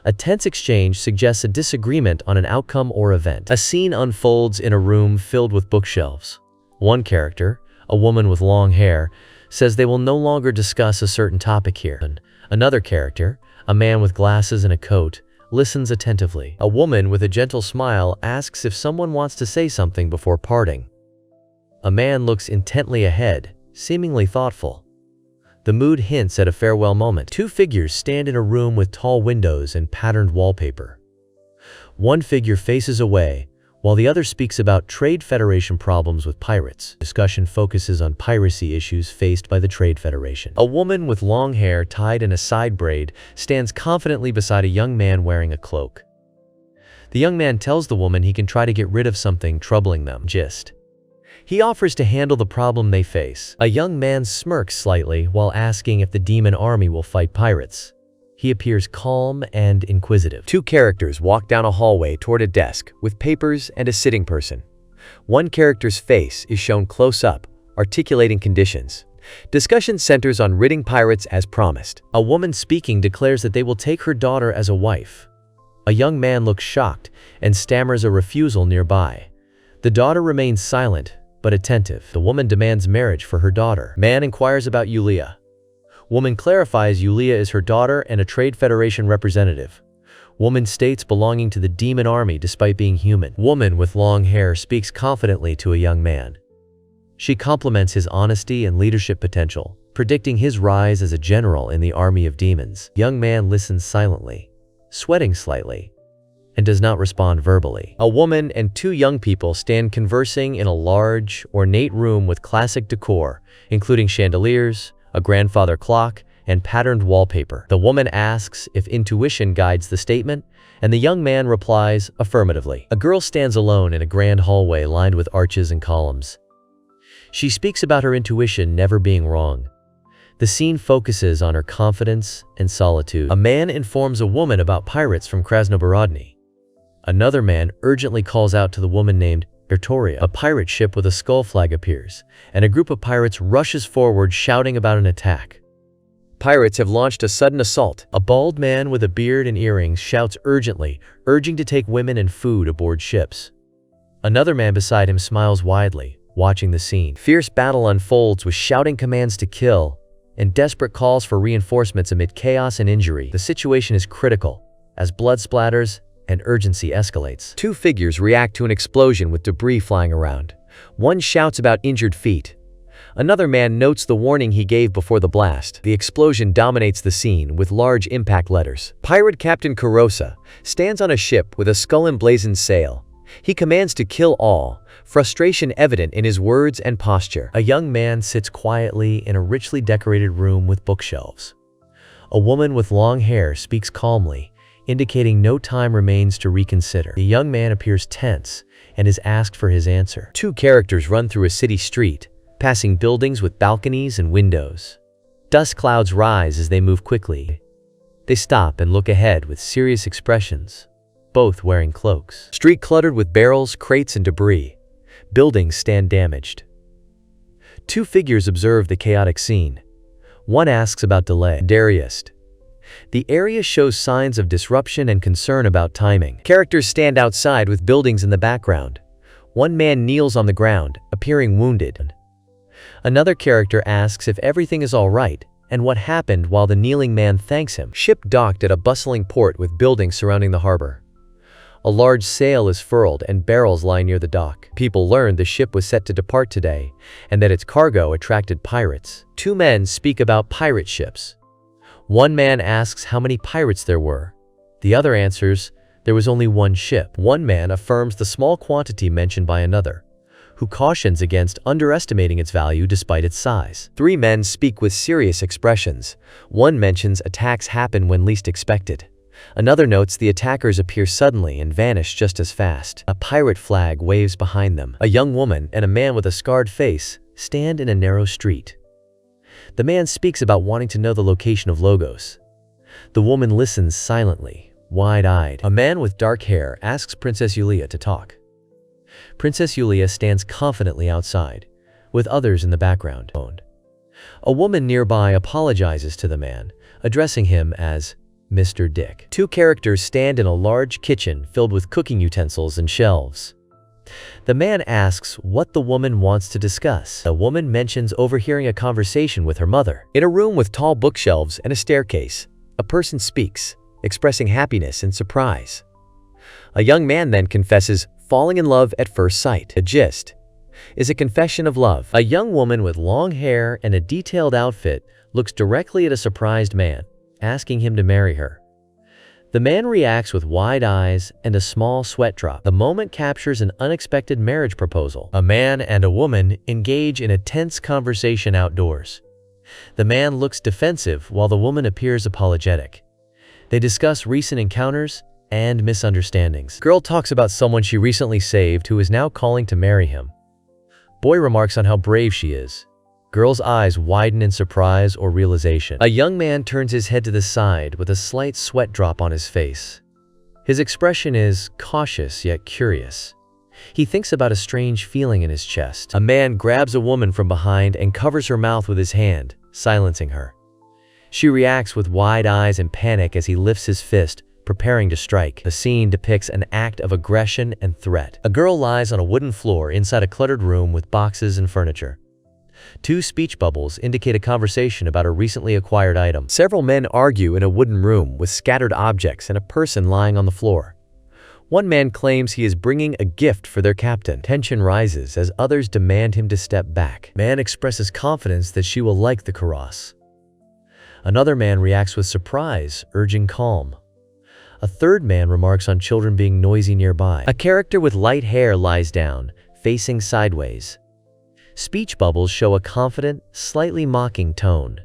A tense exchange suggests a disagreement on an outcome or event. A scene unfolds in a room filled with bookshelves. One character, a woman with long hair, says they will no longer discuss a certain topic here. And another character, a man with glasses and a coat, listens attentively. A woman with a gentle smile asks if someone wants to say something before parting. A man looks intently ahead, seemingly thoughtful. The mood hints at a farewell moment. 2 figures stand in a room with tall windows and patterned wallpaper. One figure faces away, while the other speaks about Trade Federation problems with pirates. Discussion focuses on piracy issues faced by the Trade Federation. A woman with long hair tied in a side braid stands confidently beside a young man wearing a cloak. The young man tells the woman he can try to get rid of something troubling them. Gist: he offers to handle the problem they face. A young man smirks slightly while asking if the demon army will fight pirates. He appears calm and inquisitive. 2 characters walk down a hallway toward a desk with papers and a sitting person. One character's face is shown close up, articulating conditions. Discussion centers on ridding pirates as promised. A woman speaking declares that they will take her daughter as a wife. A young man looks shocked and stammers a refusal nearby. The daughter remains silent, but attentive. The woman demands marriage for her daughter. Man inquires about Yulia. Woman clarifies Yulia is her daughter and a trade federation representative. Woman states belonging to the demon army despite being human. Woman with long hair speaks confidently to a young man. She compliments his honesty and leadership potential, predicting his rise as a general in the army of demons. Young man listens silently, sweating slightly, and does not respond verbally. A woman and two young people stand conversing in a large, ornate room with classic decor, including chandeliers, a grandfather clock, and patterned wallpaper. The woman asks if intuition guides the statement, and the young man replies affirmatively. A girl stands alone in a grand hallway lined with arches and columns. She speaks about her intuition never being wrong. The scene focuses on her confidence and solitude. A man informs a woman about pirates from Krasnoborodny. Another man urgently calls out to the woman named Victoria. A pirate ship with a skull flag appears, and a group of pirates rushes forward shouting about an attack. Pirates have launched a sudden assault. A bald man with a beard and earrings shouts urgently, urging to take women and food aboard ships. Another man beside him smiles widely, watching the scene. Fierce battle unfolds with shouting commands to kill and desperate calls for reinforcements amid chaos and injury. The situation is critical, as blood splatters and urgency escalates. Two figures react to an explosion with debris flying around. One shouts about injured feet. Another man notes the warning he gave before the blast. The explosion dominates the scene with large impact letters. Pirate Captain Kurosa stands on a ship with a skull emblazoned sail. He commands to kill all, frustration evident in his words and posture. A young man sits quietly in a richly decorated room with bookshelves. A woman with long hair speaks calmly, indicating no time remains to reconsider. The young man appears tense and is asked for his answer. Two characters run through a city street, passing buildings with balconies and windows. Dust clouds rise as they move quickly. They stop and look ahead with serious expressions, both wearing cloaks. Street cluttered with barrels, crates, and debris. Buildings stand damaged. Two figures observe the chaotic scene. One asks about delay. Darius. The area shows signs of disruption and concern about timing. Characters stand outside with buildings in the background. One man kneels on the ground, appearing wounded. Another character asks if everything is all right and what happened while the kneeling man thanks him. Ship docked at a bustling port with buildings surrounding the harbor. A large sail is furled and barrels lie near the dock. People learn the ship was set to depart today and that its cargo attracted pirates. Two men speak about pirate ships. One man asks how many pirates there were. The other answers there was only one ship. One man affirms the small quantity mentioned by another, who cautions against underestimating its value despite its size. Three men speak with serious expressions. One mentions attacks happen when least expected. Another notes the attackers appear suddenly and vanish just as fast. A pirate flag waves behind them. A young woman and a man with a scarred face stand in a narrow street. The man speaks about wanting to know the location of Logos. The woman listens silently, wide-eyed. A man with dark hair asks Princess Yulia to talk. Princess Yulia stands confidently outside, with others in the background. A woman nearby apologizes to the man, addressing him as Mr. Dick. Two characters stand in a large kitchen filled with cooking utensils and shelves. The man asks what the woman wants to discuss. The woman mentions overhearing a conversation with her mother. In a room with tall bookshelves and a staircase, a person speaks, expressing happiness and surprise. A young man then confesses falling in love at first sight. The gist is a confession of love. A young woman with long hair and a detailed outfit looks directly at a surprised man, asking him to marry her. The man reacts with wide eyes and a small sweat drop. The moment captures an unexpected marriage proposal. A man and a woman engage in a tense conversation outdoors. The man looks defensive while the woman appears apologetic. They discuss recent encounters and misunderstandings. Girl talks about someone she recently saved who is now calling to marry him. Boy remarks on how brave she is. Girl's eyes widen in surprise or realization. A young man turns his head to the side with a slight sweat drop on his face. His expression is cautious yet curious. He thinks about a strange feeling in his chest. A man grabs a woman from behind and covers her mouth with his hand, silencing her. She reacts with wide eyes and panic as he lifts his fist, preparing to strike. The scene depicts an act of aggression and threat. A girl lies on a wooden floor inside a cluttered room with boxes and furniture. Two speech bubbles indicate a conversation about a recently acquired item. Several men argue in a wooden room with scattered objects and a person lying on the floor. One man claims he is bringing a gift for their captain. Tension rises as others demand him to step back. Man expresses confidence that she will like the karas. Another man reacts with surprise, urging calm. A third man remarks on children being noisy nearby. A character with light hair lies down, facing sideways. Speech bubbles show a confident, slightly mocking tone.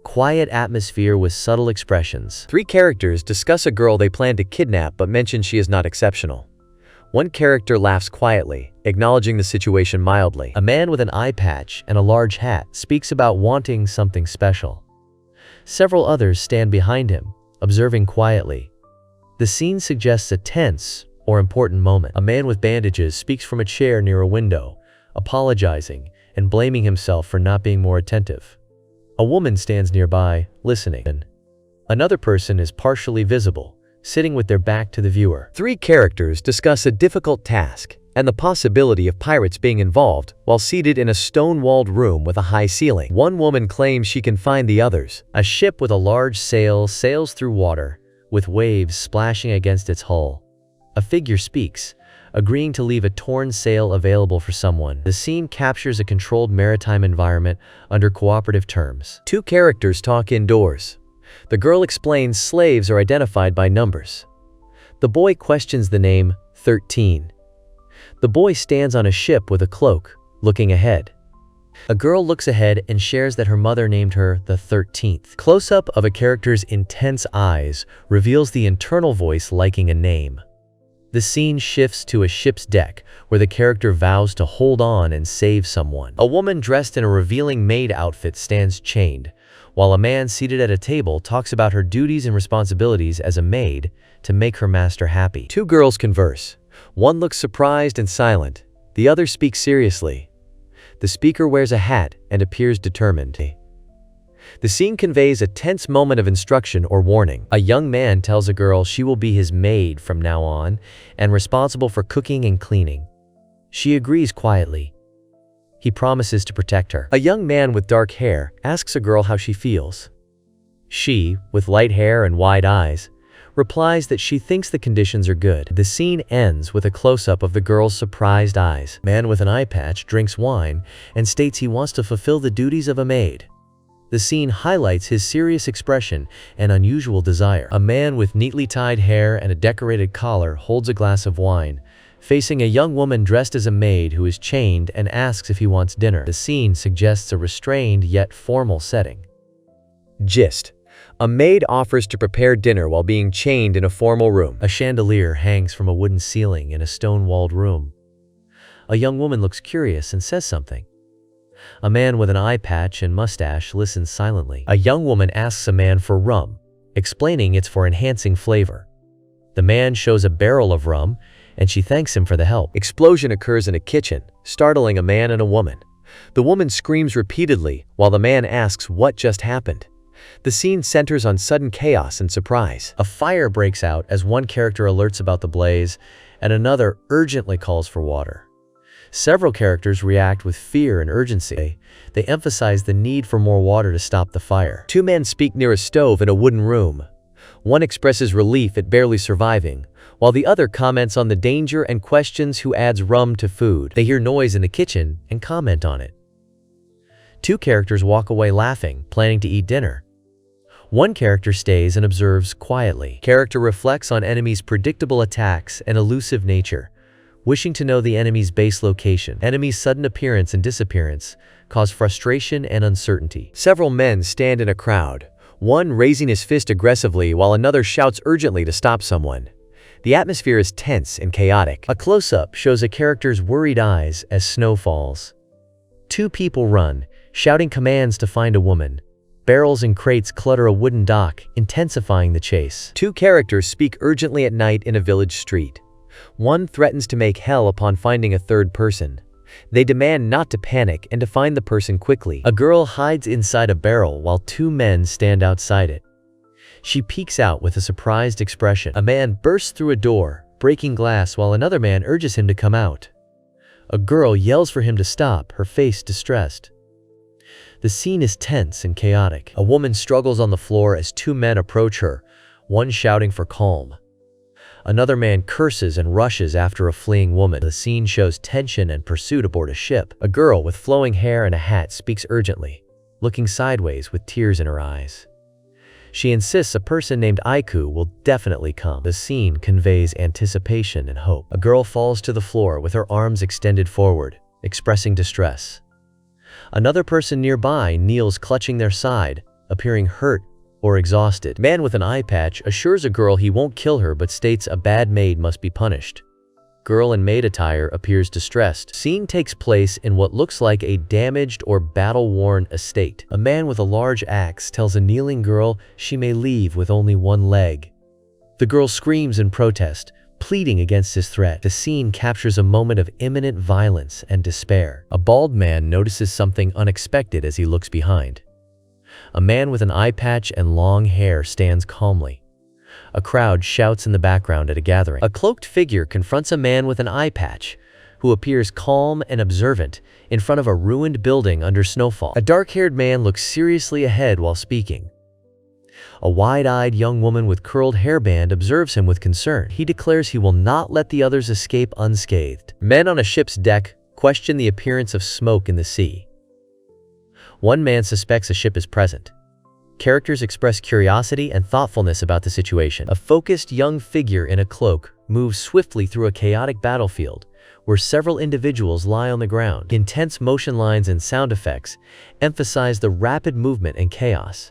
Quiet atmosphere with subtle expressions. Three characters discuss a girl they plan to kidnap but mention she is not exceptional. One character laughs quietly, acknowledging the situation mildly. A man with an eye patch and a large hat speaks about wanting something special. Several others stand behind him, observing quietly. The scene suggests a tense or important moment. A man with bandages speaks from a chair near a window, apologizing and blaming himself for not being more attentive. A woman stands nearby, listening. Another person is partially visible, sitting with their back to the viewer. Three characters discuss a difficult task and the possibility of pirates being involved while seated in a stone-walled room with a high ceiling. One woman claims she can find the others. A ship with a large sail sails through water, with waves splashing against its hull. A figure speaks, agreeing to leave a torn sail available for someone. The scene captures a controlled maritime environment under cooperative terms. Two characters talk indoors. The girl explains slaves are identified by numbers. The boy questions the name 13. The boy stands on a ship with a cloak, looking ahead. A girl looks ahead and shares that her mother named her the 13th. Close-up of a character's intense eyes reveals the internal voice liking a name. The scene shifts to a ship's deck, where the character vows to hold on and save someone. A woman dressed in a revealing maid outfit stands chained, while a man seated at a table talks about her duties and responsibilities as a maid to make her master happy. Two girls converse. One looks surprised and silent. The other speaks seriously. The speaker wears a hat and appears determined. The scene conveys a tense moment of instruction or warning. A young man tells a girl she will be his maid from now on and responsible for cooking and cleaning. She agrees quietly. He promises to protect her. A young man with dark hair asks a girl how she feels. She, with light hair and wide eyes, replies that she thinks the conditions are good. The scene ends with a close-up of the girl's surprised eyes. Man with an eye patch drinks wine and states he wants to fulfill the duties of a maid. The scene highlights his serious expression and unusual desire. A man with neatly tied hair and a decorated collar holds a glass of wine, facing a young woman dressed as a maid who is chained and asks if he wants dinner. The scene suggests a restrained yet formal setting. Gist: a maid offers to prepare dinner while being chained in a formal room. A chandelier hangs from a wooden ceiling in a stone-walled room. A young woman looks curious and says something. A man with an eye patch and mustache listens silently. A young woman asks a man for rum, explaining it's for enhancing flavor. The man shows a barrel of rum, and she thanks him for the help. Explosion occurs in a kitchen, startling a man and a woman. The woman screams repeatedly, while the man asks what just happened. The scene centers on sudden chaos and surprise. A fire breaks out as one character alerts about the blaze, and another urgently calls for water. Several characters react with fear and urgency. They emphasize the need for more water to stop the fire. Two men speak near a stove in a wooden room. One expresses relief at barely surviving, while the other comments on the danger and questions who adds rum to food. They hear noise in the kitchen and comment on it. Two characters walk away laughing, planning to eat dinner. One character stays and observes quietly. Character reflects on enemies' predictable attacks and elusive nature, wishing to know the enemy's base location. Enemies' sudden appearance and disappearance cause frustration and uncertainty. Several men stand in a crowd, one raising his fist aggressively while another shouts urgently to stop someone. The atmosphere is tense and chaotic. A close-up shows a character's worried eyes as snow falls. Two people run, shouting commands to find a woman. Barrels and crates clutter a wooden dock, intensifying the chase. Two characters speak urgently at night in a village street. One threatens to make hell upon finding a third person. They demand not to panic and to find the person quickly. A girl hides inside a barrel while two men stand outside it. She peeks out with a surprised expression. A man bursts through a door, breaking glass while another man urges him to come out. A girl yells for him to stop, her face distressed. The scene is tense and chaotic. A woman struggles on the floor as two men approach her, one shouting for calm. Another man curses and rushes after a fleeing woman. The scene shows tension and pursuit aboard a ship. A girl with flowing hair and a hat speaks urgently, looking sideways with tears in her eyes. She insists a person named Aiku will definitely come. The scene conveys anticipation and hope. A girl falls to the floor with her arms extended forward, expressing distress. Another person nearby kneels clutching their side, appearing hurt or exhausted. Man with an eye patch assures a girl he won't kill her but states a bad maid must be punished. Girl in maid attire appears distressed. Scene takes place in what looks like a damaged or battle-worn estate. A man with a large axe tells a kneeling girl she may leave with only one leg. The girl screams in protest, pleading against his threat. The scene captures a moment of imminent violence and despair. A bald man notices something unexpected as he looks behind. A man with an eye patch and long hair stands calmly. A crowd shouts in the background at a gathering. A cloaked figure confronts a man with an eye patch, who appears calm and observant in front of a ruined building under snowfall. A dark-haired man looks seriously ahead while speaking. A wide-eyed young woman with curled hairband observes him with concern. He declares he will not let the others escape unscathed. Men on a ship's deck question the appearance of smoke in the sea. One man suspects a ship is present. Characters express curiosity and thoughtfulness about the situation. A focused young figure in a cloak moves swiftly through a chaotic battlefield where several individuals lie on the ground. Intense motion lines and sound effects emphasize the rapid movement and chaos.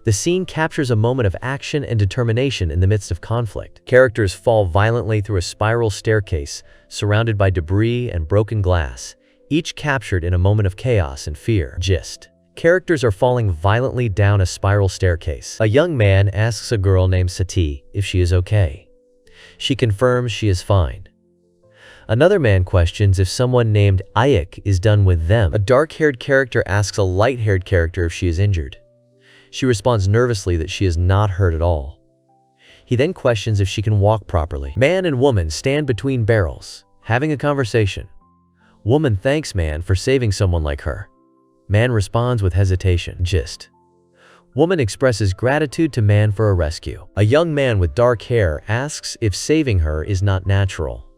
The scene captures a moment of action and determination in the midst of conflict. Characters fall violently through a spiral staircase surrounded by debris and broken glass, each captured in a moment of chaos and fear. Gist: characters are falling violently down a spiral staircase. A young man asks a girl named Sati if she is okay. She confirms she is fine. Another man questions if someone named Ayek is done with them. A dark-haired character asks a light-haired character if she is injured. She responds nervously that she is not hurt at all. He then questions if she can walk properly. Man and woman stand between barrels, having a conversation. Woman thanks man for saving someone like her. Man responds with hesitation. Gist: woman expresses gratitude to man for a rescue. A young man with dark hair asks if saving her is not natural.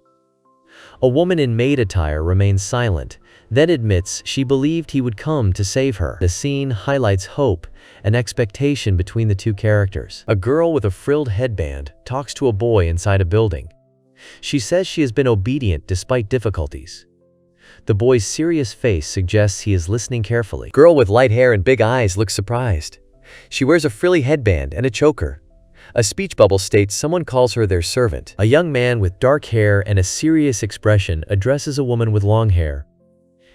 A woman in maid attire remains silent, then admits she believed he would come to save her. The scene highlights hope and expectation between the two characters. A girl with a frilled headband talks to a boy inside a building. She says she has been obedient despite difficulties. The boy's serious face suggests he is listening carefully. Girl with light hair and big eyes looks surprised. She wears a frilly headband and a choker. A speech bubble states someone calls her their servant. A young man with dark hair and a serious expression addresses a woman with long hair.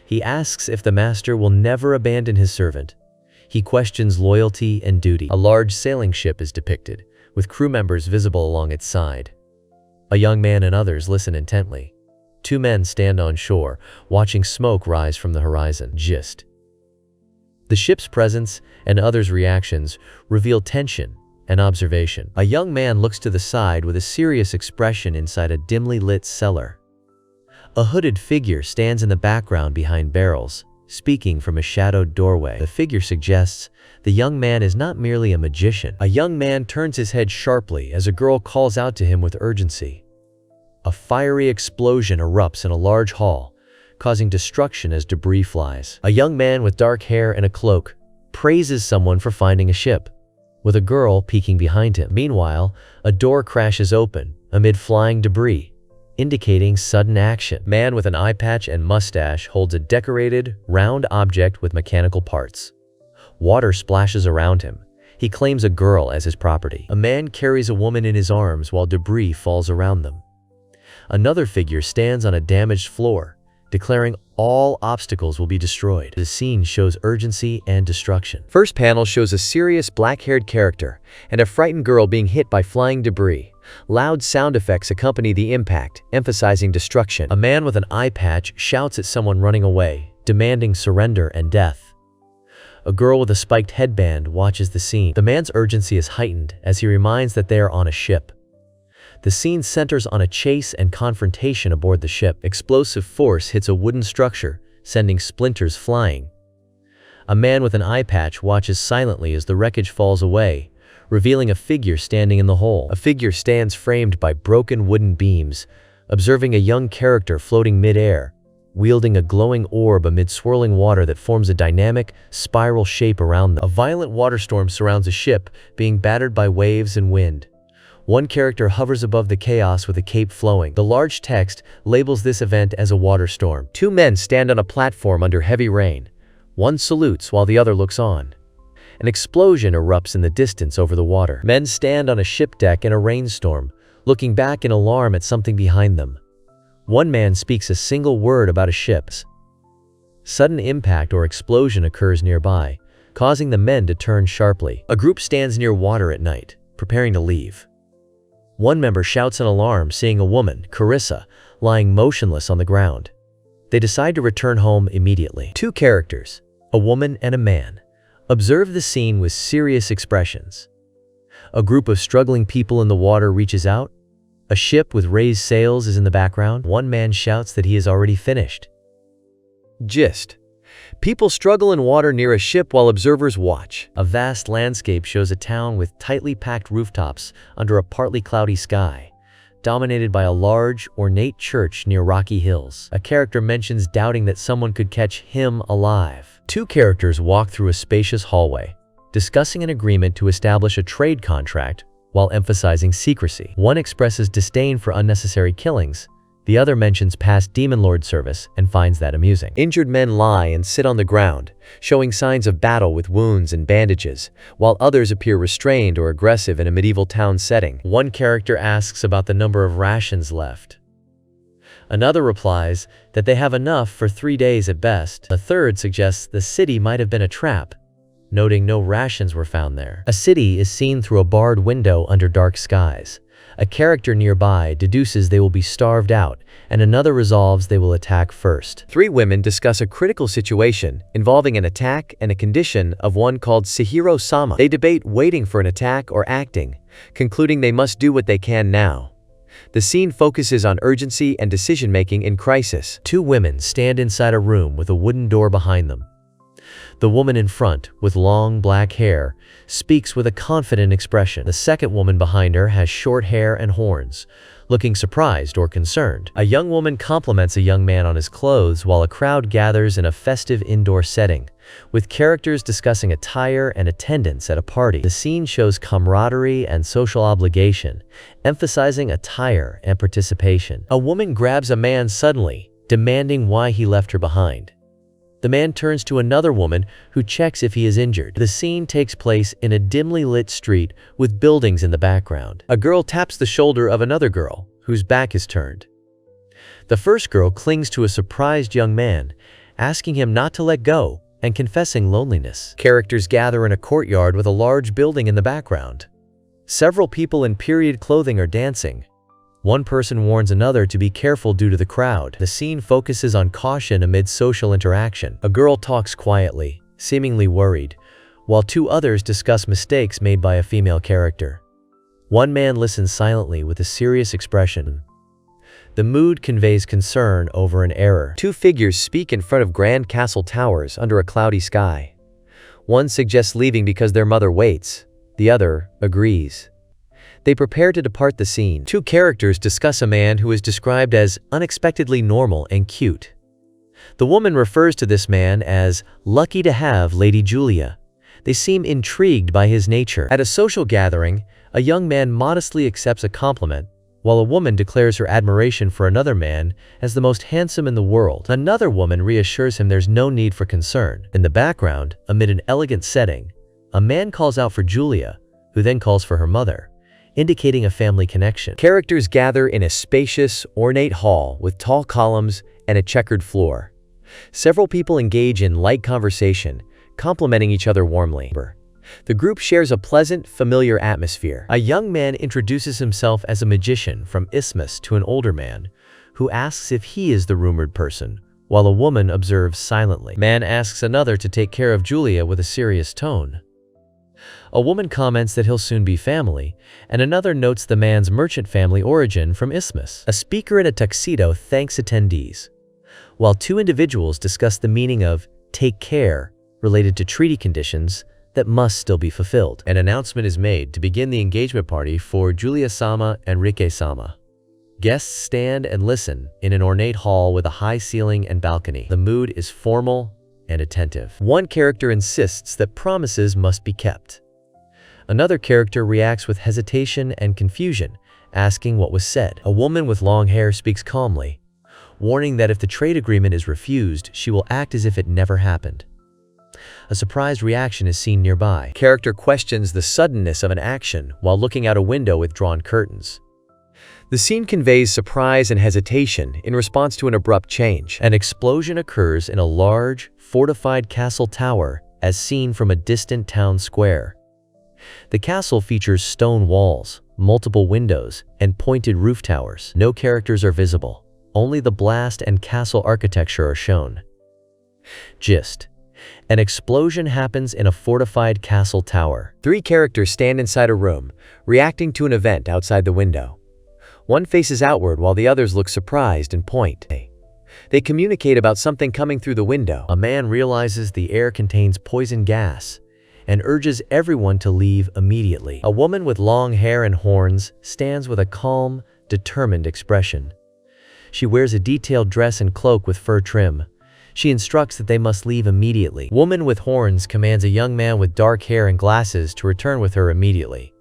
He asks if the master will never abandon his servant. He questions loyalty and duty. A large sailing ship is depicted, with crew members visible along its side. A young man and others listen intently. Two men stand on shore, watching smoke rise from the horizon. Gist: the ship's presence and others' reactions reveal tension and observation. A young man looks to the side with a serious expression inside a dimly lit cellar. A hooded figure stands in the background behind barrels, speaking from a shadowed doorway. The figure suggests the young man is not merely a magician. A young man turns his head sharply as a girl calls out to him with urgency. A fiery explosion erupts in a large hall, causing destruction as debris flies. A young man with dark hair and a cloak praises someone for finding a ship, with a girl peeking behind him. Meanwhile, a door crashes open amid flying debris, indicating sudden action. Man with an eye patch and mustache holds a decorated, round object with mechanical parts. Water splashes around him. He claims a girl as his property. A man carries a woman in his arms while debris falls around them. Another figure stands on a damaged floor, declaring all obstacles will be destroyed. The scene shows urgency and destruction. First panel shows a serious black-haired character and a frightened girl being hit by flying debris. Loud sound effects accompany the impact, emphasizing destruction. A man with an eye patch shouts at someone running away, demanding surrender and death. A girl with a spiked headband watches the scene. The man's urgency is heightened as he reminds that they are on a ship. The scene centers on a chase and confrontation aboard the ship. Explosive force hits a wooden structure, sending splinters flying. A man with an eye patch watches silently as the wreckage falls away, revealing a figure standing in the hole. A figure stands framed by broken wooden beams, observing a young character floating mid-air, wielding a glowing orb amid swirling water that forms a dynamic, spiral shape around them. A violent waterstorm surrounds the ship, being battered by waves and wind. One character hovers above the chaos with a cape flowing. The large text labels this event as a waterstorm. Two men stand on a platform under heavy rain. One salutes while the other looks on. An explosion erupts in the distance over the water. Men stand on a ship deck in a rainstorm, looking back in alarm at something behind them. One man speaks a single word about a ship. Sudden impact or explosion occurs nearby, causing the men to turn sharply. A group stands near water at night, preparing to leave. One member shouts an alarm, seeing a woman, Carissa, lying motionless on the ground. They decide to return home immediately. Two characters, a woman and a man, observe the scene with serious expressions. A group of struggling people in the water reaches out. A ship with raised sails is in the background. One man shouts that he is already finished. Gist: people struggle in water near a ship while observers watch. A vast landscape shows a town with tightly packed rooftops under a partly cloudy sky, dominated by a large, ornate church near rocky hills. A character mentions doubting that someone could catch him alive. Two characters walk through a spacious hallway, discussing an agreement to establish a trade contract while emphasizing secrecy. One expresses disdain for unnecessary killings. The other mentions past demon lord service and finds that amusing. Injured men lie and sit on the ground, showing signs of battle with wounds and bandages, while others appear restrained or aggressive in a medieval town setting. One character asks about the number of rations left. Another replies that they have enough for 3 days at best. A third suggests the city might have been a trap, noting no rations were found there. A city is seen through a barred window under dark skies. A character nearby deduces they will be starved out, and another resolves they will attack first. Three women discuss a critical situation involving an attack and a condition of one called Sihiro-sama. They debate waiting for an attack or acting, concluding they must do what they can now. The scene focuses on urgency and decision-making in crisis. Two women stand inside a room with a wooden door behind them. The woman in front, with long black hair, speaks with a confident expression. The second woman behind her has short hair and horns, looking surprised or concerned. A young woman compliments a young man on his clothes while a crowd gathers in a festive indoor setting, with characters discussing attire and attendance at a party. The scene shows camaraderie and social obligation, emphasizing attire and participation. A woman grabs a man suddenly, demanding why he left her behind. The man turns to another woman who checks if he is injured. The scene takes place in a dimly lit street with buildings in the background. A girl taps the shoulder of another girl, whose back is turned. The first girl clings to a surprised young man, asking him not to let go and confessing loneliness. Characters gather in a courtyard with a large building in the background. Several people in period clothing are dancing. One person warns another to be careful due to the crowd. The scene focuses on caution amid social interaction. A girl talks quietly, seemingly worried, while two others discuss mistakes made by a female character. One man listens silently with a serious expression. The mood conveys concern over an error. Two figures speak in front of grand castle towers under a cloudy sky. One suggests leaving because their mother waits. The other agrees. They prepare to depart the scene. Two characters discuss a man who is described as unexpectedly normal and cute. The woman refers to this man as lucky to have Lady Julia. They seem intrigued by his nature. At a social gathering, a young man modestly accepts a compliment, while a woman declares her admiration for another man as the most handsome in the world. Another woman reassures him there's no need for concern. In the background, amid an elegant setting, a man calls out for Julia, who then calls for her mother, indicating a family connection. Characters gather in a spacious, ornate hall with tall columns and a checkered floor. Several people engage in light conversation, complimenting each other warmly. The group shares a pleasant, familiar atmosphere. A young man introduces himself as a magician from Isthmus to an older man, who asks if he is the rumored person, while a woman observes silently. Man asks another to take care of Julia with a serious tone. A woman comments that he'll soon be family, and another notes the man's merchant family origin from Isthmus. A speaker in a tuxedo thanks attendees, while two individuals discuss the meaning of "take care" related to treaty conditions that must still be fulfilled. An announcement is made to begin the engagement party for Julia-sama and Rike-sama. Guests stand and listen in an ornate hall with a high ceiling and balcony. The mood is formal and attentive. One character insists that promises must be kept. Another character reacts with hesitation and confusion, asking what was said. A woman with long hair speaks calmly, warning that if the trade agreement is refused, she will act as if it never happened. A surprised reaction is seen nearby. Character questions the suddenness of an action while looking out a window with drawn curtains. The scene conveys surprise and hesitation in response to an abrupt change. An explosion occurs in a large, fortified castle tower as seen from a distant town square. The castle features stone walls, multiple windows, and pointed roof towers. No characters are visible. Only the blast and castle architecture are shown. Gist: an explosion happens in a fortified castle tower. Three characters stand inside a room, reacting to an event outside the window. One faces outward while the others look surprised and point. They communicate about something coming through the window. A man realizes the air contains poison gas and urges everyone to leave immediately. A woman with long hair and horns stands with a calm, determined expression. She wears a detailed dress and cloak with fur trim. She instructs that they must leave immediately. Woman with horns commands a young man with dark hair and glasses to return with her immediately.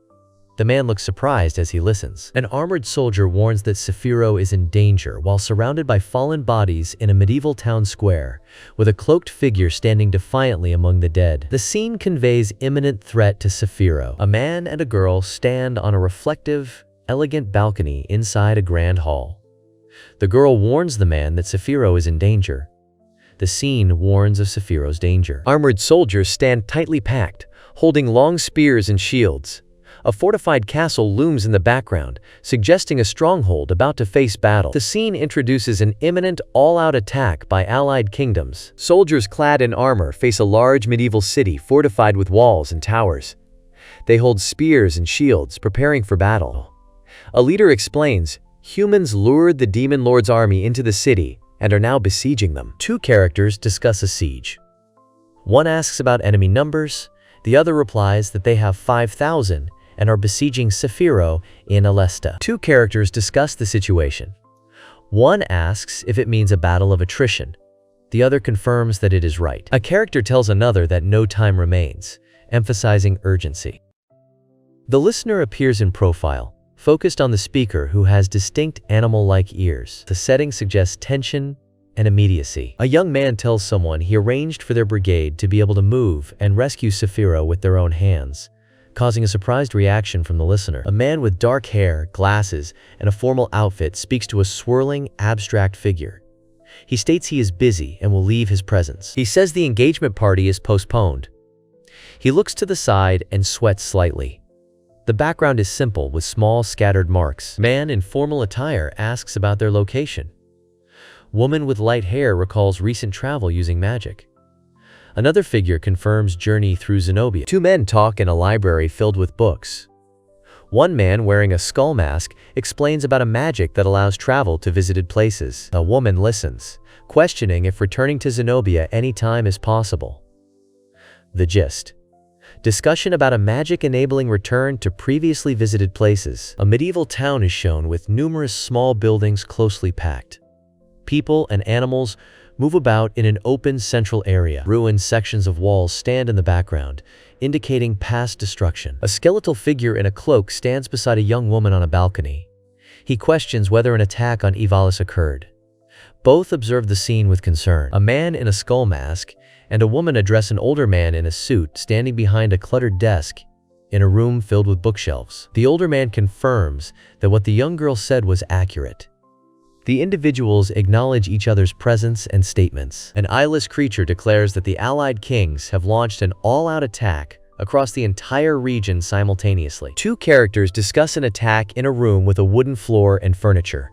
The man looks surprised as he listens. An armored soldier warns that Sephiroth is in danger while surrounded by fallen bodies in a medieval town square, with a cloaked figure standing defiantly among the dead. The scene conveys imminent threat to Sephiroth. A man and a girl stand on a reflective, elegant balcony inside a grand hall. The girl warns the man that Sephiroth is in danger. The scene warns of Sephiroth's danger. Armored soldiers stand tightly packed, holding long spears and shields. A fortified castle looms in the background, suggesting a stronghold about to face battle. The scene introduces an imminent, all-out attack by allied kingdoms. Soldiers clad in armor face a large medieval city fortified with walls and towers. They hold spears and shields, preparing for battle. A leader explains, humans lured the demon lord's army into the city and are now besieging them. Two characters discuss a siege. One asks about enemy numbers, the other replies that they have 5,000 and are besieging Sephiroth in Alysia. Two characters discuss the situation. One asks if it means a battle of attrition. The other confirms that it is right. A character tells another that no time remains, emphasizing urgency. The listener appears in profile, focused on the speaker who has distinct animal-like ears. The setting suggests tension and immediacy. A young man tells someone he arranged for their brigade to be able to move and rescue Sephiroth with their own hands, causing a surprised reaction from the listener. A man with dark hair, glasses, and a formal outfit speaks to a swirling, abstract figure. He states he is busy and will leave his presence. He says the engagement party is postponed. He looks to the side and sweats slightly. The background is simple with small scattered marks. Man in formal attire asks about their location. Woman with light hair recalls recent travel using magic. Another figure confirms journey through Zenobia. Two men talk in a library filled with books. One man wearing a skull mask explains about a magic that allows travel to visited places. A woman listens, questioning if returning to Zenobia anytime is possible. The gist: discussion about a magic enabling return to previously visited places. A medieval town is shown with numerous small buildings closely packed. People and animals move about in an open central area. Ruined sections of walls stand in the background, indicating past destruction. A skeletal figure in a cloak stands beside a young woman on a balcony. He questions whether an attack on Ivalis occurred. Both observe the scene with concern. A man in a skull mask and a woman address an older man in a suit standing behind a cluttered desk in a room filled with bookshelves. The older man confirms that what the young girl said was accurate. The individuals acknowledge each other's presence and statements. An eyeless creature declares that the allied kings have launched an all-out attack across the entire region simultaneously. Two characters discuss an attack in a room with a wooden floor and furniture.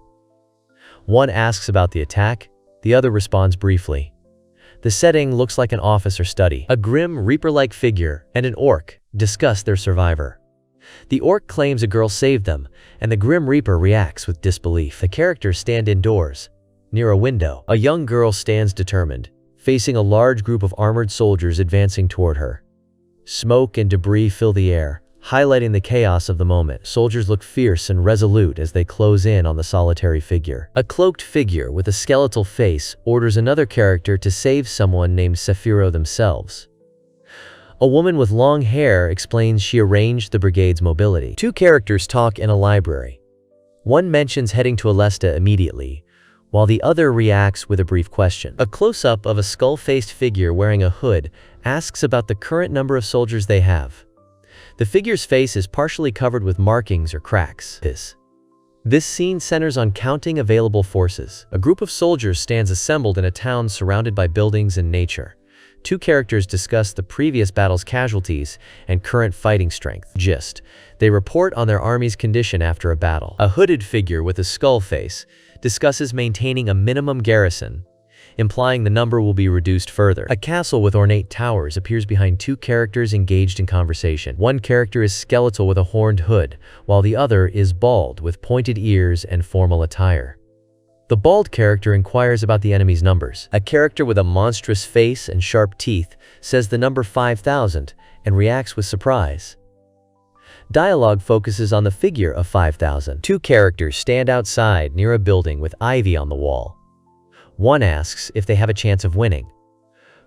One asks about the attack, the other responds briefly. The setting looks like an office or study. A grim, reaper-like figure and an orc discuss their survivor. The orc claims a girl saved them, and the grim reaper reacts with disbelief. The characters stand indoors, near a window. A young girl stands determined, facing a large group of armored soldiers advancing toward her. Smoke and debris fill the air, highlighting the chaos of the moment. Soldiers look fierce and resolute as they close in on the solitary figure. A cloaked figure with a skeletal face orders another character to save someone named Sephiroth themselves. A woman with long hair explains she arranged the brigade's mobility. Two characters talk in a library. One mentions heading to Alysia immediately, while the other reacts with a brief question. A close-up of a skull-faced figure wearing a hood asks about the current number of soldiers they have. The figure's face is partially covered with markings or cracks. This scene centers on counting available forces. A group of soldiers stands assembled in a town surrounded by buildings and nature. Two characters discuss the previous battle's casualties and current fighting strength. Gist: they report on their army's condition after a battle. A hooded figure with a skull face discusses maintaining a minimum garrison, implying the number will be reduced further. A castle with ornate towers appears behind two characters engaged in conversation. One character is skeletal with a horned hood, while the other is bald with pointed ears and formal attire. The bald character inquires about the enemy's numbers. A character with a monstrous face and sharp teeth says the number 5,000 and reacts with surprise. Dialogue focuses on the figure of 5,000. Two characters stand outside near a building with ivy on the wall. One asks if they have a chance of winning.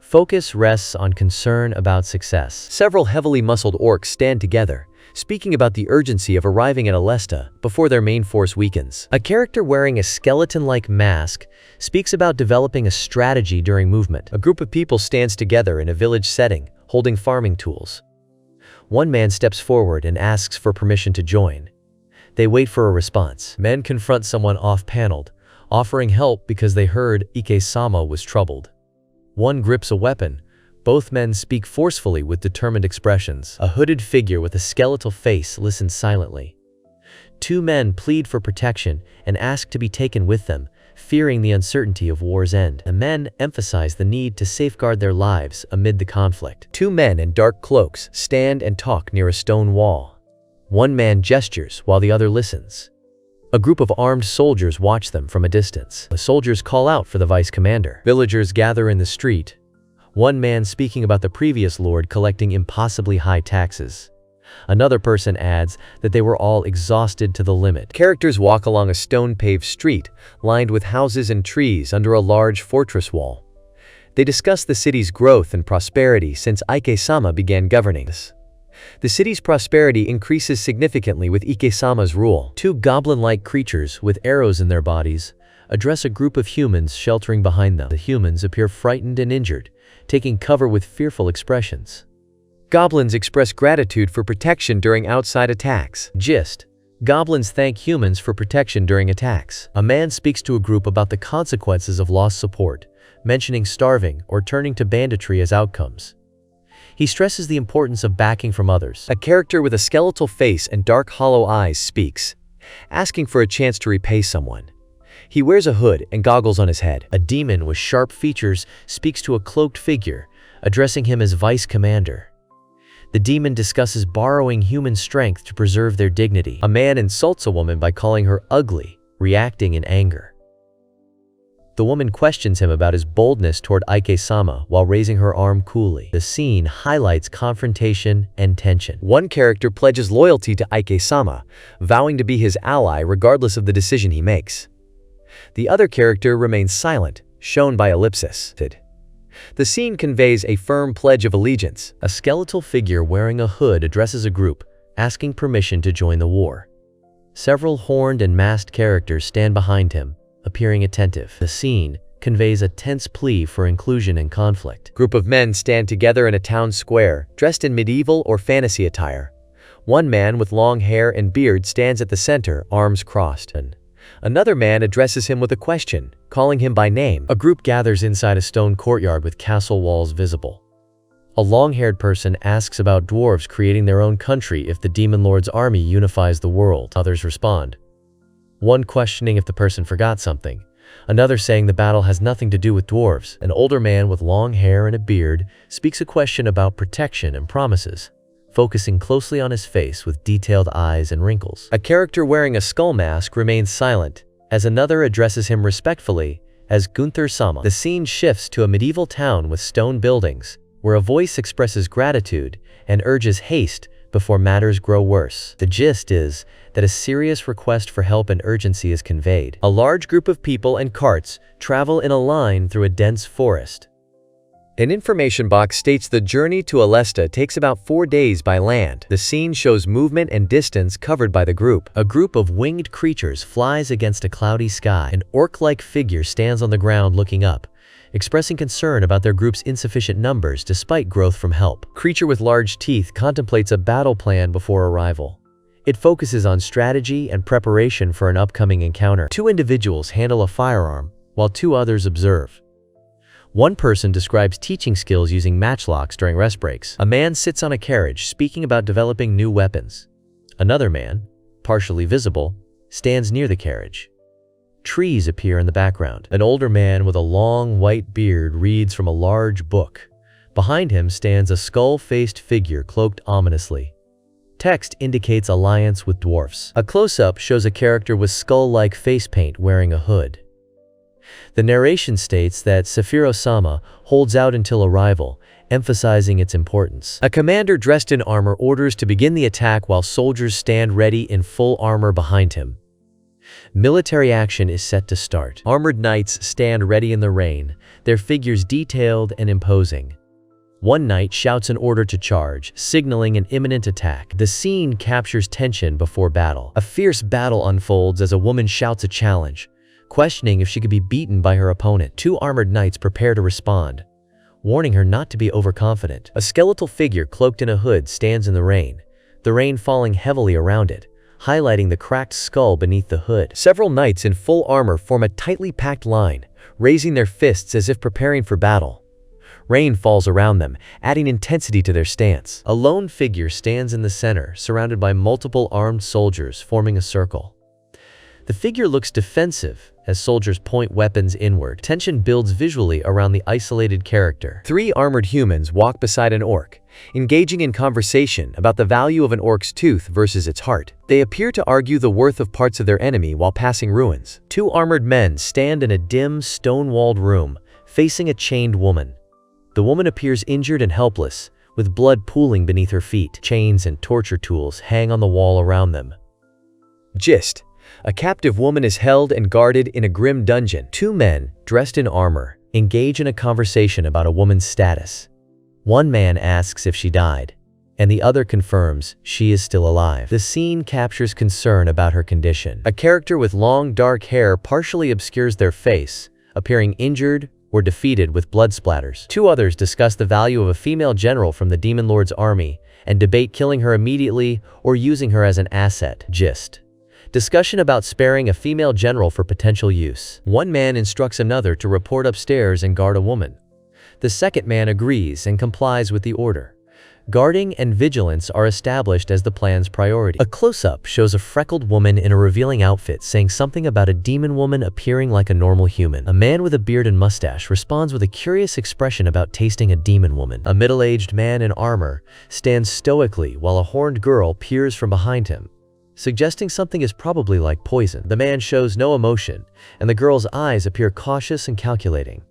Focus rests on concern about success. Several heavily muscled orcs stand together, speaking about the urgency of arriving at Alysia before their main force weakens. A character wearing a skeleton-like mask speaks about developing a strategy during movement. A group of people stands together in a village setting, holding farming tools. One man steps forward and asks for permission to join. They wait for a response. Men confront someone off-paneled, offering help because they heard Ike-sama was troubled. One grips a weapon. Both men speak forcefully with determined expressions. A hooded figure with a skeletal face listens silently. Two men plead for protection and ask to be taken with them, fearing the uncertainty of war's end. The men emphasize the need to safeguard their lives amid the conflict. Two men in dark cloaks stand and talk near a stone wall. One man gestures while the other listens. A group of armed soldiers watch them from a distance. The soldiers call out for the vice commander. Villagers gather in the street. One man speaking about the previous lord collecting impossibly high taxes. Another person adds that they were all exhausted to the limit. Characters walk along a stone-paved street, lined with houses and trees under a large fortress wall. They discuss the city's growth and prosperity since Ike-sama began governing this. The city's prosperity increases significantly with Ike-sama's rule. Two goblin-like creatures with arrows in their bodies address a group of humans sheltering behind them. The humans appear frightened and injured, taking cover with fearful expressions. Goblins express gratitude for protection during outside attacks. Gist: goblins thank humans for protection during attacks. A man speaks to a group about the consequences of lost support, mentioning starving or turning to banditry as outcomes. He stresses the importance of backing from others. A character with a skeletal face and dark hollow eyes speaks, asking for a chance to repay someone. He wears a hood and goggles on his head. A demon with sharp features speaks to a cloaked figure, addressing him as vice commander. The demon discusses borrowing human strength to preserve their dignity. A man insults a woman by calling her ugly, reacting in anger. The woman questions him about his boldness toward Ike-sama while raising her arm coolly. The scene highlights confrontation and tension. One character pledges loyalty to Ike-sama, vowing to be his ally regardless of the decision he makes. The other character remains silent, shown by ellipsis. The scene conveys a firm pledge of allegiance. A skeletal figure wearing a hood addresses a group, asking permission to join the war. Several horned and masked characters stand behind him, appearing attentive. The scene conveys a tense plea for inclusion and conflict. A group of men stand together in a town square, dressed in medieval or fantasy attire. One man with long hair and beard stands at the center, arms crossed. Another man addresses him with a question, calling him by name. A group gathers inside a stone courtyard with castle walls visible. A long-haired person asks about dwarves creating their own country if the demon lord's army unifies the world. Others respond, one questioning if the person forgot something, another saying the battle has nothing to do with dwarves. An older man with long hair and a beard speaks a question about protection and promises, focusing closely on his face with detailed eyes and wrinkles. A character wearing a skull mask remains silent, as another addresses him respectfully as Gunther-sama. The scene shifts to a medieval town with stone buildings, where a voice expresses gratitude and urges haste before matters grow worse. The gist is that a serious request for help and urgency is conveyed. A large group of people and carts travel in a line through a dense forest. An information box states the journey to Alysia takes about 4 days by land. The scene shows movement and distance covered by the group. A group of winged creatures flies against a cloudy sky. An orc-like figure stands on the ground looking up, expressing concern about their group's insufficient numbers despite growth from help. Creature with large teeth contemplates a battle plan before arrival. It focuses on strategy and preparation for an upcoming encounter. 2 individuals handle a firearm, while 2 others observe. One person describes teaching skills using matchlocks during rest breaks. A man sits on a carriage speaking about developing new weapons. Another man, partially visible, stands near the carriage. Trees appear in the background. An older man with a long white beard reads from a large book. Behind him stands a skull-faced figure cloaked ominously. Text indicates alliance with dwarfs. A close-up shows a character with skull-like face paint wearing a hood. The narration states that Sephiroth-sama holds out until arrival, emphasizing its importance. A commander dressed in armor orders to begin the attack while soldiers stand ready in full armor behind him. Military action is set to start. Armored knights stand ready in the rain, their figures detailed and imposing. One knight shouts an order to charge, signaling an imminent attack. The scene captures tension before battle. A fierce battle unfolds as a woman shouts a challenge, questioning if she could be beaten by her opponent. 2 armored knights prepare to respond, warning her not to be overconfident. A skeletal figure cloaked in a hood stands in the rain falling heavily around it, highlighting the cracked skull beneath the hood. Several knights in full armor form a tightly packed line, raising their fists as if preparing for battle. Rain falls around them, adding intensity to their stance. A lone figure stands in the center, surrounded by multiple armed soldiers forming a circle. The figure looks defensive as soldiers point weapons inward. Tension builds visually around the isolated character. 3 armored humans walk beside an orc, engaging in conversation about the value of an orc's tooth versus its heart. They appear to argue the worth of parts of their enemy while passing ruins. 2 armored men stand in a dim, stone-walled room, facing a chained woman. The woman appears injured and helpless, with blood pooling beneath her feet. Chains and torture tools hang on the wall around them. Gist: a captive woman is held and guarded in a grim dungeon. 2 men, dressed in armor, engage in a conversation about a woman's status. One man asks if she died, and the other confirms she is still alive. The scene captures concern about her condition. A character with long dark hair partially obscures their face, appearing injured or defeated with blood splatters. 2 others discuss the value of a female general from the Demon Lord's army and debate killing her immediately or using her as an asset. Gist: discussion about sparing a female general for potential use. One man instructs another to report upstairs and guard a woman. The second man agrees and complies with the order. Guarding and vigilance are established as the plan's priority. A close-up shows a freckled woman in a revealing outfit saying something about a demon woman appearing like a normal human. A man with a beard and mustache responds with a curious expression about tasting a demon woman. A middle-aged man in armor stands stoically while a horned girl peers from behind him, suggesting something is probably like poison. The man shows no emotion, and the girl's eyes appear cautious and calculating.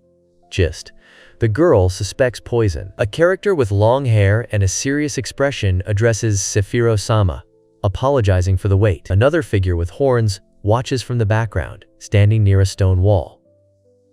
Gist: the girl suspects poison. A character with long hair and a serious expression addresses Sephiroth-sama, apologizing for the wait. Another figure with horns watches from the background, standing near a stone wall.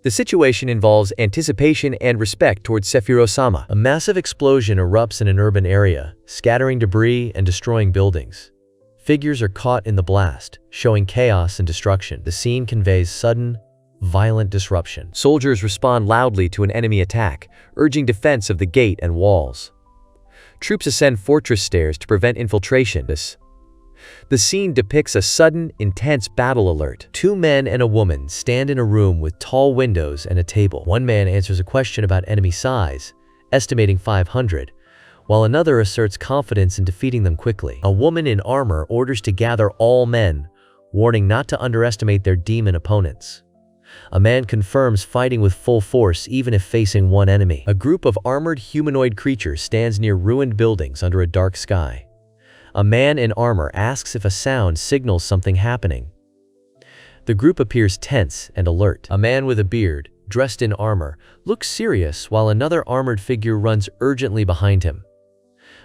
The situation involves anticipation and respect towards Sephiroth-sama. A massive explosion erupts in an urban area, scattering debris and destroying buildings. Figures are caught in the blast, showing chaos and destruction. The scene conveys sudden, violent disruption. Soldiers respond loudly to an enemy attack, urging defense of the gate and walls. Troops ascend fortress stairs to prevent infiltration. The scene depicts a sudden, intense battle alert. Two men and a woman stand in a room with tall windows and a table. One man answers a question about enemy size, estimating 500, while another asserts confidence in defeating them quickly. A woman in armor orders to gather all men, warning not to underestimate their demon opponents. A man confirms fighting with full force even if facing one enemy. A group of armored humanoid creatures stands near ruined buildings under a dark sky. A man in armor asks if a sound signals something happening. The group appears tense and alert. A man with a beard, dressed in armor, looks serious while another armored figure runs urgently behind him.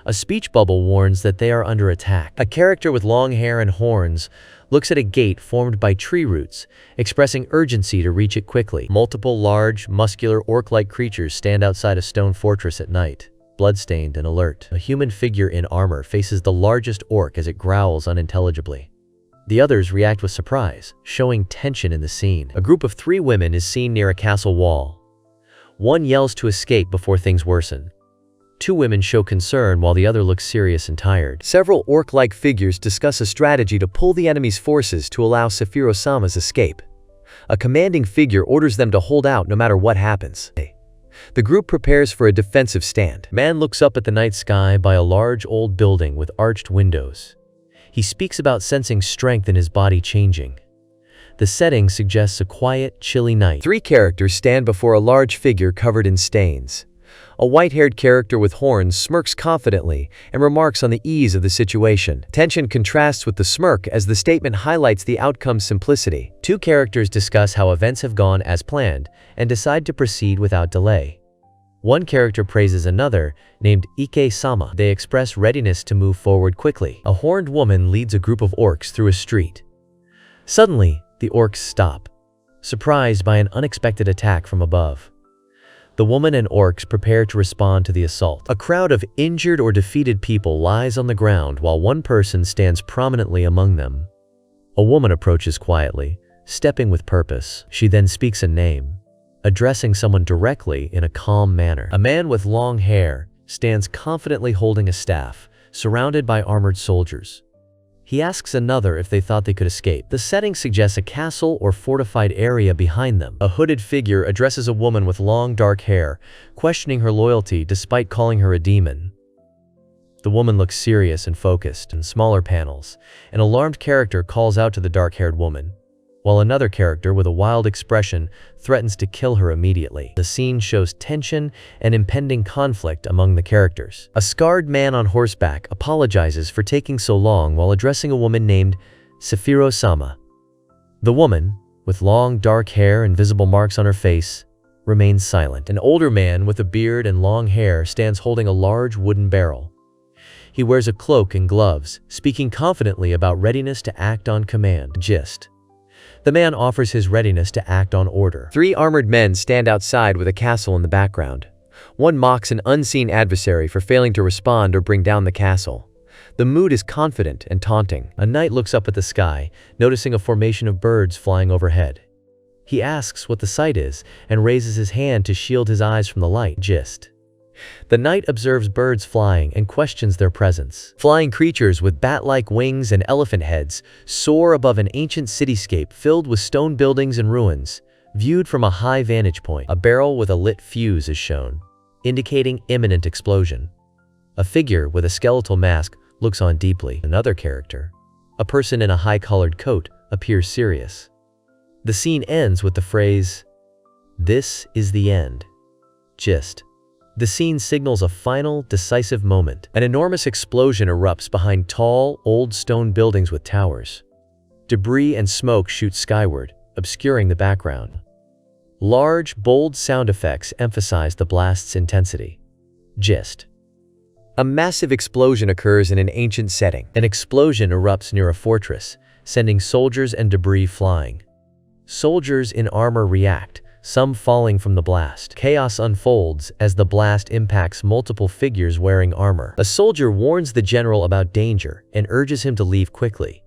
A speech bubble warns that they are under attack. A character with long hair and horns looks at a gate formed by tree roots, expressing urgency to reach it quickly. Multiple large, muscular orc-like creatures stand outside a stone fortress at night, bloodstained and alert. A human figure in armor faces the largest orc as it growls unintelligibly. The others react with surprise, showing tension in the scene. A group of 3 women is seen near a castle wall. One yells to escape before things worsen. 2 women show concern while the other looks serious and tired. Several orc-like figures discuss a strategy to pull the enemy's forces to allow Sephiroth-sama's escape. A commanding figure orders them to hold out no matter what happens. The group prepares for a defensive stand. Man looks up at the night sky by a large old building with arched windows. He speaks about sensing strength in his body changing. The setting suggests a quiet, chilly night. 3 characters stand before a large figure covered in stains. A white-haired character with horns smirks confidently and remarks on the ease of the situation. Tension contrasts with the smirk as the statement highlights the outcome's simplicity. 2 characters discuss how events have gone as planned and decide to proceed without delay. One character praises another, named Ike-sama. They express readiness to move forward quickly. A horned woman leads a group of orcs through a street. Suddenly, the orcs stop, surprised by an unexpected attack from above. The woman and orcs prepare to respond to the assault. A crowd of injured or defeated people lies on the ground while one person stands prominently among them. A woman approaches quietly, stepping with purpose. She then speaks a name, addressing someone directly in a calm manner. A man with long hair stands confidently holding a staff, surrounded by armored soldiers. He asks another if they thought they could escape. The setting suggests a castle or fortified area behind them. A hooded figure addresses a woman with long dark hair, questioning her loyalty despite calling her a demon. The woman looks serious and focused. In smaller panels, an alarmed character calls out to the dark-haired woman, while another character with a wild expression threatens to kill her immediately. The scene shows tension and impending conflict among the characters. A scarred man on horseback apologizes for taking so long while addressing a woman named Sephiroth-sama. The woman, with long dark hair and visible marks on her face, remains silent. An older man with a beard and long hair stands holding a large wooden barrel. He wears a cloak and gloves, speaking confidently about readiness to act on command. Gist: the man offers his readiness to act on order. 3 armored men stand outside with a castle in the background. One mocks an unseen adversary for failing to respond or bring down the castle. The mood is confident and taunting. A knight looks up at the sky, noticing a formation of birds flying overhead. He asks what the sight is and raises his hand to shield his eyes from the light. Gist: the knight observes birds flying and questions their presence. Flying creatures with bat-like wings and elephant heads soar above an ancient cityscape filled with stone buildings and ruins, viewed from a high vantage point. A barrel with a lit fuse is shown, indicating imminent explosion. A figure with a skeletal mask looks on deeply. Another character, a person in a high-collared coat, appears serious. The scene ends with the phrase, "This is the end." Gist: the scene signals a final, decisive moment. An enormous explosion erupts behind tall, old stone buildings with towers. Debris and smoke shoot skyward, obscuring the background. Large, bold sound effects emphasize the blast's intensity. Gist: a massive explosion occurs in an ancient setting. An explosion erupts near a fortress, sending soldiers and debris flying. Soldiers in armor react, some falling from the blast. Chaos unfolds as the blast impacts multiple figures wearing armor. A soldier warns the general about danger and urges him to leave quickly.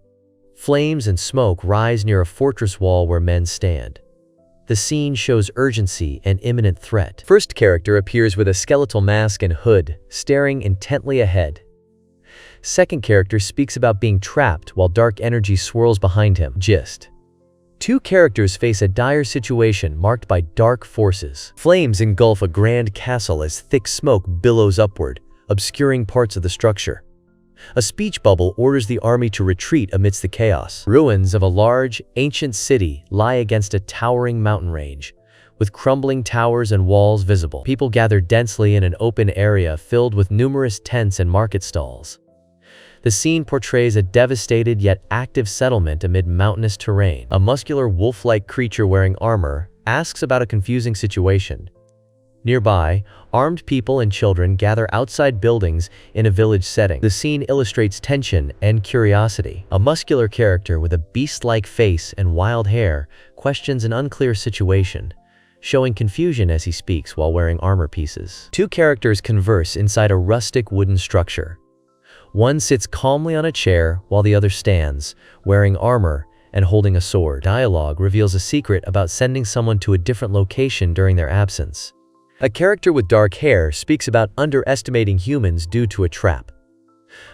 Flames and smoke rise near a fortress wall where men stand. The scene shows urgency and imminent threat. First character appears with a skeletal mask and hood, staring intently ahead. Second character speaks about being trapped while dark energy swirls behind him. Gist. Two characters face a dire situation marked by dark forces. Flames engulf a grand castle as thick smoke billows upward, obscuring parts of the structure. A speech bubble orders the army to retreat amidst the chaos. Ruins of a large, ancient city lie against a towering mountain range, with crumbling towers and walls visible. People gather densely in an open area filled with numerous tents and market stalls. The scene portrays a devastated yet active settlement amid mountainous terrain. A muscular wolf-like creature wearing armor asks about a confusing situation. Nearby, armed people and children gather outside buildings in a village setting. The scene illustrates tension and curiosity. A muscular character with a beast-like face and wild hair questions an unclear situation, showing confusion as he speaks while wearing armor pieces. Two characters converse inside a rustic wooden structure. One sits calmly on a chair while the other stands, wearing armor and holding a sword. Dialogue reveals a secret about sending someone to a different location during their absence. A character with dark hair speaks about underestimating humans due to a trap.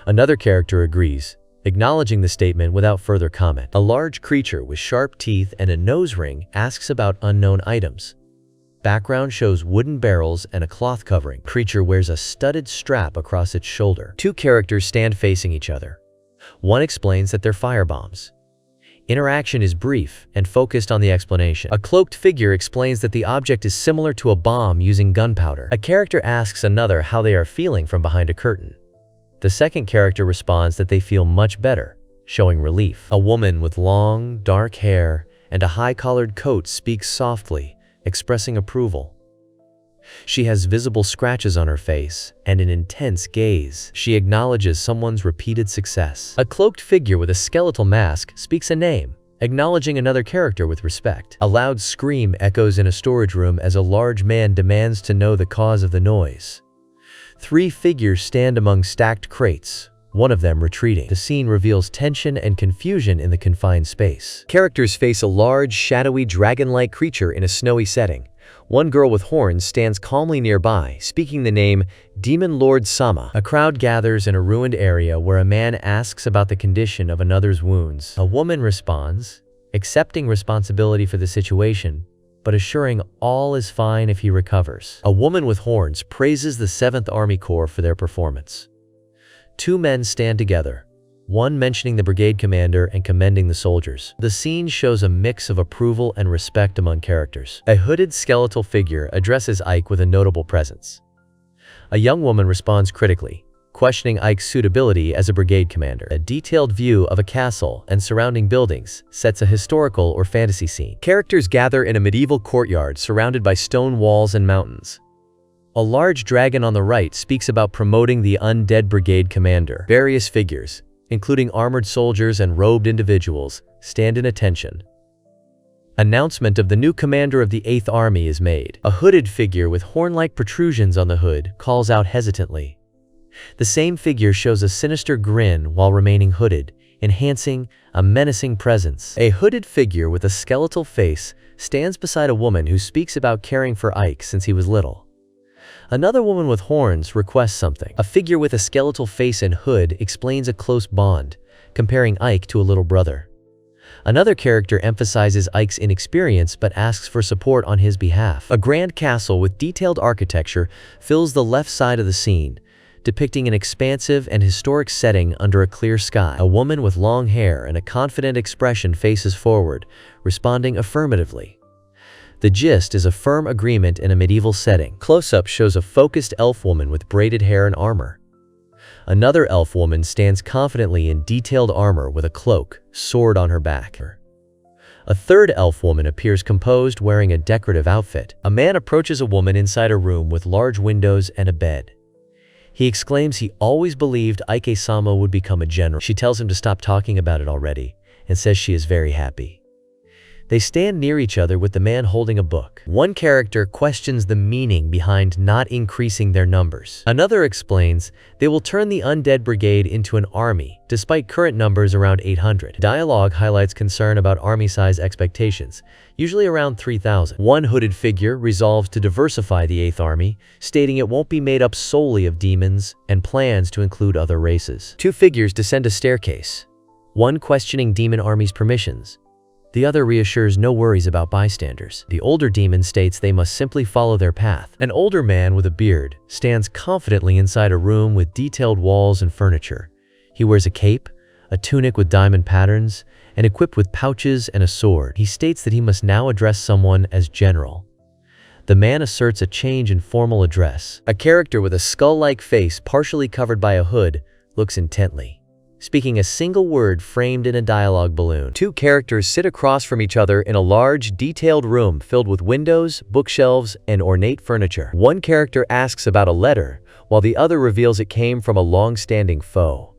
Another character agrees, acknowledging the statement without further comment. A large creature with sharp teeth and a nose ring asks about unknown items. Background shows wooden barrels and a cloth covering. Creature wears a studded strap across its shoulder. Two characters stand facing each other. One explains that they're firebombs. Interaction is brief and focused on the explanation. A cloaked figure explains that the object is similar to a bomb using gunpowder. A character asks another how they are feeling from behind a curtain. The second character responds that they feel much better, showing relief. A woman with long, dark hair and a high-collared coat speaks softly, expressing approval. She has visible scratches on her face and an intense gaze. She acknowledges someone's repeated success. A cloaked figure with a skeletal mask speaks a name, acknowledging another character with respect. A loud scream echoes in a storage room as a large man demands to know the cause of the noise. Three figures stand among stacked crates, one of them retreating. The scene reveals tension and confusion in the confined space. Characters face a large, shadowy, dragon-like creature in a snowy setting. One girl with horns stands calmly nearby, speaking the name Demon Lord Sama. A crowd gathers in a ruined area where a man asks about the condition of another's wounds. A woman responds, accepting responsibility for the situation, but assuring all is fine if he recovers. A woman with horns praises the 7th Army Corps for their performance. Two men stand together, one mentioning the brigade commander and commending the soldiers. The scene shows a mix of approval and respect among characters. A hooded skeletal figure addresses Ike with a notable presence. A young woman responds critically, questioning Ike's suitability as a brigade commander. A detailed view of a castle and surrounding buildings sets a historical or fantasy scene. Characters gather in a medieval courtyard surrounded by stone walls and mountains. A large dragon on the right speaks about promoting the undead brigade commander. Various figures, including armored soldiers and robed individuals, stand in attention. Announcement of the new commander of the 8th Army is made. A hooded figure with horn-like protrusions on the hood calls out hesitantly. The same figure shows a sinister grin while remaining hooded, enhancing a menacing presence. A hooded figure with a skeletal face stands beside a woman who speaks about caring for Ike since he was little. Another woman with horns requests something. A figure with a skeletal face and hood explains a close bond, comparing Ike to a little brother. Another character emphasizes Ike's inexperience but asks for support on his behalf. A grand castle with detailed architecture fills the left side of the scene, depicting an expansive and historic setting under a clear sky. A woman with long hair and a confident expression faces forward, responding affirmatively. The gist is a firm agreement in a medieval setting. Close-up shows a focused elf woman with braided hair and armor. Another elf woman stands confidently in detailed armor with a cloak, sword on her back. A third elf woman appears composed, wearing a decorative outfit. A man approaches a woman inside a room with large windows and a bed. He exclaims he always believed Ike-sama would become a general. She tells him to stop talking about it already and says she is very happy. They stand near each other with the man holding a book. One character questions the meaning behind not increasing their numbers. Another explains they will turn the undead brigade into an army, despite current numbers around 800. Dialogue highlights concern about army size expectations, usually around 3,000. One hooded figure resolves to diversify the 8th army, stating it won't be made up solely of demons and plans to include other races. Two figures descend a staircase, one questioning demon army's permissions. The other reassures no worries about bystanders. The older demon states they must simply follow their path. An older man with a beard stands confidently inside a room with detailed walls and furniture. He wears a cape, a tunic with diamond patterns, and equipped with pouches and a sword. He states that he must now address someone as general. The man asserts a change in formal address. A character with a skull-like face partially covered by a hood looks intently, speaking a single word framed in a dialogue balloon. Two characters sit across from each other in a large, detailed room filled with windows, bookshelves, and ornate furniture. One character asks about a letter, while the other reveals it came from a long-standing foe.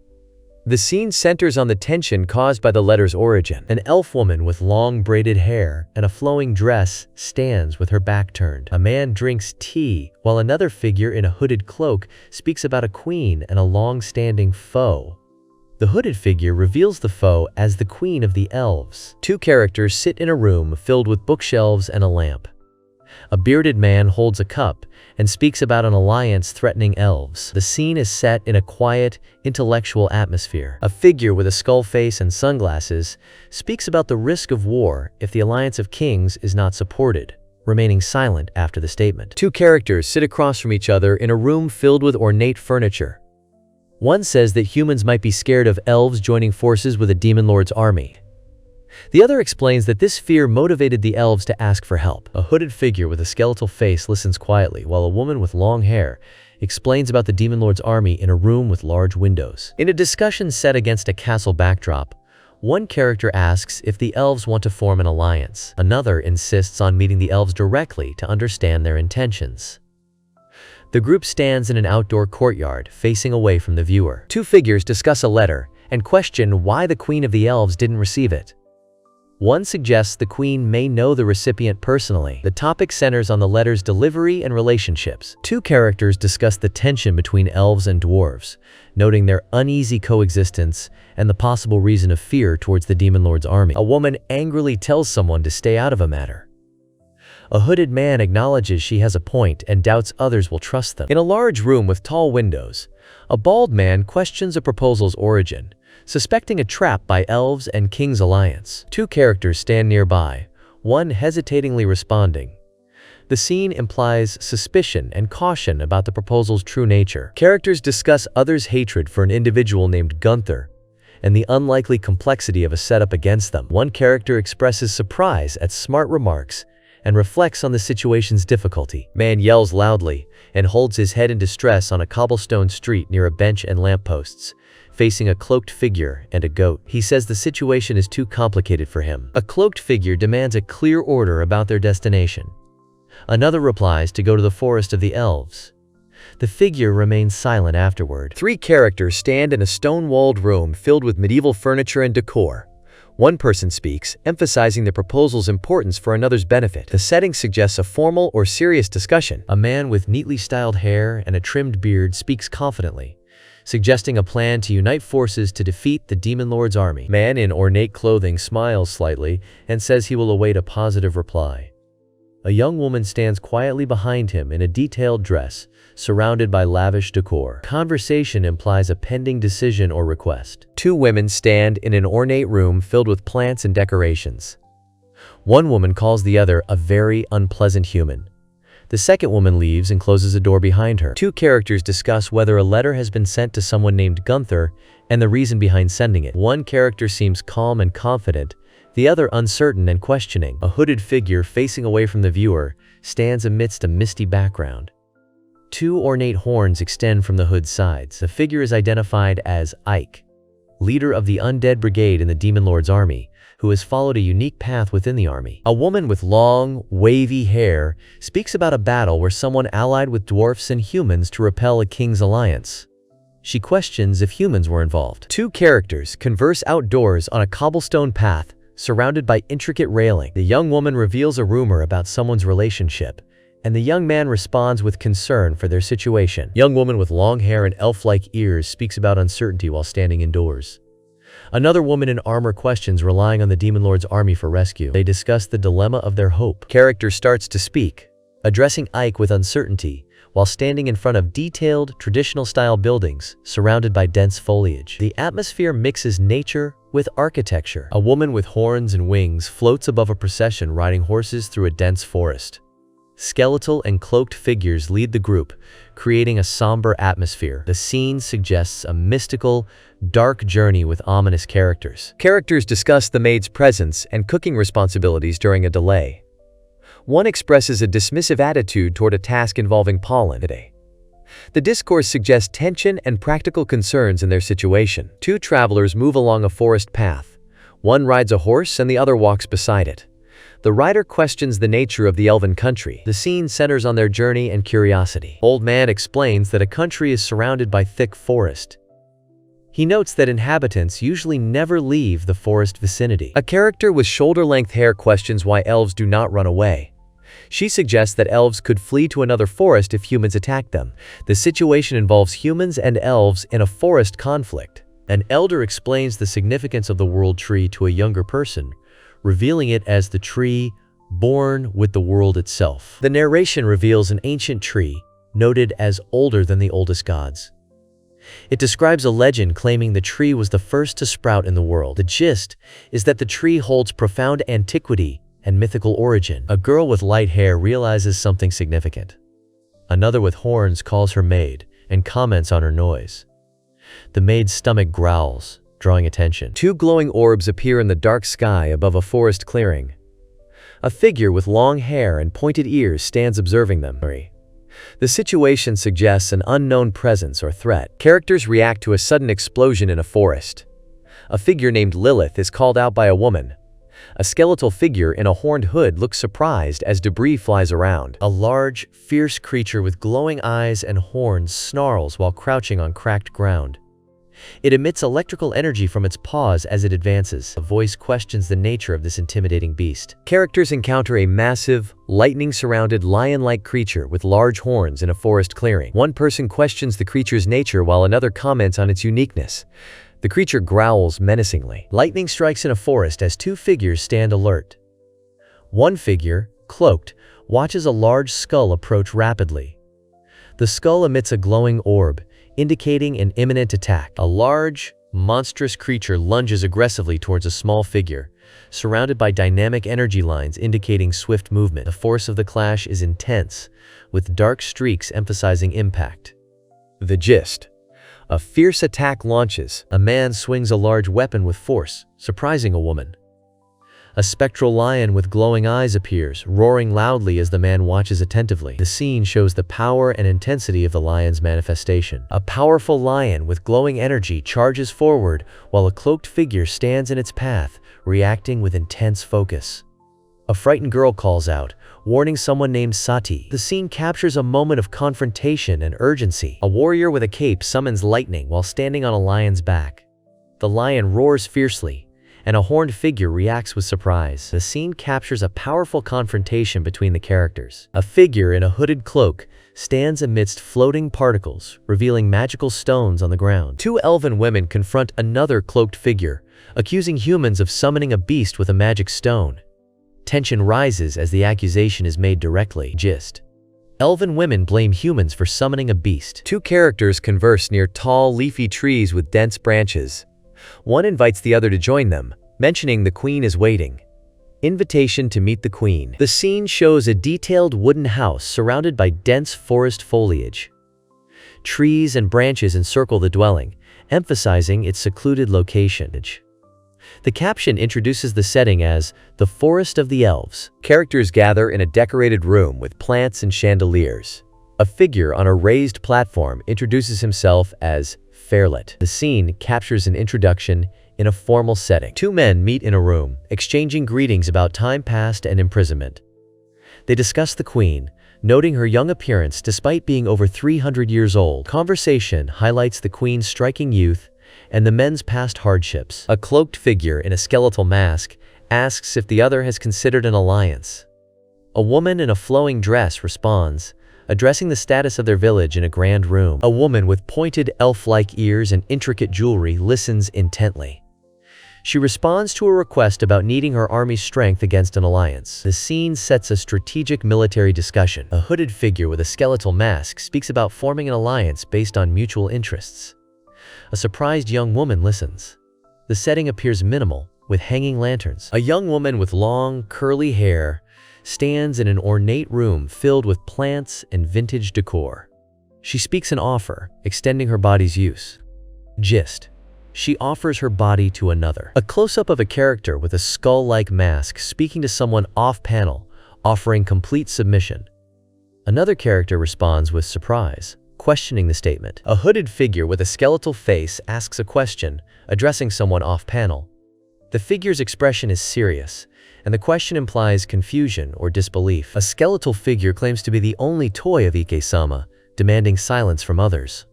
The scene centers on the tension caused by the letter's origin. An elf woman with long braided hair and a flowing dress stands with her back turned. A man drinks tea, while another figure in a hooded cloak speaks about a queen and a long-standing foe. The hooded figure reveals the foe as the Queen of the Elves. Two characters sit in a room filled with bookshelves and a lamp. A bearded man holds a cup and speaks about an alliance threatening elves. The scene is set in a quiet, intellectual atmosphere. A figure with a skull face and sunglasses speaks about the risk of war if the alliance of kings is not supported, remaining silent after the statement. Two characters sit across from each other in a room filled with ornate furniture. One says that humans might be scared of elves joining forces with a demon lord's army. The other explains that this fear motivated the elves to ask for help. A hooded figure with a skeletal face listens quietly, while a woman with long hair explains about the demon lord's army in a room with large windows. In a discussion set against a castle backdrop, one character asks if the elves want to form an alliance. Another insists on meeting the elves directly to understand their intentions. The group stands in an outdoor courtyard, facing away from the viewer. Two figures discuss a letter and question why the Queen of the Elves didn't receive it. One suggests the Queen may know the recipient personally. The topic centers on the letter's delivery and relationships. Two characters discuss the tension between elves and dwarves, noting their uneasy coexistence and the possible reason of fear towards the demon lord's army. A woman angrily tells someone to stay out of a matter. A hooded man acknowledges she has a point and doubts others will trust them. In a large room with tall windows, a bald man questions a proposal's origin, suspecting a trap by elves and king's alliance. Two characters stand nearby, one hesitatingly responding. The scene implies suspicion and caution about the proposal's true nature. Characters discuss others' hatred for an individual named Gunther and the unlikely complexity of a setup against them. One character expresses surprise at smart remarks and reflects on the situation's difficulty. Man yells loudly and holds his head in distress on a cobblestone street near a bench and lampposts, facing a cloaked figure and a goat. He says the situation is too complicated for him. A cloaked figure demands a clear order about their destination. Another replies to go to the forest of the elves. The figure remains silent afterward. Three characters stand in a stone-walled room filled with medieval furniture and decor. One person speaks, emphasizing the proposal's importance for another's benefit. The setting suggests a formal or serious discussion. A man with neatly styled hair and a trimmed beard speaks confidently, suggesting a plan to unite forces to defeat the demon lord's army. Man in ornate clothing smiles slightly and says he will await a positive reply. A young woman stands quietly behind him in a detailed dress, surrounded by lavish decor. Conversation implies a pending decision or request. Two women stand in an ornate room filled with plants and decorations. One woman calls the other a very unpleasant human. The second woman leaves and closes a door behind her. Two characters discuss whether a letter has been sent to someone named Gunther and the reason behind sending it. One character seems calm and confident, the other uncertain and questioning. A hooded figure facing away from the viewer stands amidst a misty background. Two ornate horns extend from the hood's sides. The figure is identified as Ike, leader of the undead brigade in the demon lord's army, who has followed a unique path within the army. A woman with long, wavy hair speaks about a battle where someone allied with dwarfs and humans to repel a king's alliance. She questions if humans were involved. Two characters converse outdoors on a cobblestone path, surrounded by intricate railing. The young woman reveals a rumor about someone's relationship, and the young man responds with concern for their situation. Young woman with long hair and elf-like ears speaks about uncertainty while standing indoors. Another woman in armor questions relying on the Demon Lord's army for rescue. They discuss the dilemma of their hope. Character starts to speak, addressing Ike with uncertainty, while standing in front of detailed, traditional-style buildings surrounded by dense foliage. The atmosphere mixes nature with architecture. A woman with horns and wings floats above a procession riding horses through a dense forest. Skeletal and cloaked figures lead the group, creating a somber atmosphere. The scene suggests a mystical, dark journey with ominous characters. Characters discuss the maid's presence and cooking responsibilities during a delay. One expresses a dismissive attitude toward a task involving pollen today. The discourse suggests tension and practical concerns in their situation. Two travelers move along a forest path. One rides a horse and the other walks beside it. The rider questions the nature of the elven country. The scene centers on their journey and curiosity. Old man explains that a country is surrounded by thick forest. He notes that inhabitants usually never leave the forest vicinity. A character with shoulder-length hair questions why elves do not run away. She suggests that elves could flee to another forest if humans attack them. The situation involves humans and elves in a forest conflict. An elder explains the significance of the world tree to a younger person, revealing it as the tree born with the world itself. The narration reveals an ancient tree, noted as older than the oldest gods. It describes a legend claiming the tree was the first to sprout in the world. The gist is that the tree holds profound antiquity and mythical origin. A girl with light hair realizes something significant. Another with horns calls her maid and comments on her noise. The maid's stomach growls, drawing attention. Two glowing orbs appear in the dark sky above a forest clearing. A figure with long hair and pointed ears stands observing them. The situation suggests an unknown presence or threat. Characters react to a sudden explosion in a forest. A figure named Lilith is called out by a woman. A skeletal figure in a horned hood looks surprised as debris flies around. A large, fierce creature with glowing eyes and horns snarls while crouching on cracked ground. It emits electrical energy from its paws as it advances. A voice questions the nature of this intimidating beast. Characters encounter a massive, lightning-surrounded lion-like creature with large horns in a forest clearing. One person questions the creature's nature while another comments on its uniqueness. The creature growls menacingly. Lightning strikes in a forest as two figures stand alert. One figure, cloaked, watches a large skull approach rapidly. The skull emits a glowing orb, indicating an imminent attack. A large, monstrous creature lunges aggressively towards a small figure, surrounded by dynamic energy lines indicating swift movement. The force of the clash is intense, with dark streaks emphasizing impact. The gist: a fierce attack launches. A man swings a large weapon with force, surprising a woman. A spectral lion with glowing eyes appears, roaring loudly as the man watches attentively. The scene shows the power and intensity of the lion's manifestation. A powerful lion with glowing energy charges forward while a cloaked figure stands in its path, reacting with intense focus. A frightened girl calls out, warning someone named Sati. The scene captures a moment of confrontation and urgency. A warrior with a cape summons lightning while standing on a lion's back. The lion roars fiercely, and a horned figure reacts with surprise. The scene captures a powerful confrontation between the characters. A figure in a hooded cloak stands amidst floating particles, revealing magical stones on the ground. Two elven women confront another cloaked figure, accusing humans of summoning a beast with a magic stone. Tension rises as the accusation is made directly. Gist: elven women blame humans for summoning a beast. Two characters converse near tall, leafy trees with dense branches. One invites the other to join them, mentioning the queen is waiting. Invitation to meet the queen. The scene shows a detailed wooden house surrounded by dense forest foliage. Trees and branches encircle the dwelling, emphasizing its secluded location. The caption introduces the setting as the Forest of the Elves. Characters gather in a decorated room with plants and chandeliers. A figure on a raised platform introduces himself as Fairlet. The scene captures an introduction in a formal setting. Two men meet in a room, exchanging greetings about time past and imprisonment. They discuss the queen, noting her young appearance despite being over 300 years old. Conversation highlights the queen's striking youth and the men's past hardships. A cloaked figure in a skeletal mask asks if the other has considered an alliance. A woman in a flowing dress responds, addressing the status of their village in a grand room. A woman with pointed elf-like ears and intricate jewelry listens intently. She responds to a request about needing her army's strength against an alliance. The scene sets a strategic military discussion. A hooded figure with a skeletal mask speaks about forming an alliance based on mutual interests. A surprised young woman listens. The setting appears minimal, with hanging lanterns. A young woman with long, curly hair stands in an ornate room filled with plants and vintage decor. She speaks an offer, extending her body's use. Gist: she offers her body to another. A close-up of a character with a skull-like mask speaking to someone off-panel, offering complete submission. Another character responds with surprise, questioning the statement. A hooded figure with a skeletal face asks a question, addressing someone off-panel. The figure's expression is serious, and the question implies confusion or disbelief. A skeletal figure claims to be the only toy of Ike-sama, demanding silence from others.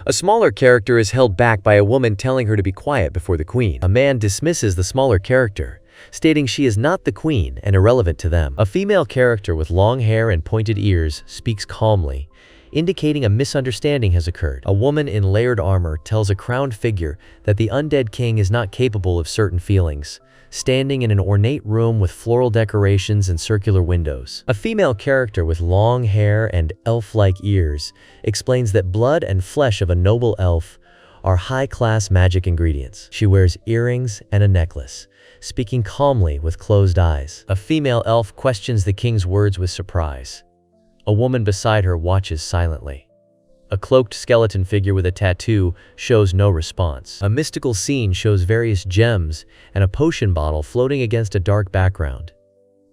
A smaller character is held back by a woman telling her to be quiet before the queen. A man dismisses the smaller character, stating she is not the queen and irrelevant to them. A female character with long hair and pointed ears speaks calmly, indicating a misunderstanding has occurred. A woman in layered armor tells a crowned figure that the undead king is not capable of certain feelings, standing in an ornate room with floral decorations and circular windows. A female character with long hair and elf-like ears explains that blood and flesh of a noble elf are high-class magic ingredients. She wears earrings and a necklace, speaking calmly with closed eyes. A female elf questions the king's words with surprise. A woman beside her watches silently. A cloaked skeleton figure with a tattoo shows no response. A mystical scene shows various gems and a potion bottle floating against a dark background.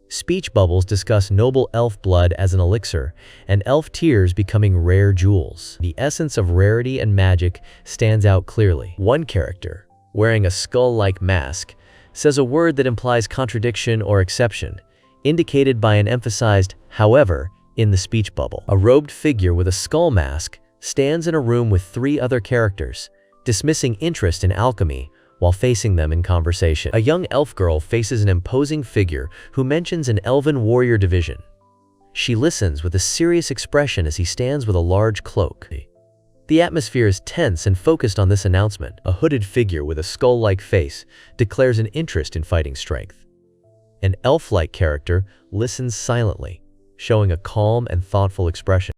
Speech bubbles discuss noble elf blood as an elixir and elf tears becoming rare jewels. The essence of rarity and magic stands out clearly. One character, wearing a skull-like mask, says a word that implies contradiction or exception, indicated by an emphasized "however" in the speech bubble. A robed figure with a skull mask stands in a room with three other characters, dismissing interest in alchemy while facing them in conversation. A young elf girl faces an imposing figure who mentions an elven warrior division. She listens with a serious expression as he stands with a large cloak. The atmosphere is tense and focused on this announcement. A hooded figure with a skull-like face declares an interest in fighting strength. An elf-like character listens silently, showing a calm and thoughtful expression.